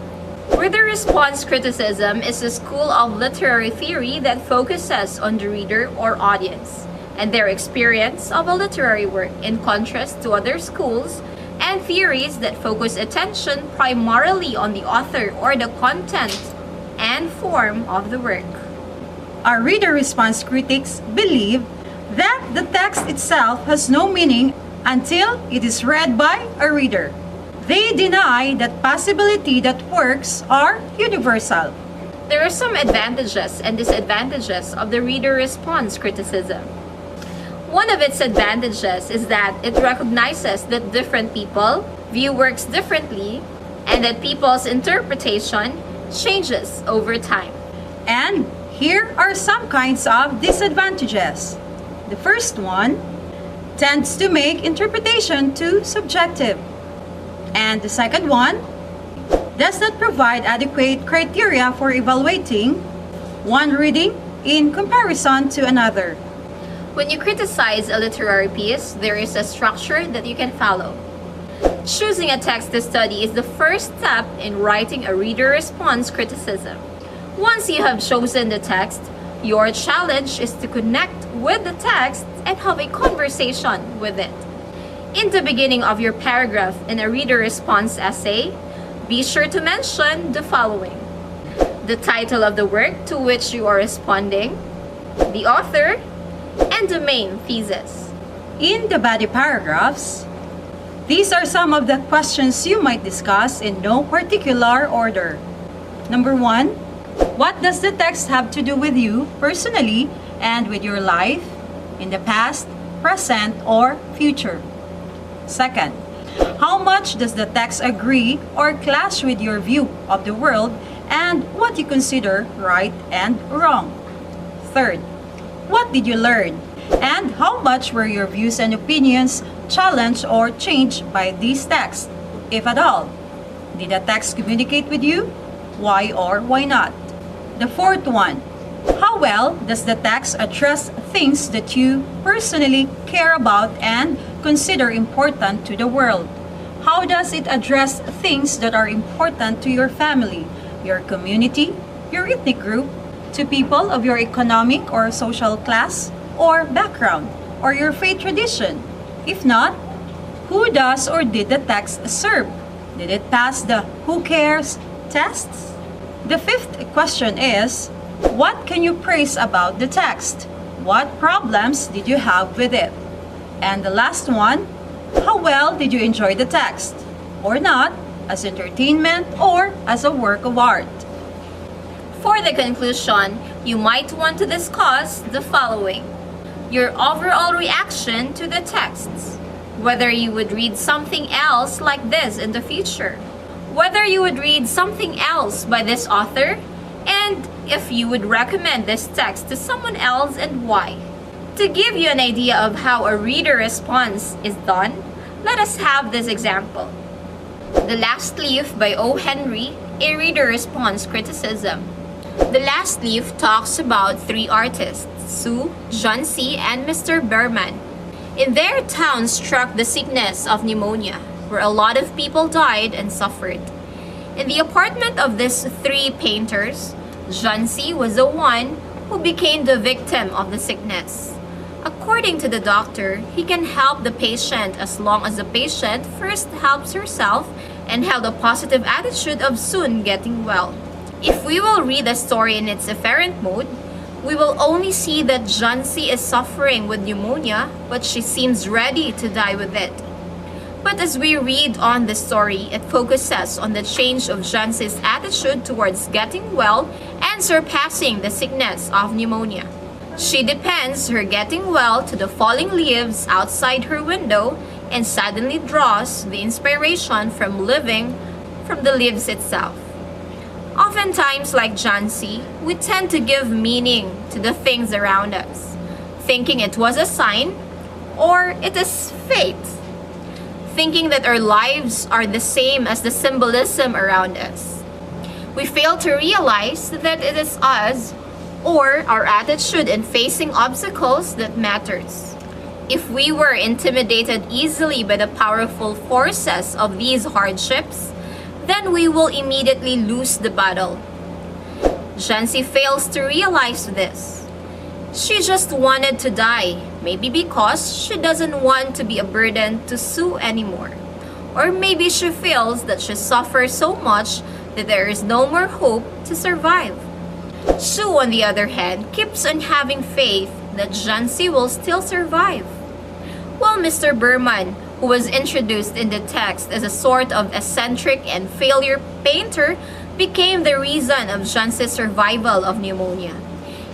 Reader response criticism is a school of literary theory that focuses on the reader or audience and their experience of a literary work in contrast to other schools and theories that focus attention primarily on the author or the content and form of the work. Our reader response critics believe that the text itself has no meaning until it is read by a reader. They deny that possibility that works are universal. There are some advantages and disadvantages of the reader response criticism. One of its advantages is that it recognizes that different people view works differently and that people's interpretation changes over time. And here are some kinds of disadvantages. The first one tends to make interpretation too subjective. And the second one does not provide adequate criteria for evaluating one reading in comparison to another. When you criticize a literary piece, there is a structure that you can follow. Choosing a text to study is the first step in writing a reader response criticism. Once you have chosen the text, your challenge is to connect with the text and have a conversation with it. In the beginning of your paragraph in a reader response essay, be sure to mention the following: the title of the work to which you are responding, the author, and the main thesis. In the body paragraphs, these are some of the questions you might discuss in no particular order. Number 1, what does the text have to do with you personally and with your life in the past, present, or future? Second, how much does the text agree or clash with your view of the world and what you consider right and wrong? Third, what did you learn? And how much were your views and opinions challenged or changed by these texts, if at all? Did the text communicate with you? Why or why not? The fourth one, how well does the text address things that you personally care about and consider important to the world? How does it address things that are important to your family, your community, your ethnic group, to people of your economic or social class or background, or your faith tradition? If not, who does or did the text serve? Did it pass the who cares tests? The fifth question is, what can you praise about the text? What problems did you have with it? And the last one, how well did you enjoy the text? Or not, as entertainment or as a work of art? For the conclusion, you might want to discuss the following: your overall reaction to the texts, whether you would read something else like this in the future, whether you would read something else by this author, and if you would recommend this text to someone else and why. To give you an idea of how a reader response is done, let us have this example. The Last Leaf by O. Henry, a reader response criticism. The Last Leaf talks about three artists, Sue, John C., and Mr. Berman. In their town struck the sickness of pneumonia, where a lot of people died and suffered. In the apartment of these three painters, John C. was the one who became the victim of the sickness. According to the doctor, he can help the patient as long as the patient first helps herself and held a positive attitude of soon getting well. If we will read the story in its efferent mode, we will only see that John C. is suffering with pneumonia, but she seems ready to die with it. But as we read on the story, it focuses on the change of John C.'s attitude towards getting well and surpassing the sickness of pneumonia. She depends her getting well to the falling leaves outside her window and suddenly draws the inspiration from living from the leaves itself. Oftentimes, like John C., we tend to give meaning to the things around us, thinking it was a sign or it is fate, thinking that our lives are the same as the symbolism around us. We fail to realize that it is us or our attitude in facing obstacles that matters. If we were intimidated easily by the powerful forces of these hardships, then we will immediately lose the battle. Jancy fails to realize this. She just wanted to die, maybe because she doesn't want to be a burden to Sue anymore. Or maybe she feels that she suffers so much that there is no more hope to survive. Sue, on the other hand, keeps on having faith that Jansi will still survive. While Mr. Berman, who was introduced in the text as a sort of eccentric and failure painter, became the reason of Jansi's survival of pneumonia.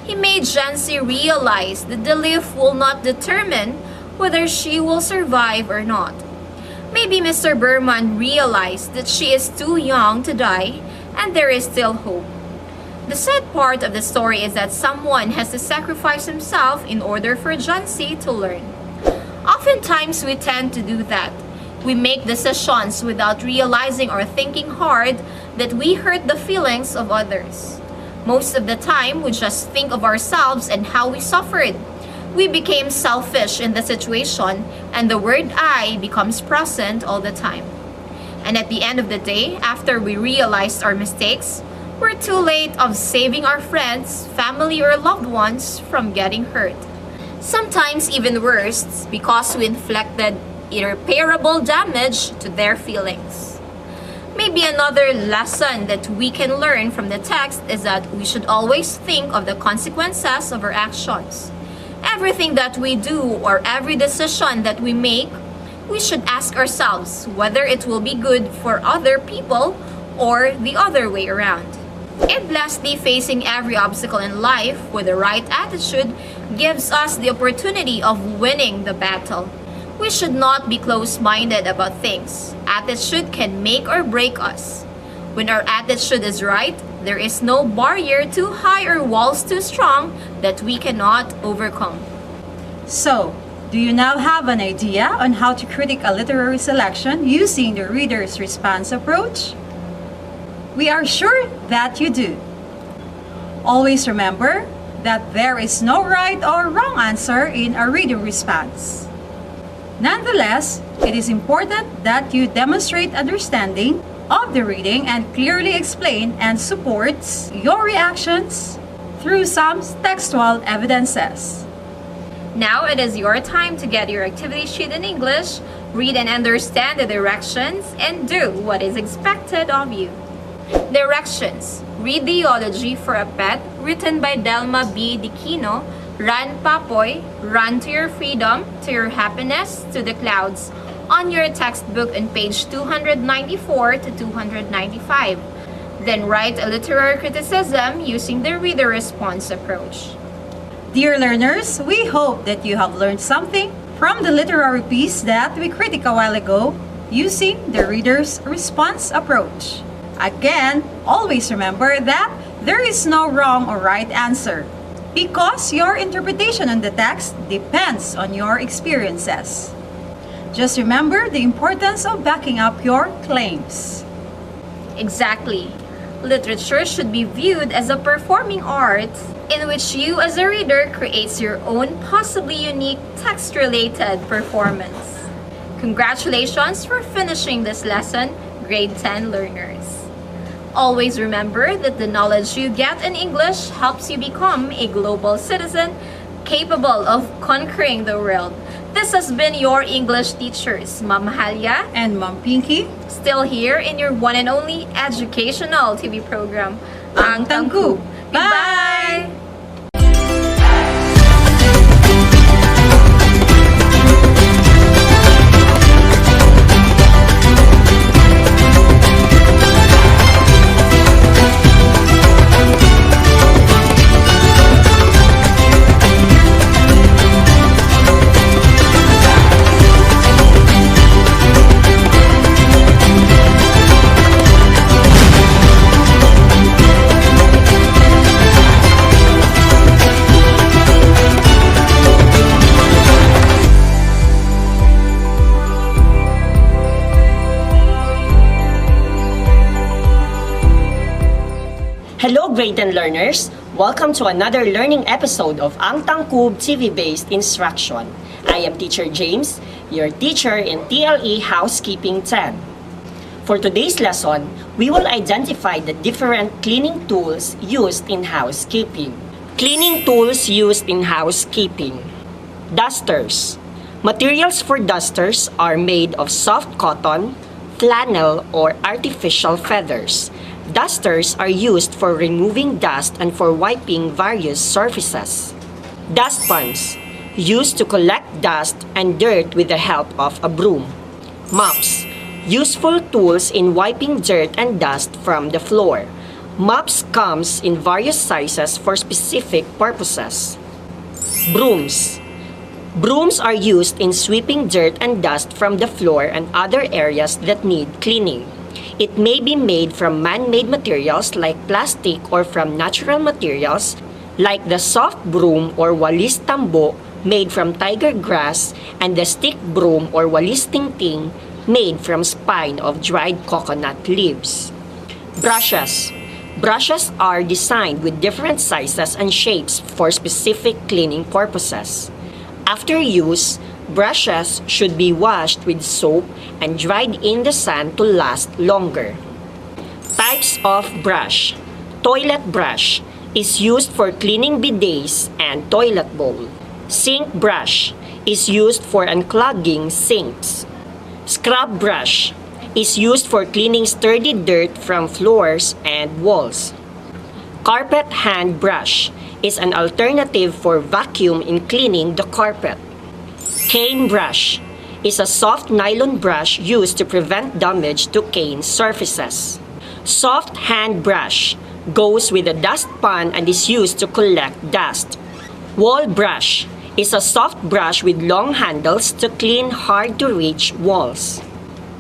He made Jansi realize that the leaf will not determine whether she will survive or not. Maybe Mr. Berman realized that she is too young to die and there is still hope. The sad part of the story is that someone has to sacrifice himself in order for Jansi to learn. Oftentimes we tend to do that. We make decisions without realizing or thinking hard that we hurt the feelings of others. Most of the time, we just think of ourselves and how we suffered. We became selfish in the situation, and the word I becomes present all the time. And at the end of the day, after we realized our mistakes, we're too late of saving our friends, family, or loved ones from getting hurt. Sometimes even worse, because we inflicted irreparable damage to their feelings. Maybe another lesson that we can learn from the text is that we should always think of the consequences of our actions. Everything that we do or every decision that we make, we should ask ourselves whether it will be good for other people or the other way around. And lastly, facing every obstacle in life with the right attitude gives us the opportunity of winning the battle. We should not be close-minded about things. Attitude can make or break us. When our attitude is right, there is no barrier too high or walls too strong that we cannot overcome. So, do you now have an idea on how to critique a literary selection using the reader's response approach? We are sure that you do. Always remember that there is no right or wrong answer in a reading response. Nonetheless, it is important that you demonstrate understanding of the reading and clearly explain and supports your reactions through some textual evidences. Now it is your time to get your activity sheet in English, read and understand the directions, and do what is expected of you. Directions. Read the eulogy for a pet written by Delma B. Dikino. Run, Papoy, run to your freedom, to your happiness, to the clouds. On your textbook on page 294 to 295. Then write a literary criticism using the reader response approach. Dear learners, we hope that you have learned something from the literary piece that we critiqued a while ago using the reader's response approach. Again, always remember that there is no wrong or right answer, because your interpretation on the text depends on your experiences. Just remember the importance of backing up your claims. Exactly. Literature should be viewed as a performing art in which you as a reader creates your own possibly unique text-related performance. Congratulations for finishing this lesson, grade 10 learners. Always remember that the knowledge you get in English helps you become a global citizen capable of conquering the world. This has been your English teachers, Ma'am Mahalia And Ma'am Pinky, still here in your one and only educational TV program, Ang Tangkub. Bye! Hello, grade 10 learners! Welcome to another learning episode of Ang Tangkub TV-based instruction. I am Teacher James, your teacher in TLE Housekeeping 10. For today's lesson, we will identify the different cleaning tools used in housekeeping. Cleaning tools used in housekeeping. Dusters. Materials for dusters are made of soft cotton, flannel, or artificial feathers. Dusters are used for removing dust and for wiping various surfaces. Dustpans, used to collect dust and dirt with the help of a broom. Mops, useful tools in wiping dirt and dust from the floor. Mops comes in various sizes for specific purposes. Brooms. Brooms are used in sweeping dirt and dust from the floor and other areas that need cleaning. It may be made from man-made materials like plastic or from natural materials like the soft broom or walis tambo made from tiger grass and the stick broom or walis tingting made from spine of dried coconut leaves. Brushes. Brushes are designed with different sizes and shapes for specific cleaning purposes. After use, brushes should be washed with soap and dried in the sun to last longer. Types of brush. Toilet brush is used for cleaning bidets and toilet bowl. Sink brush is used for unclogging sinks. Scrub brush is used for cleaning sturdy dirt from floors and walls. Carpet hand brush is an alternative for vacuum in cleaning the carpet. Cane brush is a soft nylon brush used to prevent damage to cane surfaces. Soft hand brush goes with a dustpan and is used to collect dust. Wall brush is a soft brush with long handles to clean hard-to-reach walls.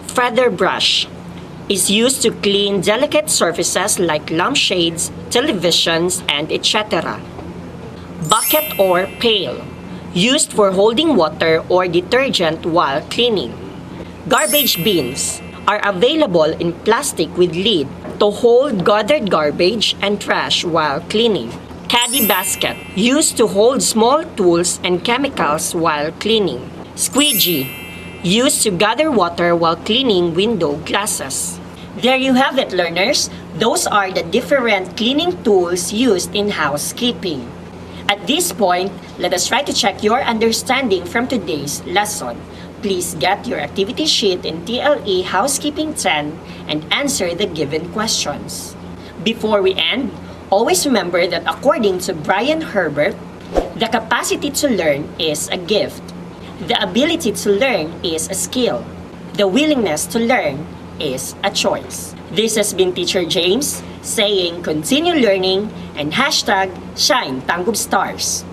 Feather brush is used to clean delicate surfaces like lampshades, televisions, and etc. Bucket or pail, used for holding water or detergent while cleaning. Garbage bins are available in plastic with lid to hold gathered garbage and trash while cleaning. Caddy basket, used to hold small tools and chemicals while cleaning. Squeegee, used to gather water while cleaning window glasses. There you have it, learners. Those are the different cleaning tools used in housekeeping. At this point, let us try to check your understanding from today's lesson. Please get your activity sheet in TLE Housekeeping 10 and answer the given questions. Before we end, always remember that according to Brian Herbert, the capacity to learn is a gift. The ability to learn is a skill. The willingness to learn is a choice. This has been Teacher James saying continue learning and hashtag Shine Tanggub Stars.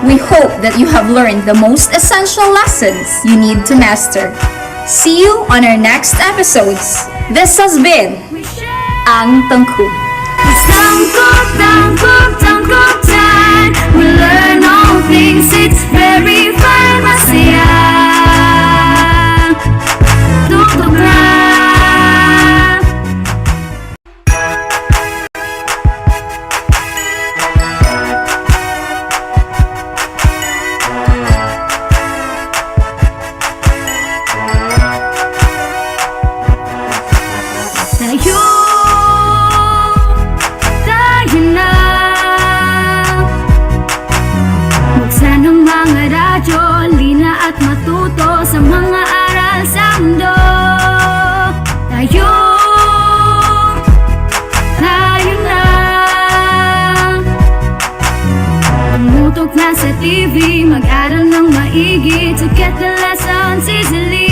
We hope that you have learned the most essential lessons you need to master. See you on our next episodes. This has been Ang Tangkub. It's tangkub, tangkub, tangkub time. We learn all things, it's very fun, masaya. Tugtog na. Tayo na. Buksan ang mga radyo, lina at matuto sa mga aral sa mundo. Tayo na. Tumutok na sa TV, mag-aral ng maigi to get the lessons easily.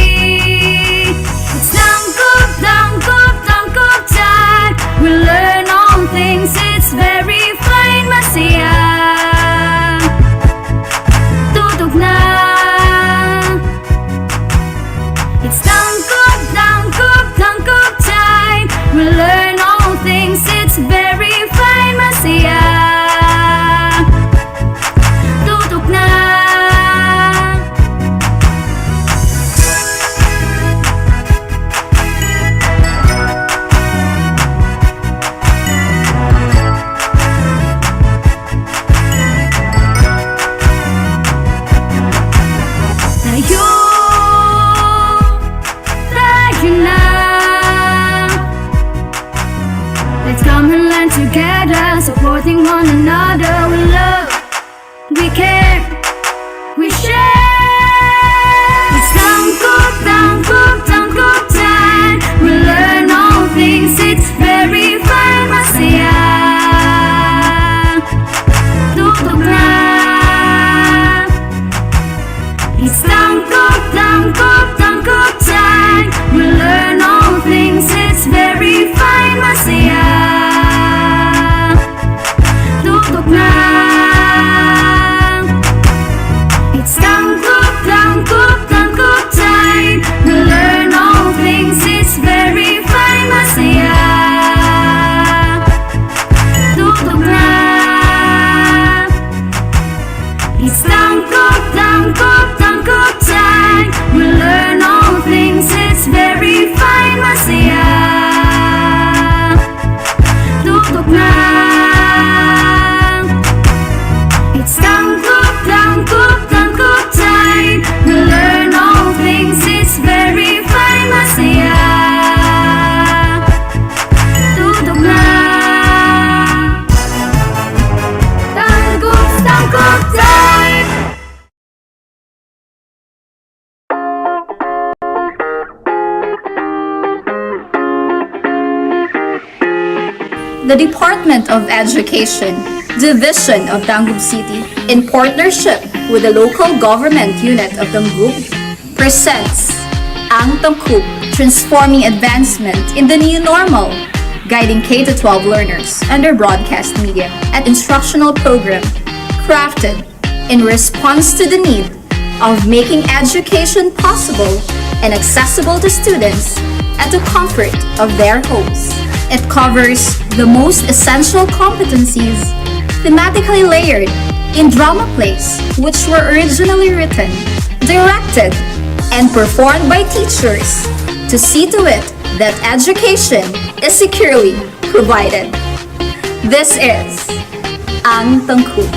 It's tangkub, tangkub, tangkub time. We learn all things, it's very fine, masaya. Tutok na. It's tangkub, tangkub, tangkub time. We learn all things, it's very fine, masaya. Tutok na. Tayo na. Let's come and learn together, supporting one another. We love, we care, we share. the Department of Education, Division of Dangub City, in partnership with the local government unit of Dangub, presents Ang Tangkub, Transforming Advancement in the New Normal, guiding K-12 learners under broadcast media and instructional program crafted in response to the need of making education possible and accessible to students at the comfort of their homes. It covers the most essential competencies, thematically layered in drama plays which were originally written, directed, and performed by teachers to see to it that education is securely provided. This is Ang Tangkub.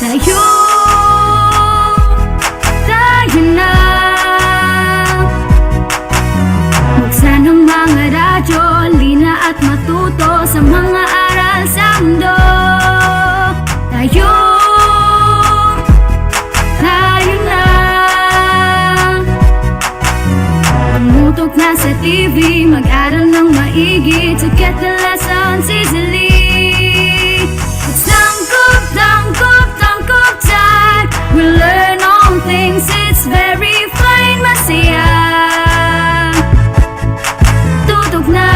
Tayo, tayo na. Buksan ang mga radyo, lina at matuto sa mga aral sa mundo. Tayo, tayo na. Tumutok na sa TV, mag-aral ng maigi to get the lessons easily. It's tangkub, tangkub, tangkub time. We learn all things, it's very fine, masaya. Tutok na.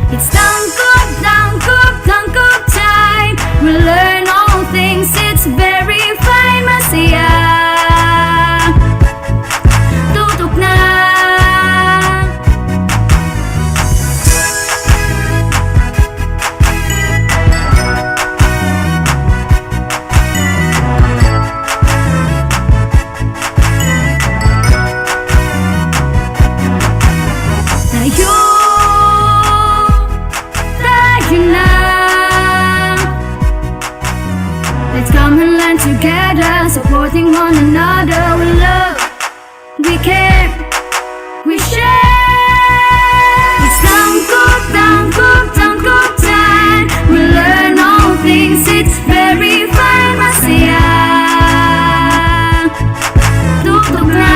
It's tangkub, tangkub, tangkub time. We learn all things, it's very fine, masaya. Tutok na. Tayo, tayo na. Let's come and learn together, supporting one another. We love, we care, we share. It's tangkub, tangkub, tangkub time. We learn all things, it's very fine, masaya. Tutok na.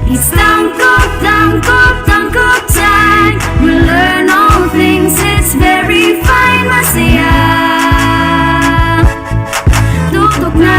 It's tangkub, tangkub, tangkub time. We learn all things, it's very fine, masaya. Tutok na.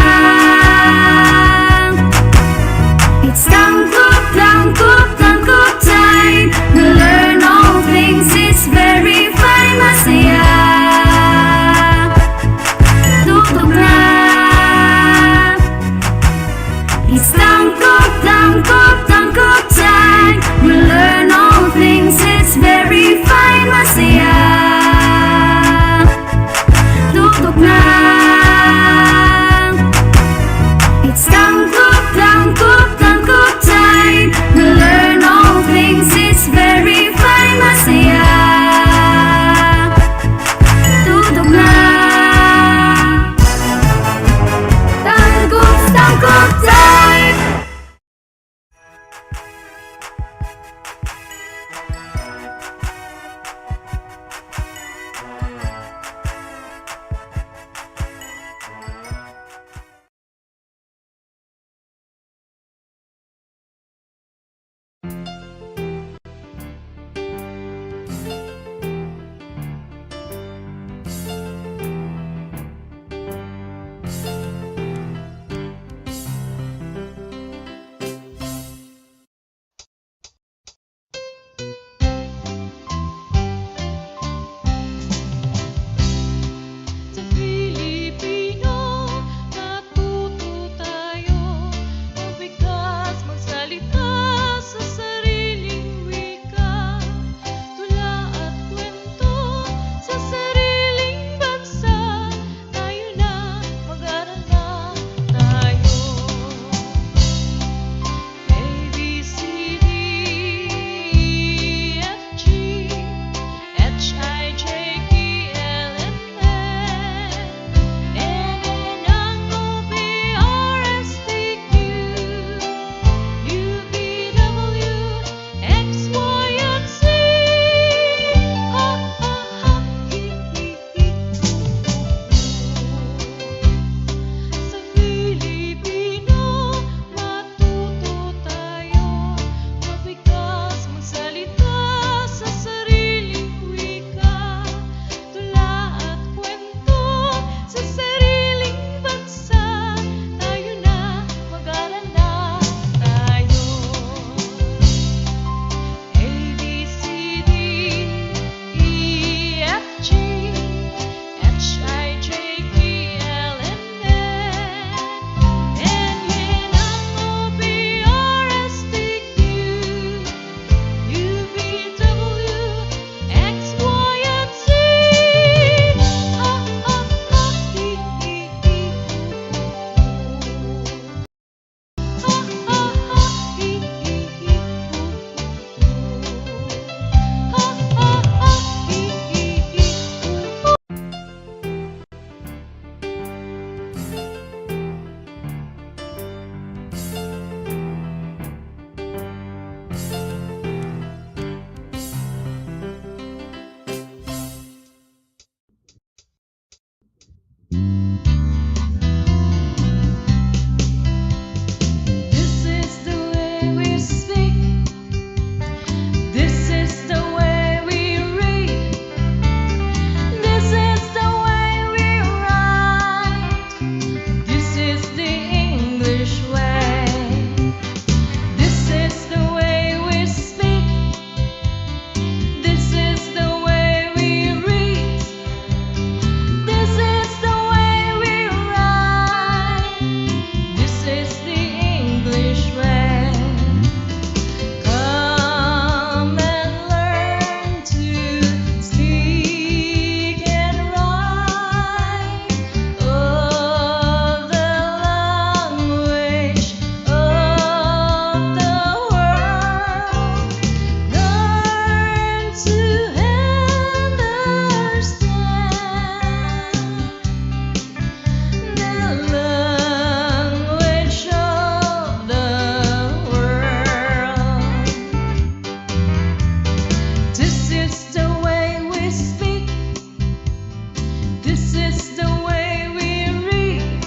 This is the way we read.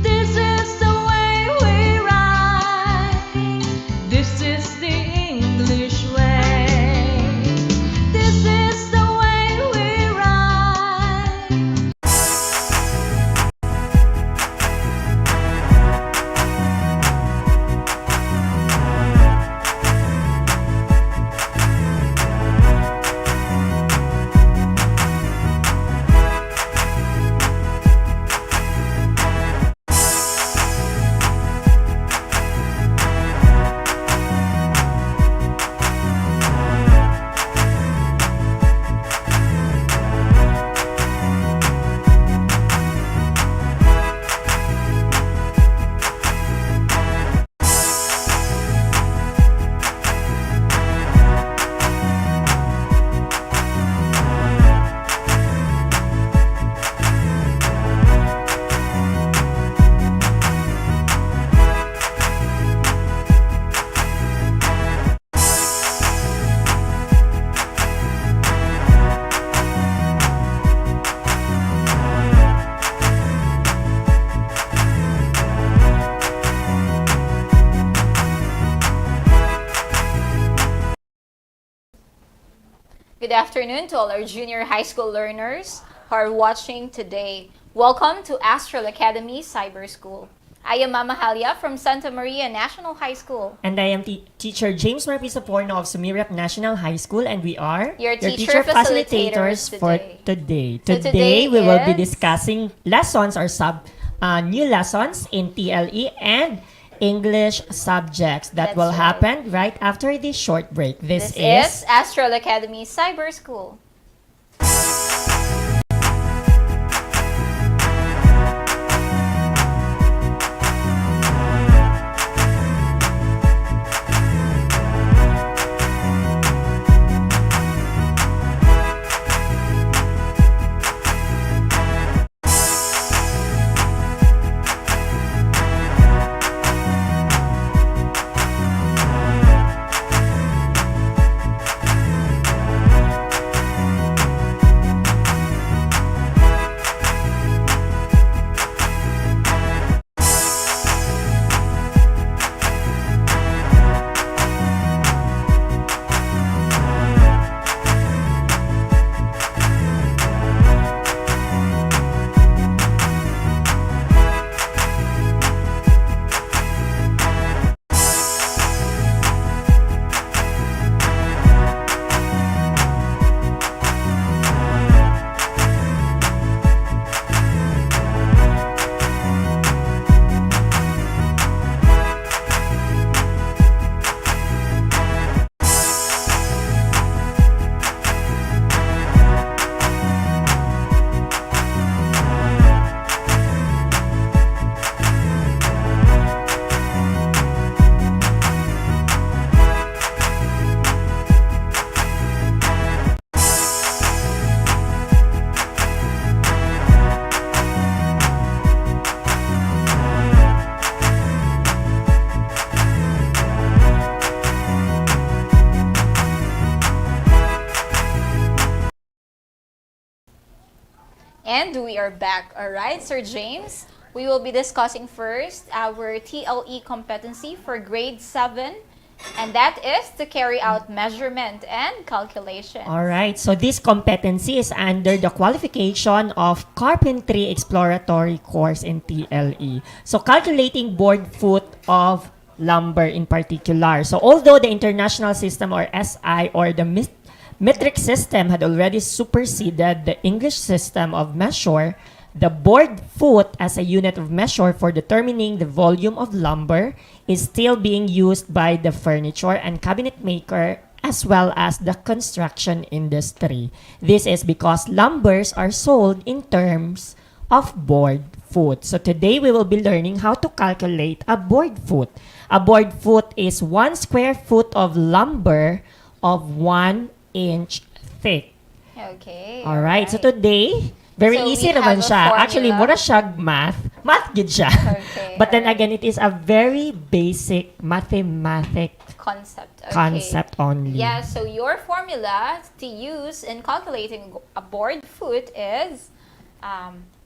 This is the way we write. This is the English way. This is the way we write. Good afternoon to all our junior high school learners who are watching today. Welcome to Astral Academy Cyber School. I am Mama Halia from Santa Maria National High School. And I am teacher James Murphy Saporno of Sumirap National High School, and we are Your teacher facilitators for today. Today we will be discussing lessons or new lessons in TLE and English subjects that That's will right. happen right after this short break. This is Astral Academy Cyber School. And we are back. Alright, Sir James, we will be discussing first our TLE competency for grade 7, and that is to carry out measurement and calculation. All right. So this competency is under the qualification of Carpentry Exploratory Course in TLE. So calculating board foot of lumber in particular. So although the international system or SI or the metric system had already superseded the English system of measure, the board foot as a unit of measure for determining the volume of lumber is still being used by the furniture and cabinet maker as well as the construction industry. This is because lumbers are sold in terms of board foot. So today we will be learning how to calculate a board foot. A board foot is 1 square foot of lumber of 1 inch thick. Okay. All right. So today, very So easy we naman have a siya. formula. Actually, mura siyag math. Math gid siya. Okay, But then alright. again, it is a very basic mathematic Concept. Okay. Concept only. Yeah, so your formula to use in calculating a board foot is,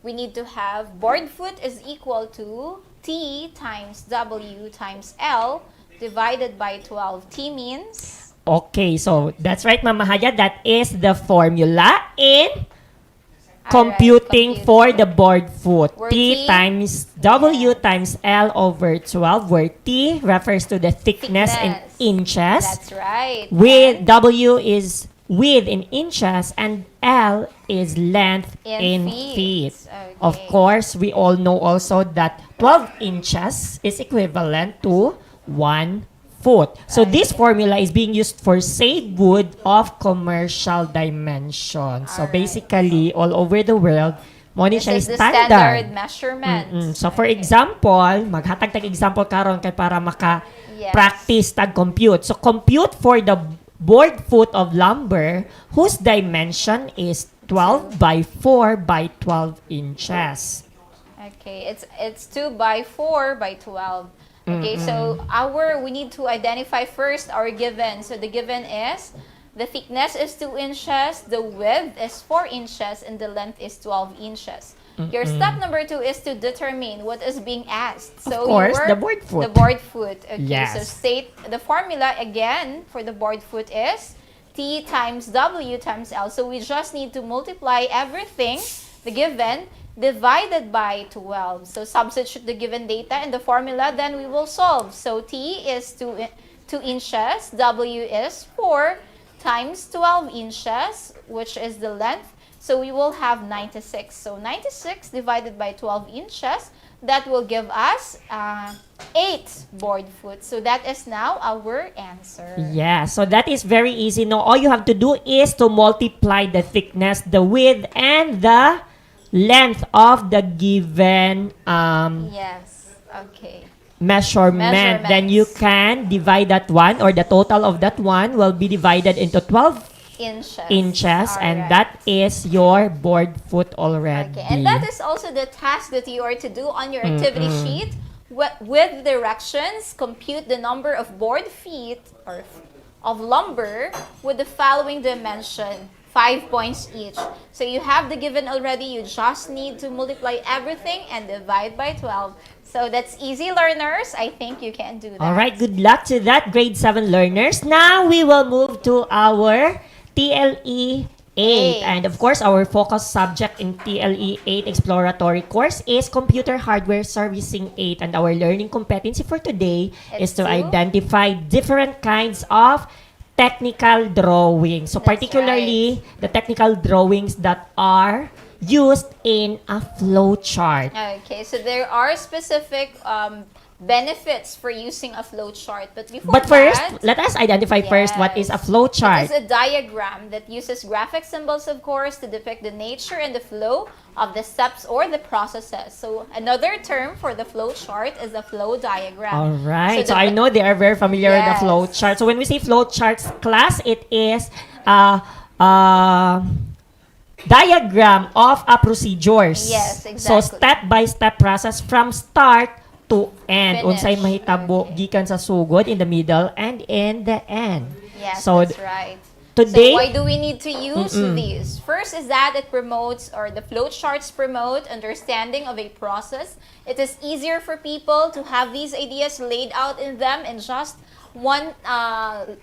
we need to have board foot is equal to T times W times L divided by 12. T means? Okay, so that's right, Mama Haya. That is the formula in computing for the board foot. Where T T times W times L over 12, where T refers to the thickness in Thickness. inches. That's right. With W is width in inches and L is length in In feet. feet. Okay. Of course, we all know also that 12 inches is equivalent to 1 foot. So this formula is being used for said wood of commercial dimension. So Alright. basically, all over the world, mo ni This siya is the standard measurement. So for example, maghatag tag example karon kay para maka Yes. practice tag compute. So compute for the board foot of lumber whose dimension is 12 by 4 by 12 inches. Okay, it's 2 by 4 by 12. Okay, so we need to identify first our given. So the given is the thickness is 2 inches, the width is 4 inches, and the length is 12 inches. Your step number 2 is to determine what is being asked. So Of course, your- the board foot. The board foot. Okay, Yes. so state the formula again for the board foot is T times W times L. So we just need to multiply everything, the given, divided by 12. So substitute the given data in the formula, then we will solve. So T is 2 inches, W is 4 times 12 inches, which is the length. So we will have 96. So 96 divided by 12 inches, that will give us 8 board foot. So that is now our answer. Yeah, so that is very easy. Now, all you have to do is to multiply the thickness, the width, and the length of the given Yes. Okay. measurement. Then you can divide that one, or the total of that one will be divided into 12 inches, and Alright. that is your board foot already. Okay, and that is also the task that you are to do on your activity sheet. With directions, compute the number of board feet or of lumber with the following dimension, 5 points each. So you have the given already, you just need to multiply everything and divide by 12. So that's easy, learners. I think you can do that. All right, good luck to that, grade 7 learners. Now we will move to our TLE 8. And of course, our focus subject in TLE 8 exploratory course is Computer Hardware Servicing 8. And our learning competency for today is to identify different kinds of technical drawings. So That's particularly the technical drawings that are used in a flow chart. Okay, so there are specific benefits for using a flow chart. But before But first, that, let us identify first what is a flow chart. it is a diagram that uses graphic symbols, of course, to depict the nature and the flow of the steps or the processes. So another term for the flow chart is a flow diagram. All right. So, the- I know they are very familiar with the Yes. flow chart. So when we say flow charts class, it is diagram of a procedures. Yes, So exactly. step-by-step process from start to end. Finish. Unsay mahitabo Okay. gikan sa sugod, in the middle, and in the end. Yes, So that's right. today, So why do we need to use these? First is that it promotes, or the flow charts promote, understanding of a process. It is easier for people to have these ideas laid out in them in just one,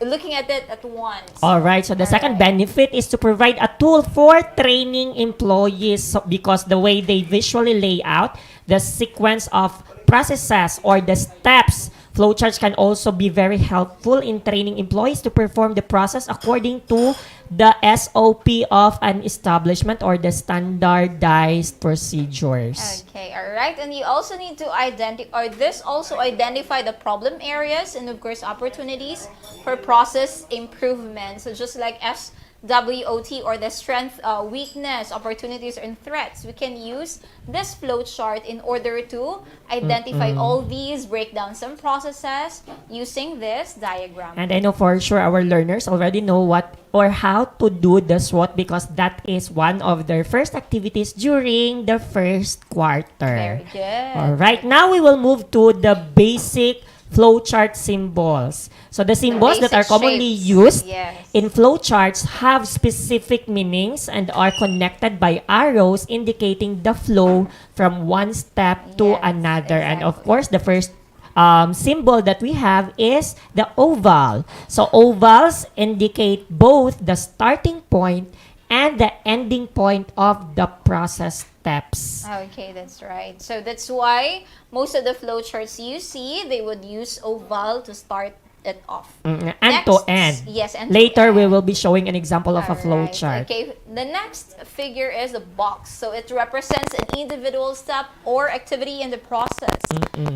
looking at it at once. all right. So the second Alright. benefit is to provide a tool for training employees, because the way they visually lay out the sequence of processes or the steps, flowcharts can also be very helpful in training employees to perform the process according to the SOP of an establishment or the standardized procedures. Okay, all right. And you also need to identify, or this also identify the problem areas and of course opportunities for process improvement. So just like SWOT, or the strength, weakness, opportunities, and threats, we can use this flow chart in order to identify all these, break down some processes using this diagram. And I know for sure our learners already know what or how to do the SWOT, because that is one of their first activities during the first quarter. Very good. All right, now we will move to the basic flowchart symbols. So the symbols that are basic commonly shapes. used Yes. in flowcharts have specific meanings and are connected by arrows indicating the flow from one step to Yes, another. And of exactly. course, the first symbol that we have is the oval. So ovals indicate both the starting point and the ending point of the process steps. Okay, that's right. So that's why most of the flowcharts you see, they would use oval to start it off. And Next, to end. yes, and to Later, we end. will be showing an example of a flow Alright, chart. Okay, the next figure is a box. So it represents an individual step or activity in the process.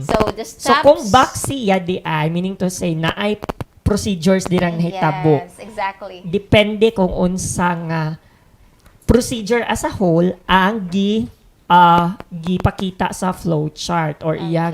So the So steps. kung box siya di ay, meaning to say na ay procedures dirang nahitabo. Yes, exactly. Depende kung unsa nga procedure as a whole ang gipakita sa flow chart or iya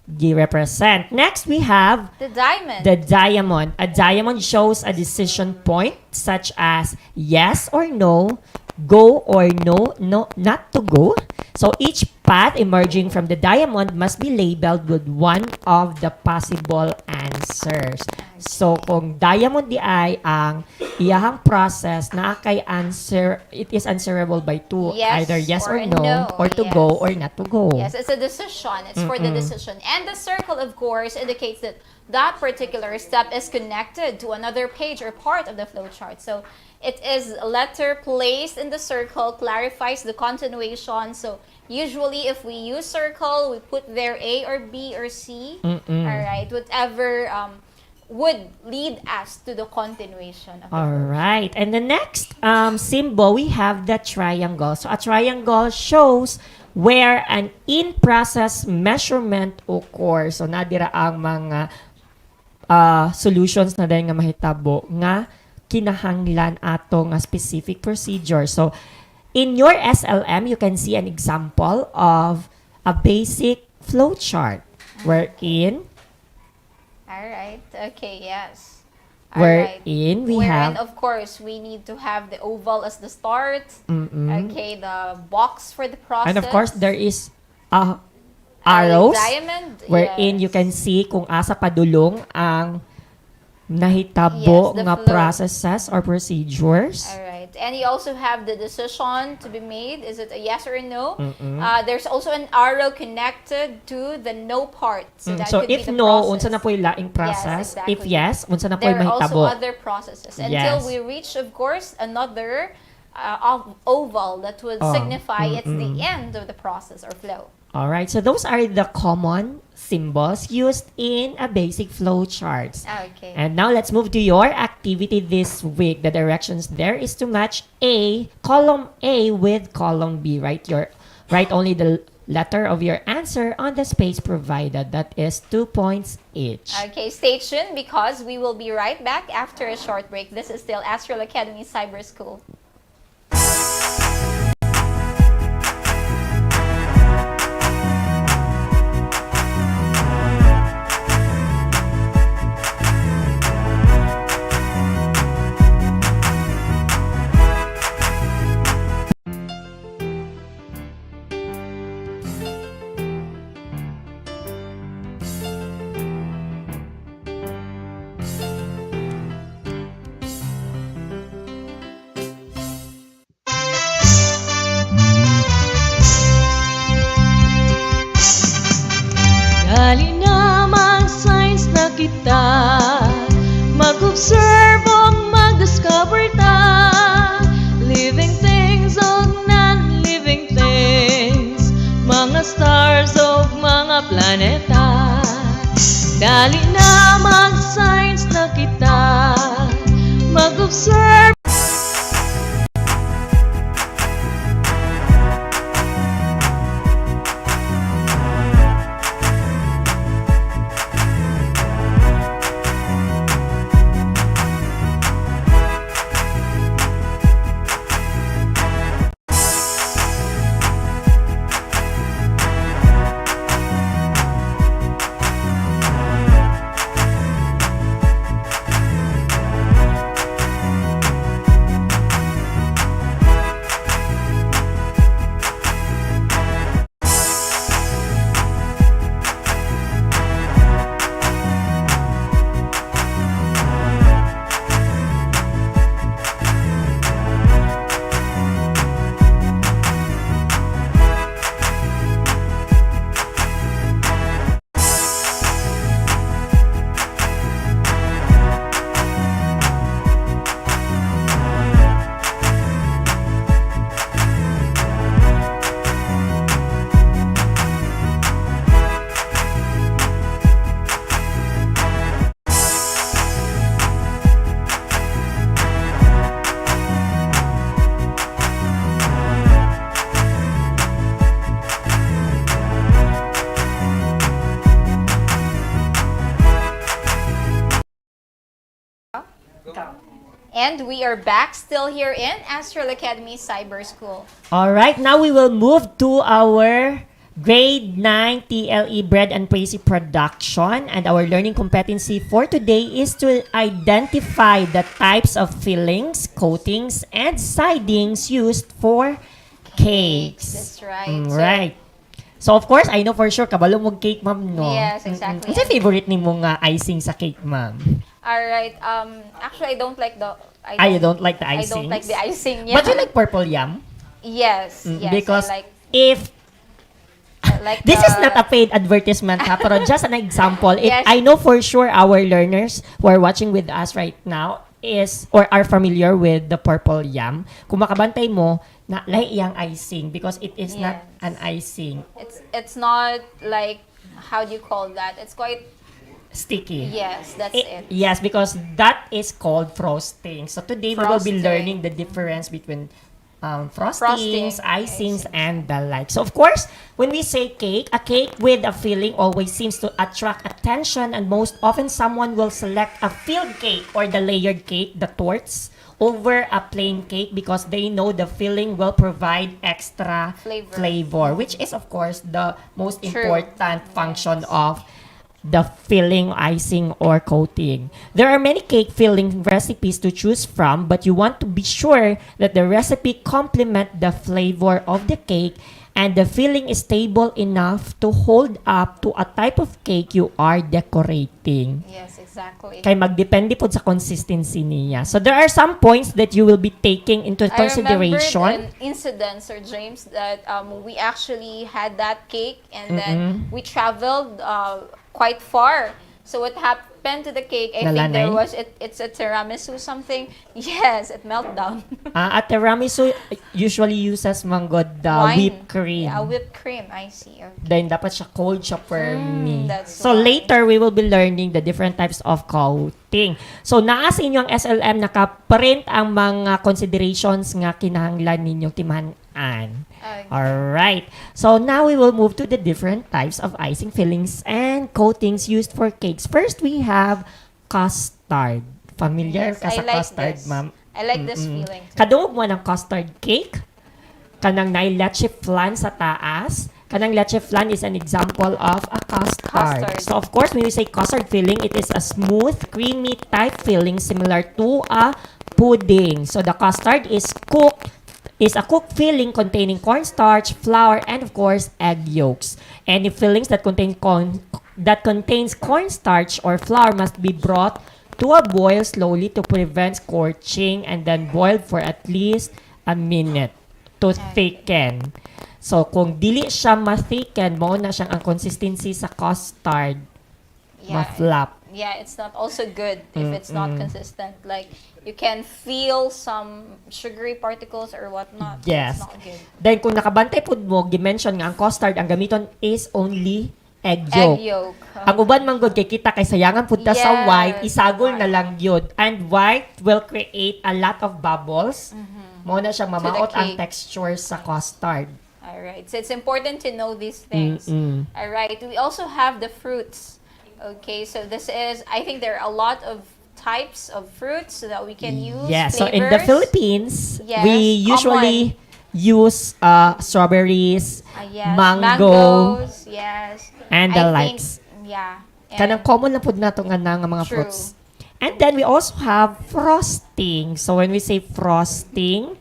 gi-represent. Next, we have The diamond. the diamond. A diamond shows a decision point such as yes or no, go or no, not to go. So each path emerging from the diamond must be labeled with one of the possible answers. So kung diamond di ay ang iyahang process na kay answer, it is answerable by two, Yes either yes or or no, no, or to yes. go or not to go. Yes, it's a decision. It's for the decision. And the circle, of course, indicates that that particular step is connected to another page or part of the flowchart. So it is a letter placed in the circle, clarifies the continuation. So usually if we use circle, we put there A or B or C. All right, whatever would lead us to the continuation of the All flowchart. right. And the next symbol, we have the triangle. So a triangle shows where an in-process measurement occurs. So nadira ang mga solutions na dahil nga mahitabo nga kinahanglan ato nga specific procedure. So in your SLM, you can see an example of a basic flowchart wherein All right. Okay, yes. All right. wherein we Wherein, have of course, we need to have the oval as the start. Okay, the box for the process. and of course there is A arrows diamond. wherein yes. you can see kung asa padulong ang nahitabo Yes, the nga flow. processes or procedures. All right. And you also have the decision to be made. Is it a yes or a no? There's also an arrow connected to the no part. So that So could if be the no, process. unsa na po'y laing process? exactly. If yes, unsa na po'y There are also mahitabo? other processes until Yes. we reach, of course, another oval that would signify it's the end of the process or flow. All right, so those are the common symbols used in a basic flow charts. Okay. And now let's move to your activity this week. The directions there is to match column A with column B. Write only the letter of your answer on the space provided. That is 2 points each. Okay, stay tuned because we will be right back after a short break. This is still Astral Academy Cyber School. And we are back still here in Astral Academy Cyber School. All right, now we will move to our grade 9 TLE Bread and Praise production, and our learning competency for today is to identify the types of fillings, coatings, and sidings used for cakes. That's right. Right. So of course, I know for sure kabalo mo cake, ma'am, no? Yes, exactly. What's your favorite ni mong icing sa cake, ma'am? Alright, actually I don't like the... You don't like the I icing? don't like the icing, yeah. But you like purple yam? Yes, yes. Because I if like this the- is not a paid advertisement, ha, pero just an example. If Yes. I know for sure our learners who are watching with us right now is or are familiar with the purple yam. Kung makabantay mo, na lahi iyang icing because it is not Yes. an icing. It's not like, how do you call that? It's quite... Sticky. Yes, that's it. Yes, because that is called frosting. So today we will be Frosting. learning the difference between Frosting, frostings, icings, and the like. So of course, when we say cake, a cake with a filling always seems to attract attention, and most often someone will select a filled cake or the layered cake, the torts, over a plain cake because they know the filling will provide extra flavor, which is of course the most True. important function of the filling, icing, or coating. There are many cake filling recipes to choose from, but you want to be sure that the recipe complement the flavor of the cake and the filling is stable enough to hold up to a type of cake you are decorating. Yes, exactly. Kay magdepende po sa consistency niya. So there are some points that you will be taking into I consideration. remembered an incident, Sir James, that we actually had that cake and then we traveled quite far. So what happened to the cake? I think there Nalanay? was it's a tiramisu something. Yes, it melted down. At tiramisu usually uses manggod Wine. whipped cream. Yeah, whipped cream. I see. Okay. Then dapat siya cold siya per me. that's So why. later we will be learning the different types of coating. So naa sa inyong SLM naka-print ang mga considerations nga kinahanglan ninyong timaan. Okay. Alright. So now we will move to the different types of icing fillings and coatings used for cakes. First we have custard. Familiar Yes, ka sa I like custard, this. ma'am? I like this feeling. Too. Kadungog mo ng custard cake. Kanang nay leche flan sa taas. Kanang leche flan is an example of a custard. Custard. So of course, when we say custard filling, it is a smooth, creamy type filling similar to a pudding. So the custard is a cooked filling containing cornstarch, flour, and of course, egg yolks. Any fillings that contains cornstarch or flour must be brought to a boil slowly to prevent scorching and then boiled for at least a minute to thicken. So, kung dili siya ma-thicken, mo na siyang ang consistency sa custard, ma-flap. Yeah, it's not also good if it's not consistent. Like, you can feel some sugary particles or whatnot. Yes. It's not good. Then, kung nakabantay po mo, gimension nga ang custard, ang gamiton is only egg yolk. Egg yolk. Ang uban man gud kay kita kay sayangan pud ta sa Yes, white, isagol na white. lang yun. And white will create a lot of bubbles. Mo na siyang mamaot ang cake. texture sa custard. Alright, so it's important to know these things. Alright, we also have the fruits. Okay, so this is, I think there are a lot of types of fruits that we can use. Yeah, so in the flavors. Philippines, Yes, we usually use strawberries, Yes, mango, mangoes, yes. and the I likes. Think, yeah. and- Kanang common lang pud nato nga na nga mga True. fruits. And then we also have frosting. So when we say frosting,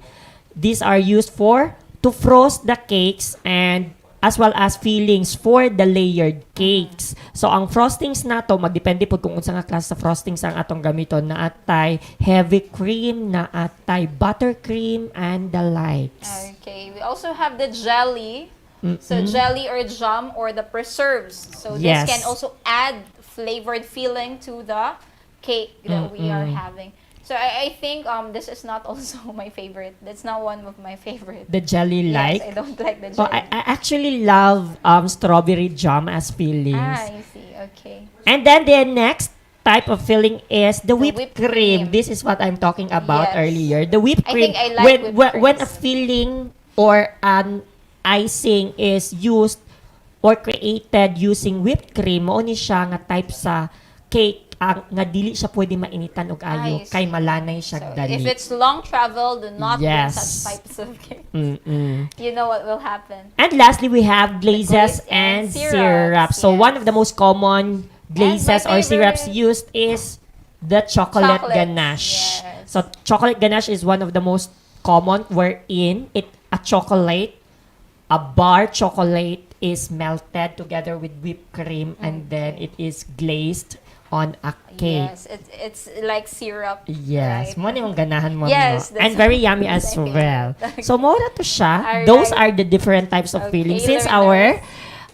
these are used to frost the cakes and as well as fillings for the layered cakes. So ang frostings nato magdepende pud kung unsa nga klase sa frostings ang atong gamiton, na atay heavy cream, na atay buttercream, and the likes. Okay, we also have the jelly. So jelly or jam or the preserves. So Yes. this can also add flavored feeling to the cake that we are having. So I think this is not also my favorite. That's not one of my favorite. The jelly like. Yes, I don't like the Oh, jelly. I actually love strawberry jam as fillings. I see. Okay. And then the next type of filling is the whipped whipped cream. cream. This is what I'm talking about Yes. earlier. The whipped I cream. think I like whipped when a creams. filling or an icing is used or created using whipped cream, mao ni siya nga type sa cake nga dili siya pwede mainitan og ayo I kay see. malanay siya So, dali. if it's long travel, do not bring Yes. such types of cake. Mm-mm. You know what will happen. And lastly, we have glazes glaze and and syrups, syrups. So yes. one of the most common glazes my or syrups favorite. used is the chocolate Chocolate, ganache. yes. So chocolate ganache is one of the most common wherein a bar chocolate is melted together with whipped cream and then it is glazed on a cake. Yes, it's like syrup. Yes, right? mo na yung ganahan mo. Yes, no? And that's very yummy as my well. favorite. So, mo na to siya. Alright. Those are the different types of Okay, feelings. Since learners.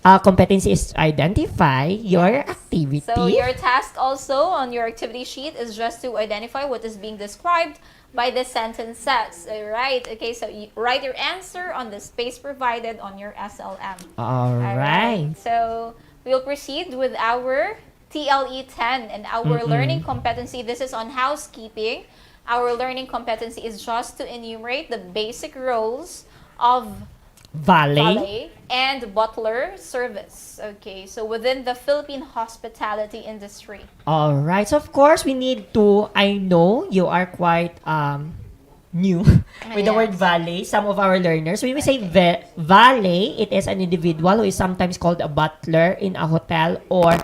our competency is to identify your activity. So your task also on your activity sheet is just to identify what is being described by the sentence sets. Alright, okay, so you write your answer on the space provided on your SLM. All right. So we'll proceed with our TLE 10 and our learning competency. This is on housekeeping. Our learning competency is just to enumerate the basic roles of valet and butler service. Okay, so within the Philippine hospitality industry. All right. So, of course, we need to, I know you are quite new with the Yes. word valet, some of our learners. When we say valet, it is an individual who is sometimes called a butler in a hotel or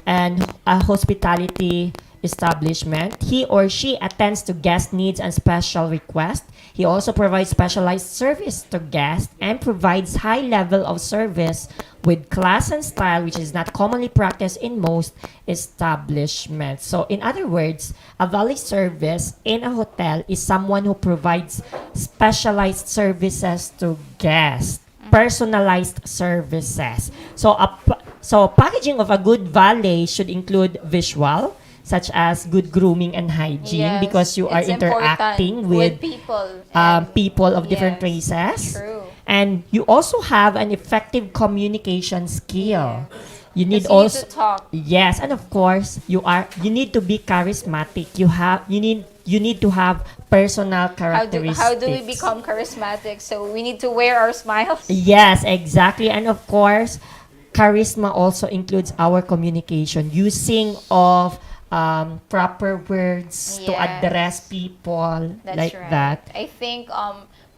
a hospitality establishment. He or she attends to guest needs and special requests. He also provides specialized service to guests and provides high level of service with class and style, which is not commonly practiced in most establishments. So, in other words, a valet service in a hotel is someone who provides specialized services to guests, personalized services. So, packaging of a good valet should include visual, such as good grooming and hygiene, Yes, because you are it's interacting important with people. people of different Yes, races. true. And you also have an effective communication skill. You need Because you need also to talk. yes, and of course you need to be charismatic. You need to have personal characteristics. How do we become charismatic? So we need to wear our smiles. Yes, exactly. And of course, charisma also includes our communication, using of proper words to Yes. address people That's like right. that. I think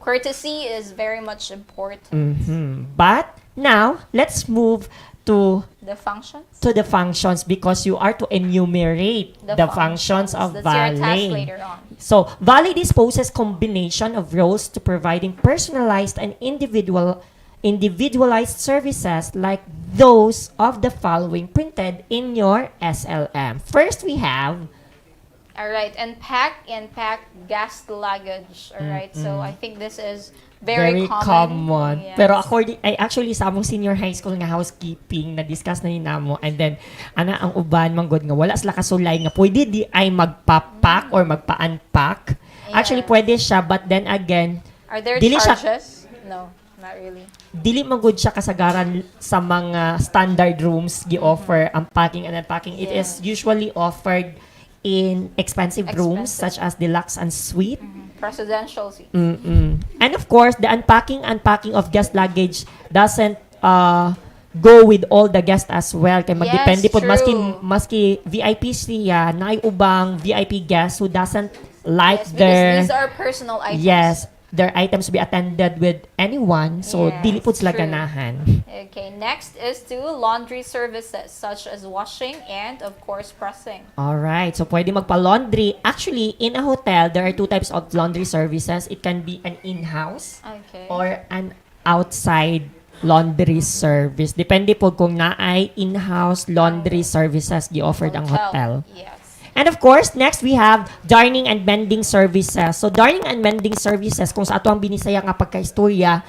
courtesy is very much important. But now, let's move to The functions. the functions, because you are to enumerate the functions of That's your task valet. later on. So, valet disposes combination of roles to providing personalized and individualized services like those of the following printed in your SLM. First, we have All right, and pack guest luggage. All right, so I think this is very common. Yes. Pero actually sa among senior high school nga housekeeping na discuss na namo, and then ang uban manggod nga wala sila kasulay nga pwede di ay magpa-pack or magpa-unpack. Actually Yes. pwede siya, but then again Are there dili siya- charges? No, not really. dili magud siya kasagaran sa mga standard rooms gi-offer ang packing and unpacking. It is usually offered in expensive rooms such as deluxe and suite. Presidential suite. And of course, the unpacking of guest luggage doesn't go with all the guests as well. Kaya magdepende po, true. maski VIP siya, naay ubang VIP guests who doesn't like Yes, because their these are personal items. their items to be attended with anyone. So, Yes, dili po sila true. ganahan. Okay, next is to laundry services such as washing and of course pressing. Alright, so pwede magpa-laundry. Actually, in a hotel, there are two types of laundry services. It can be an in-house Okay. or an outside laundry service. Depende po kung naay in-house laundry services gi-offered ang hotel. Yes. And of course, next we have darning and mending services. So, darning and mending services, kung sa ato ang binisaya nga pagka-istorya,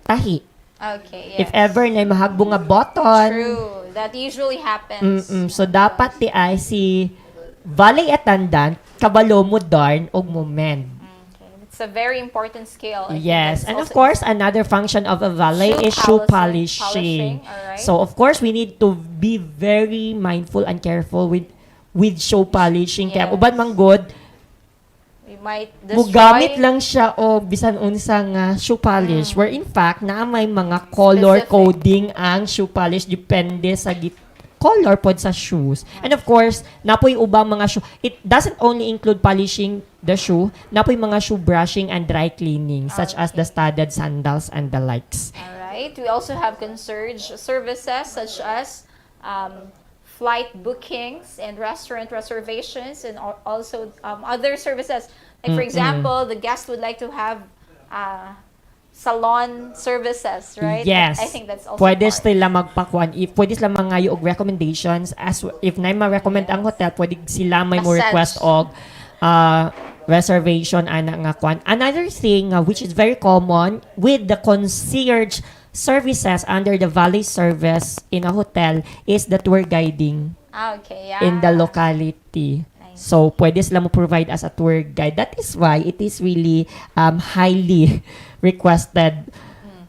tahi. Okay, yes. If ever na mahagbo nga button, True. That usually happens. so dapat di ay si valet attendant kabalo mo darn og mo mend. Okay. It's a very important skill. I think Yes, that's and of also- course, another function of a valet Shoe is shoe polishing. polishing. Alright. So, of course, we need to be very mindful and careful with shoe polishing. Kaya Yes. uban man good, we might mugamit destroy lang siya o bisan unsa nga shoe polish, where in fact na may mga color Specific. coding ang shoe polish depende sa color pod sa shoes. And of course, napoy ubang mga shoe. It doesn't only include polishing the shoe, napoy mga shoe brushing and dry cleaning, such as the studded sandals and the likes. Alright, we also have concierge services such as flight bookings and restaurant reservations, and also other services. Like for example, the guest would like to have salon services, right? Yes. I think that's also Pwede part. sila magpakuan. If pwede sila mangayo og recommendations, as if na ma-recommend ang hotel, pwede sila may mo Massage. request og reservation ana nga kwan. Another thing which is very common with the concierge services under the valet service in a hotel is the tour guiding Okay, yeah. in the locality. Nice. So, pwede sila mo provide as a tour guide. That is why it is really highly requested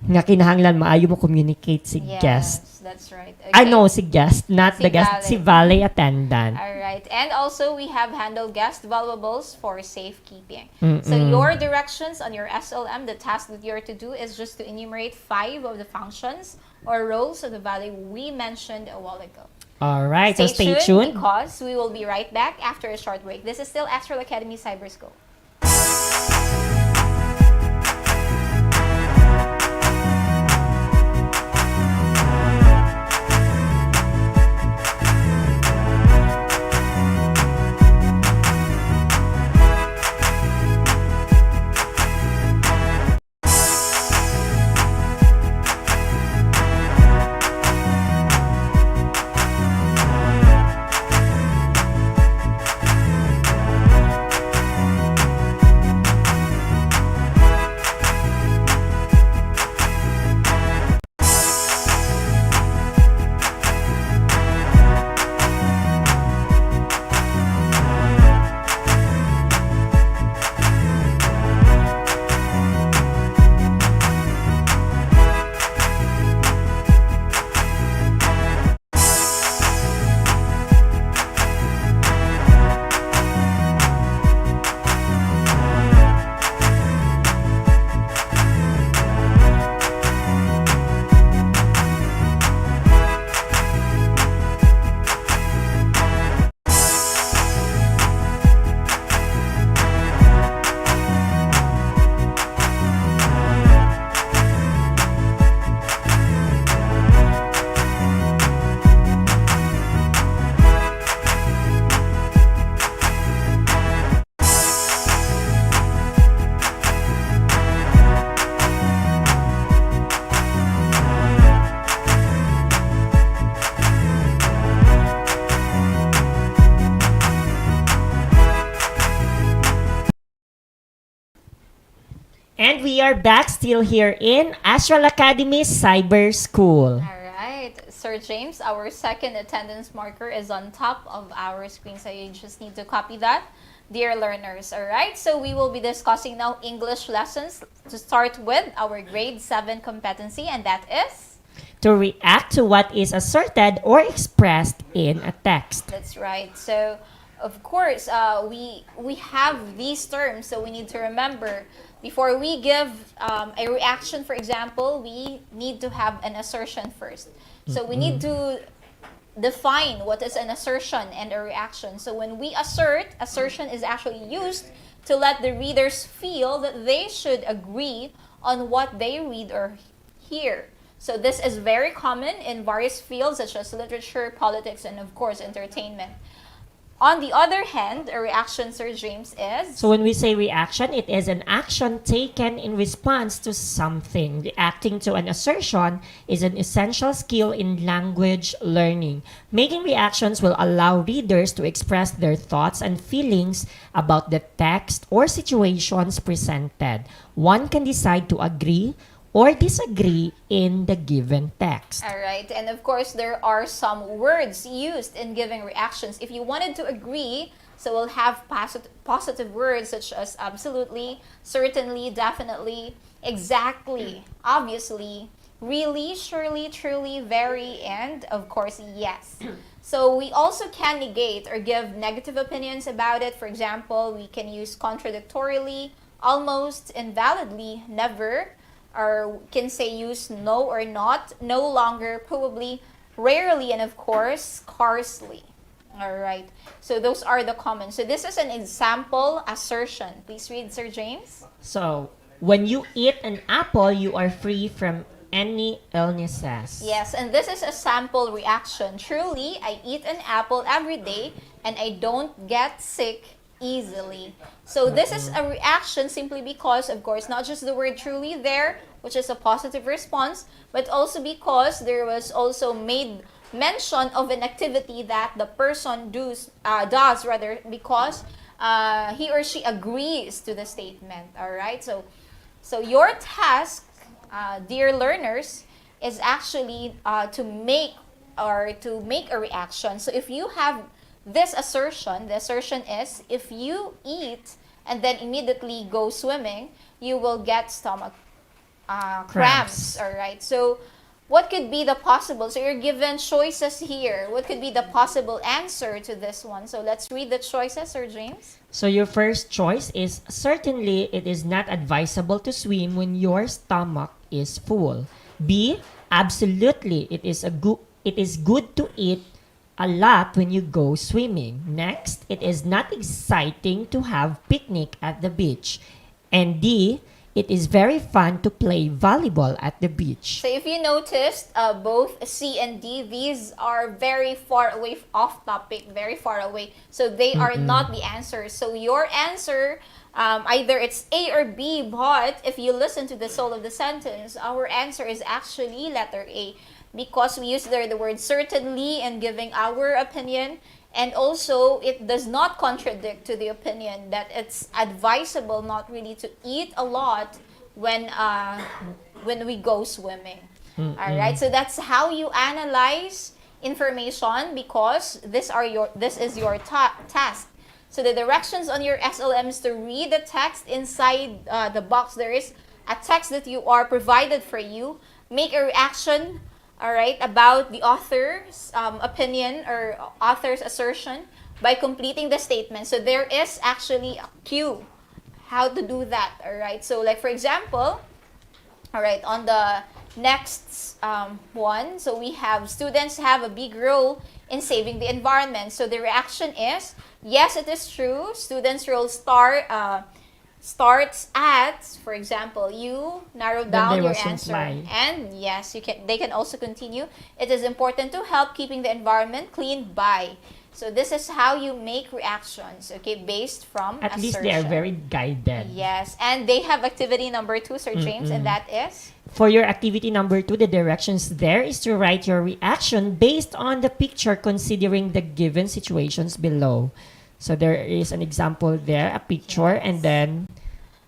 nga kinahanglan maayo mo communicate si Yes, guest. that's right. Okay. I know si guest, not Si the guest, valet. si valet attendant. Alright, and also we have handle guest valuables for safekeeping. So your directions on your SLM, the task that you're to do is just to enumerate 5 of the functions or roles of the valet we mentioned a while ago. All right, so stay tuned tuned. because we will be right back after a short break. This is still Astral Academy Cyberscope. And we are back still here in Astral Academy Cyber School. Alright, Sir James, our second attendance marker is on top of our screen, so you just need to copy that, dear learners. Alright, so we will be discussing now English lessons to start with our grade 7 competency, and that is? To react to what is asserted or expressed in a text. That's right. So, of course, we have these terms, so we need to remember before we give a reaction. For example, we need to have an assertion first. So we need to define what is an assertion and a reaction. So when we assert, assertion is actually used to let the readers feel that they should agree on what they read or hear. So this is very common in various fields such as literature, politics, and of course entertainment. On the other hand, a reaction, Sir James, is? So when we say reaction, it is an action taken in response to something. Reacting to an assertion is an essential skill in language learning. Making reactions will allow readers to express their thoughts and feelings about the text or situations presented. One can decide to agree or disagree in the given text. All right. And of course, there are some words used in giving reactions. If you wanted to agree, so we'll have positive words such as absolutely, certainly, definitely, exactly, obviously, really, surely, truly, very, and of course, yes. So we also can negate or give negative opinions about it. For example, we can use contradictorily, almost, invalidly, never, or can say use no or not, no longer, probably, rarely, and of course, scarcely. All right. So those are the common. So this is an example assertion. Please read, Sir James. So, when you eat an apple, you are free from any illnesses. Yes, and this is a sample reaction. Truly, I eat an apple every day and I don't get sick easily. So this is a reaction simply because, of course, not just the word truly there, which is a positive response, but also because there was also made mention of an activity that the person does rather because he or she agrees to the statement. All right, so your task, dear learners, is actually to make a reaction. So if you have this assertion, the assertion is if you eat and then immediately go swimming, you will get stomach cramps. All right. So what could be the possible? So you're given choices here. What could be the possible answer to this one? So let's read the choices, Sir James. So your first choice is certainly it is not advisable to swim when your stomach is full. B, absolutely it is good to eat a lot when you go swimming. Next, it is not exciting to have picnic at the beach. And D, it is very fun to play volleyball at the beach. So if you noticed, both C and D, these are very far away, off topic, very far away. So they are not the answers. So your answer, either it's A or B, but if you listen to the soul of the sentence, our answer is actually letter A. Because we use there the word certainly in giving our opinion, and also it does not contradict to the opinion that it's advisable not really to eat a lot when we go swimming. All right, so that's how you analyze information because this is your task. So the directions on your SLM is to read the text inside the box. There is a text that you are provided for you. Make a reaction, all right, about the author's opinion or author's assertion by completing the statement. So there is actually a cue how to do that, all right? So like for example, all right, on the next one, so we have students have a big role in saving the environment. So the reaction is, yes, it is true. Students' role starts at, for example, you narrow down your answer, and yes, they can also continue. It is important to help keeping the environment clean by. So this is how you make reactions, okay, based from At assertion. least they are very guided. Yes, and they have activity number 2, Sir James, and that is? For your activity number 2, the directions there is to write your reaction based on the picture considering the given situations below. So there is an example there, a picture, and then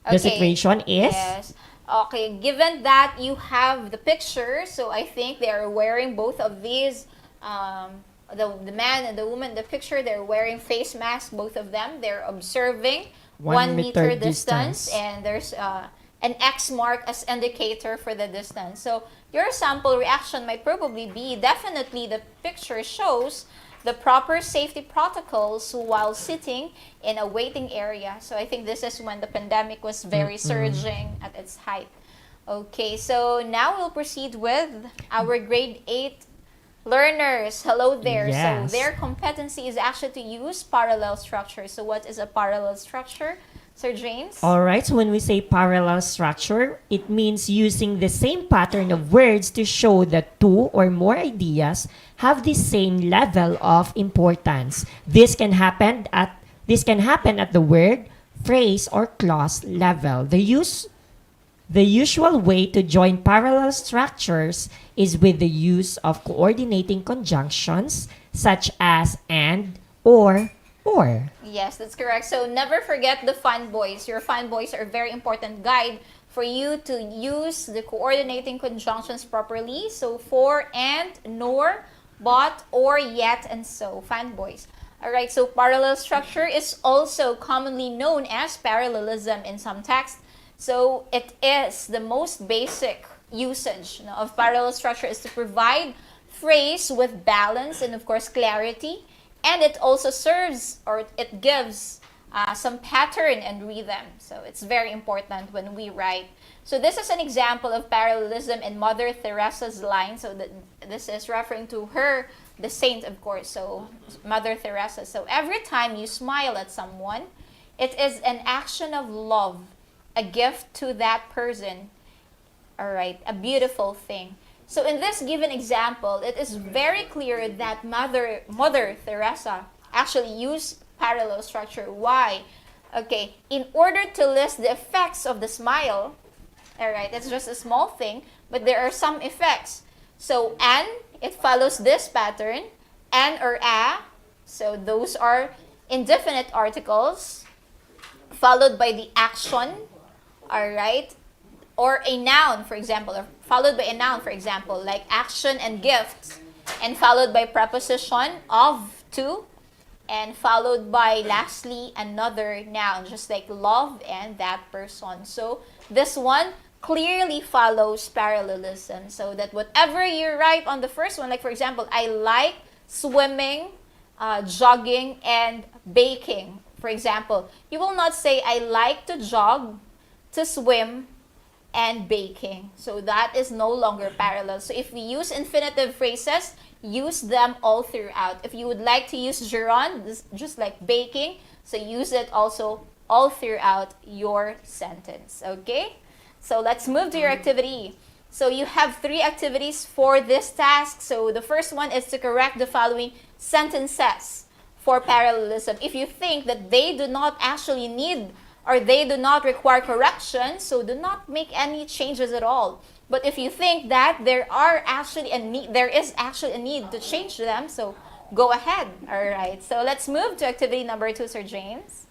the situation is? Yes. Okay, given that you have the picture, so I think they are wearing both of these, the man and the woman in the picture, they're wearing face masks, both of them. They're observing 1 meter distance, and there's an X mark as indicator for the distance. So your sample reaction might probably be, definitely the picture shows the proper safety protocols while sitting in a waiting area. So I think this is when the pandemic was very surging at its height. Okay, so now we'll proceed with our grade 8 learners. Hello there. Yes. So their competency is actually to use parallel structure. So what is a parallel structure, Sir James? All right, so when we say parallel structure, it means using the same pattern of words to show that 2 or more ideas have the same level of importance. This can happen at the word, phrase, or clause level. The usual way to join parallel structures is with the use of coordinating conjunctions such as and, or. Yes, that's correct. So never forget the fun boys. Your fun boys are a very important guide for you to use the coordinating conjunctions properly. So for, and, nor, but, or, yet, and so. Fun boys. Alright, so parallel structure is also commonly known as parallelism in some texts. So it is the most basic usage of parallel structure is to provide phrase with balance and of course clarity. And it also serves, or it gives some pattern and rhythm. So it's very important when we write. So this is an example of parallelism in Mother Teresa's line. So this is referring to her, the saint, of course. So Mother Teresa. So every time you smile at someone, it is an action of love, a gift to that person. All right, a beautiful thing. So in this given example, it is very clear that Mother Teresa actually used parallel structure. Why? Okay, in order to list the effects of the smile, all right, it's just a small thing, but there are some effects. So an, it follows this pattern, an or a, so those are indefinite articles, followed by the action, all right, or a noun, for example, or followed by a noun, for example, like action and gift, and followed by preposition of, to, and followed by, lastly, another noun, just like love and that person. So this one clearly follows parallelism, so that whatever you write on the first one, like for example, I like swimming, jogging, and baking. For example, you will not say, I like to jog, to swim, and baking. So that is no longer parallel. So if we use infinitive phrases, use them all throughout. If you would like to use gerund, just like baking, so use it also all throughout your sentence. Okay? So let's move to your activity. So you have 3 activities for this task. So the first one is to correct the following sentences for parallelism. If you think that they do not actually need or they do not require correction, so do not make any changes at all. But if you think that there is actually a need to change them, so go ahead. All right. So let's move to activity number 2, Sir James.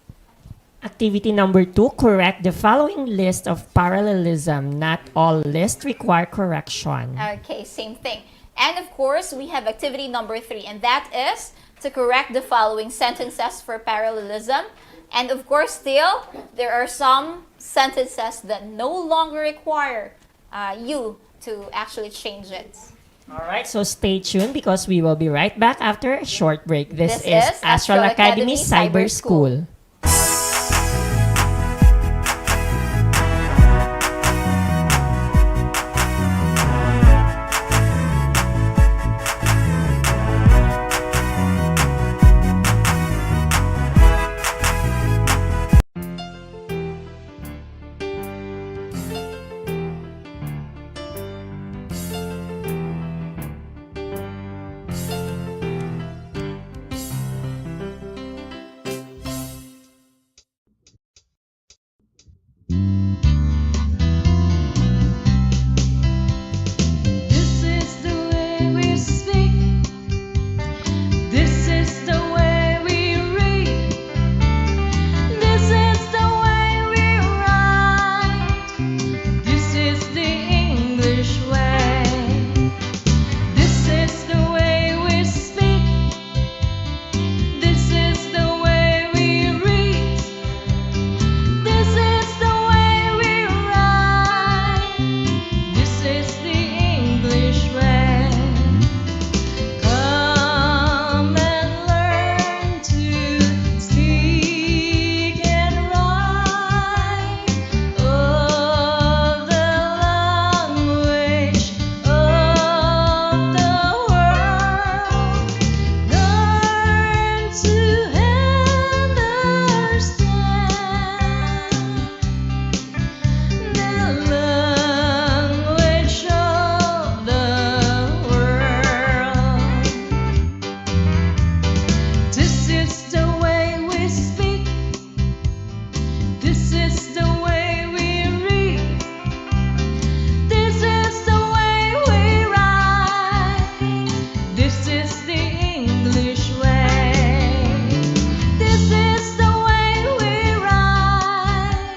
Activity number 2, correct the following list of parallelism. Not all lists require correction. Okay, same thing. And of course, we have activity number 3, and that is to correct the following sentences for parallelism. And of course, still, there are some sentences that no longer require you to actually change it. All right, so stay tuned because we will be right back after a short break. This is is Astral Academy Cyber School. This is the way we speak. This is the way we read. This is the way we write. This is the English way. This is the way we speak. This is the way we read. This is the way we write. This is the English way. Come and learn to speak and write of the language of the world. Learn to understand the language of the world. This is the way we speak. This is the way we read. This is the way we write. This is the English way. This is the way we write.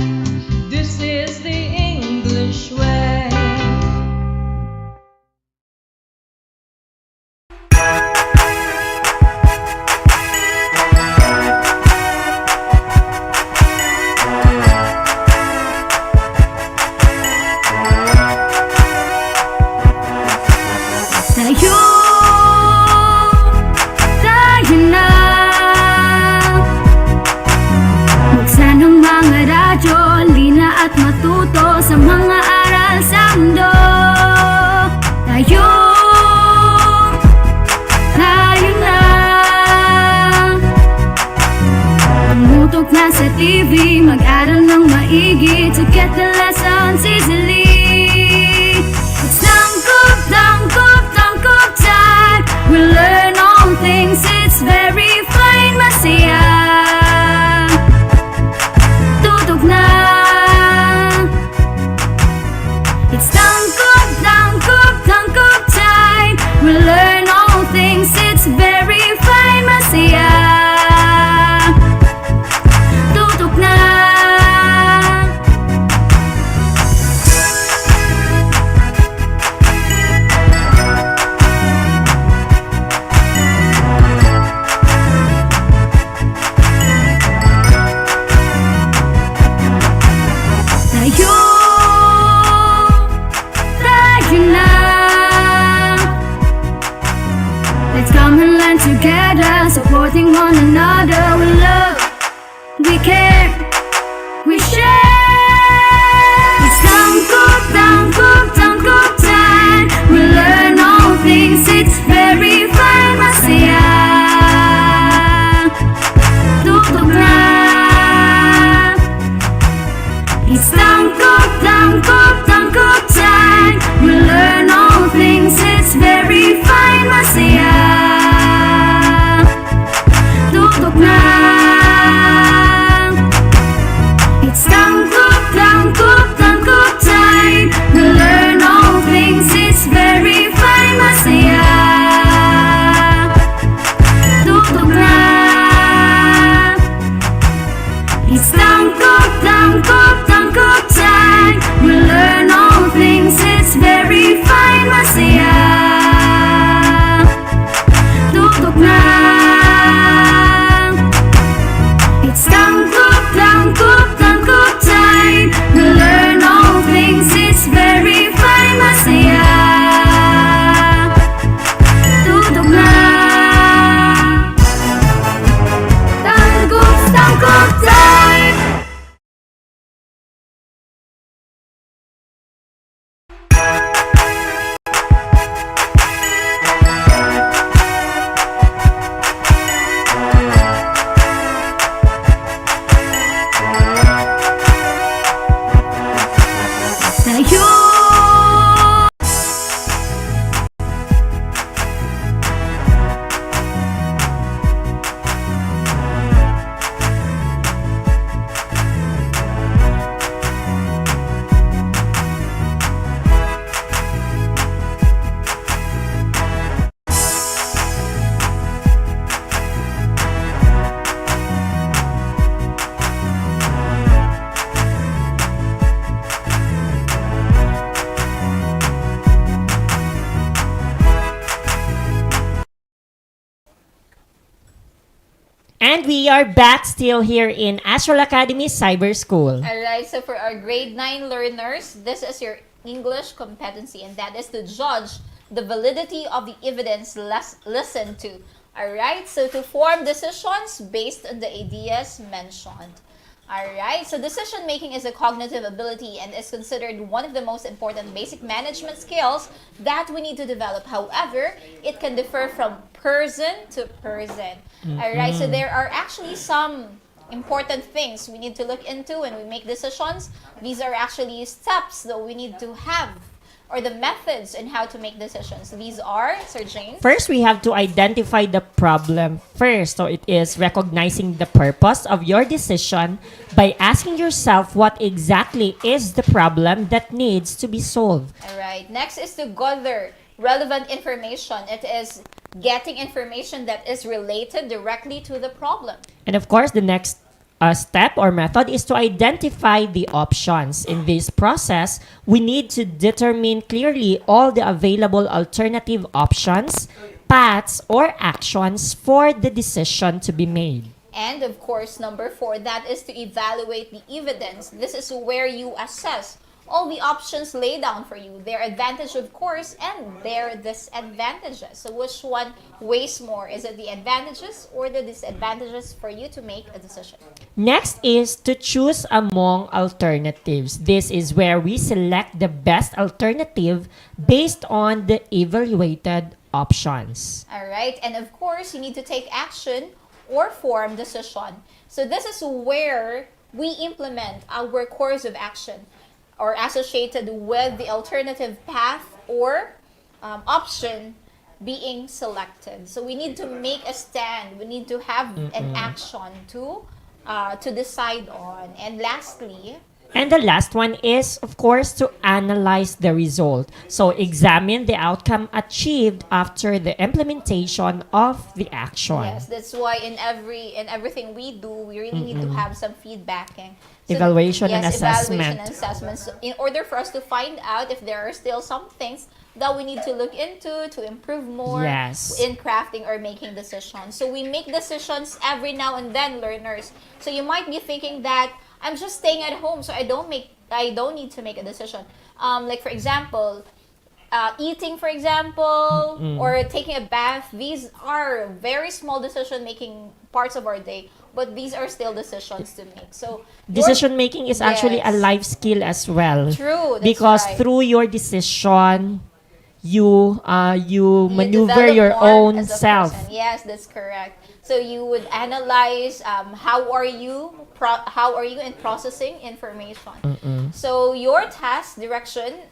This is the English way. Tayo, tayo na. eager to get the lessons easily. It's tangkop time. We learn all things, it's very fine, masaya. Tutok na. It's tangkop time. We learn all things, it's very fine, masaya. Tutok na. Tayo na. Let's come and learn together, supporting one another. We love, we care, we share. It's tangkop time. We learn all things, it's very fine, masaya. Tutok na. It's tangkop time. We learn all things, it's very fine, masaya. Tutok na. It's tangkop time. We learn all things, it's very fine, masaya. Tutok na. It's tangkop time. We learn all things, it's very fine, masaya. Tutok na. It's tangkop time. We learn all things, it's very fine, masaya. Tutok na. Tangkop time. Tayo. And we are back still here in Astral Academy Cyber School. Alright, so for our grade 9 learners, this is your English competency, and that is to judge the validity of the evidence listened to. Alright, so to form decisions based on the ideas mentioned. Alright, so decision making is a cognitive ability and is considered one of the most important basic management skills that we need to develop. However, it can differ from person to person. Alright, so there are actually some important things we need to look into when we make decisions. These are actually steps that we need to have, or the methods in how to make decisions. These are, Sir James? First, we have to identify the problem first. So it is recognizing the purpose of your decision by asking yourself what exactly is the problem that needs to be solved. Alright, next is to gather relevant information. It is getting information that is related directly to the problem. And of course, the next step or method is to identify the options. In this process, we need to determine clearly all the available alternative options, paths, or actions for the decision to be made. And of course, number 4, that is to evaluate the evidence. This is where you assess all the options laid down for you, their advantage, of course, and their disadvantages. So which one weighs more? Is it the advantages or the disadvantages for you to make a decision? Next is to choose among alternatives. This is where we select the best alternative based on the evaluated options. All right, and of course, you need to take action or form decision. So this is where we implement our course of action or associated with the alternative path or option being selected. So we need to make a stand. We need to have an action to decide on. And lastly, And the last one is, of course, to analyze the result. So examine the outcome achieved after the implementation of the action. yes, that's why in everything we do, we really need to have some feedbacking. So Evaluation and yes, evaluation assessment. and assessment. So in order for us to find out if there are still some things that we need to look into to improve more Yes. in crafting or making decisions. So we make decisions every now and then, learners. So you might be thinking that I'm just staying at home, so I don't need to make a decision. Like for example, eating, for example, or taking a bath. These are very small decision-making parts of our day, but these are still decisions to make. So Decision making is actually a Yes. life skill as well. True, that's Because right. through your decision, you You maneuver develop your more own as a self. person. Yes, that's correct. So you would analyze how are you in processing information. So your task direction,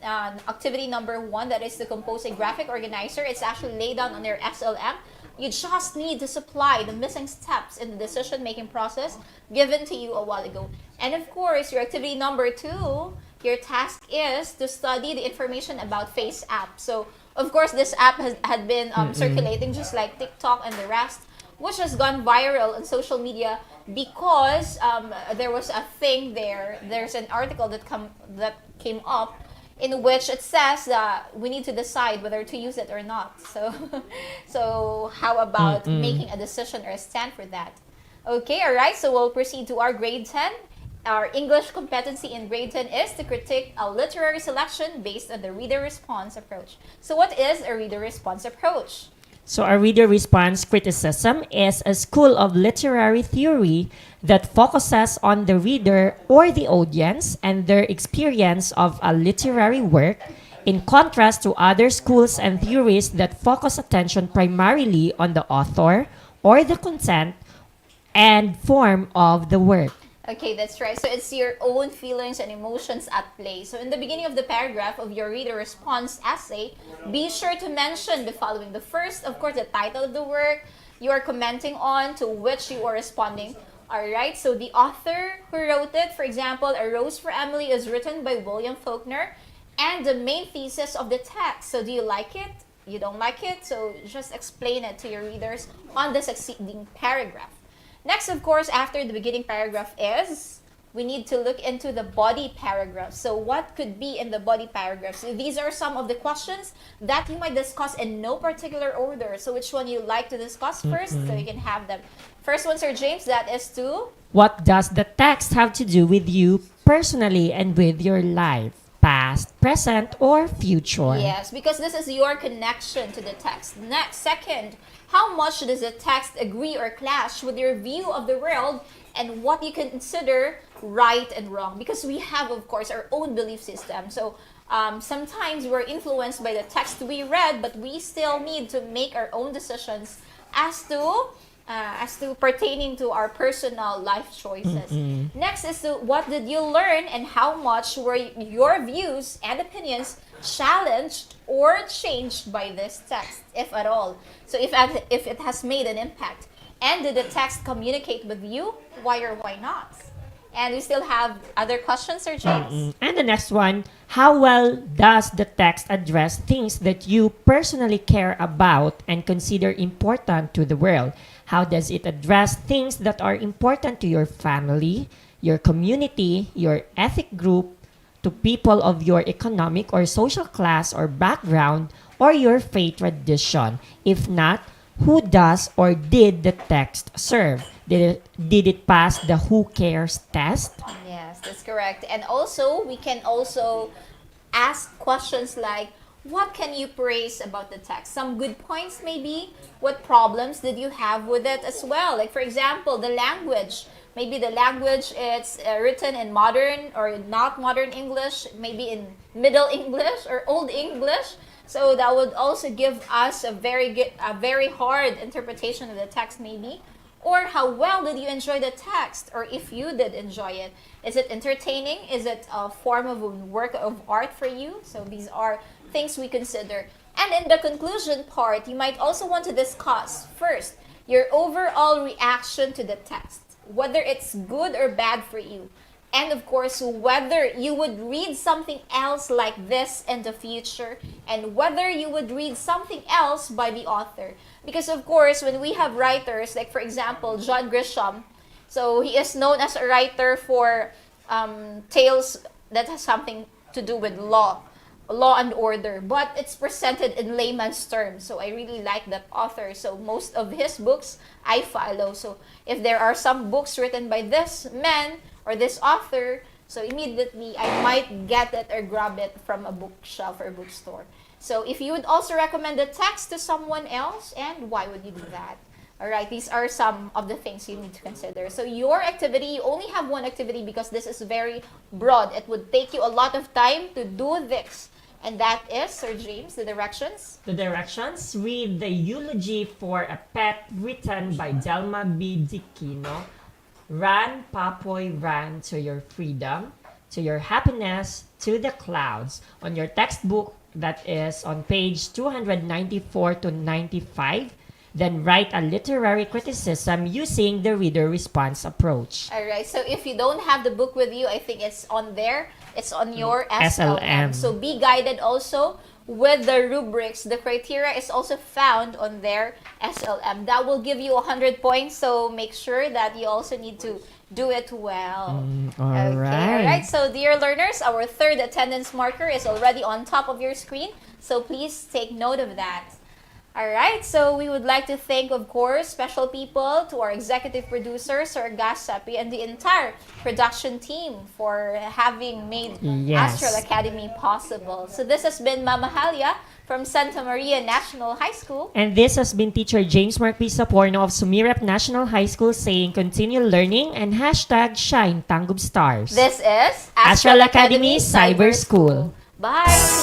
activity number 1, that is to compose a graphic organizer. It's actually laid down on your SLM. You just need to supply the missing steps in the decision-making process given to you a while ago. And of course, your activity number 2, your task is to study the information about Face app. So, of course, this app had been circulating just like TikTok and the rest, which has gone viral on social media because there was a thing there. There's an article that came up in which it says that we need to decide whether to use it or not. So, so how about making a decision or a stand for that? Okay, all right. So we'll proceed to our grade 10. Our English competency in grade 10 is to critique a literary selection based on the reader response approach. So what is a reader response approach? So a reader response criticism is a school of literary theory that focuses on the reader or the audience and their experience of a literary work, in contrast to other schools and theories that focus attention primarily on the author or the content and form of the work. Okay, that's right. So it's your own feelings and emotions at play. So in the beginning of the paragraph of your reader response essay, be sure to mention the following. The first, of course, the title of the work you are commenting on, to which you are responding. All right, so the author who wrote it, for example, A Rose for Emily is written by William Faulkner, and the main thesis of the text. So do you like it? You don't like it? So just explain it to your readers on the succeeding paragraph. Next, of course, after the beginning paragraph is, we need to look into the body paragraph. So what could be in the body paragraph? So these are some of the questions that you might discuss in no particular order. So which one you like to discuss first, so you can have them. First one, Sir James, that is to... What does the text have to do with you personally and with your life? Past, present, or future? Yes, because this is your connection to the text. Next, second, how much does the text agree or clash with your view of the world and what you consider right and wrong? Because we have, of course, our own belief system. So sometimes we're influenced by the text we read, but we still need to make our own decisions as to pertaining to our personal life choices. Next is to what did you learn and how much were your views and opinions challenged or changed by this text, if at all. So if it has made an impact. And did the text communicate with you? Why or why not? And we still have other questions, Sir James? And the next one, how well does the text address things that you personally care about and consider important to the world? How does it address things that are important to your family, your community, your ethnic group, to people of your economic or social class or background, or your faith tradition? If not, who does or did the text serve? Did it pass the who cares test? Yes, that's correct. And also, we can also ask questions like, what can you praise about the text? Some good points maybe. What problems did you have with it as well? Like for example, the language. Maybe the language it's written in modern or not modern English, maybe in Middle English or Old English. So that would also give us a very hard interpretation of the text maybe. Or how well did you enjoy the text? Or if you did enjoy it, is it entertaining? Is it a form of a work of art for you? So these are things we consider. And in the conclusion part, you might also want to discuss first your overall reaction to the text, whether it's good or bad for you. And of course, whether you would read something else like this in the future, and whether you would read something else by the author. Because of course, when we have writers, like for example, John Grisham, so he is known as a writer for tales that has something to do with law and order, but it's presented in layman's terms. So I really like that author. So most of his books I follow. So if there are some books written by this man or this author, so immediately I might get it or grab it from a bookshelf or bookstore. So if you would also recommend the text to someone else, and why would you do that? All right, these are some of the things you need to consider. So your activity, you only have one activity because this is very broad. It would take you a lot of time to do this. And that is, Sir James, the directions. The directions: read the eulogy for a pet written by Delma B. Dicino. Run, Papoy, run to your freedom, to your happiness, to the clouds. On your textbook, that is on page 294 to 95. Then write a literary criticism using the reader response approach. All right, so if you don't have the book with you, I think it's on there. It's on your SLM. SLM. So be guided also with the rubrics. The criteria is also found on their SLM. That will give you 100 points, so make sure that you also need to do it well. All All right. right, so dear learners, our third attendance marker is already on top of your screen, so please take note of that. All right, so we would like to thank, of course, special people to our executive producer, Sir Gasapi, and the entire production team for having made Yes. Astral Academy possible. So this has been Mama Halia from Santa Maria National High School. And this has been Teacher James Mark P. Saporno of Sumirep National High School saying continue learning and hashtag shine Tangub Stars. This is Astral Academy Cyber School. Bye!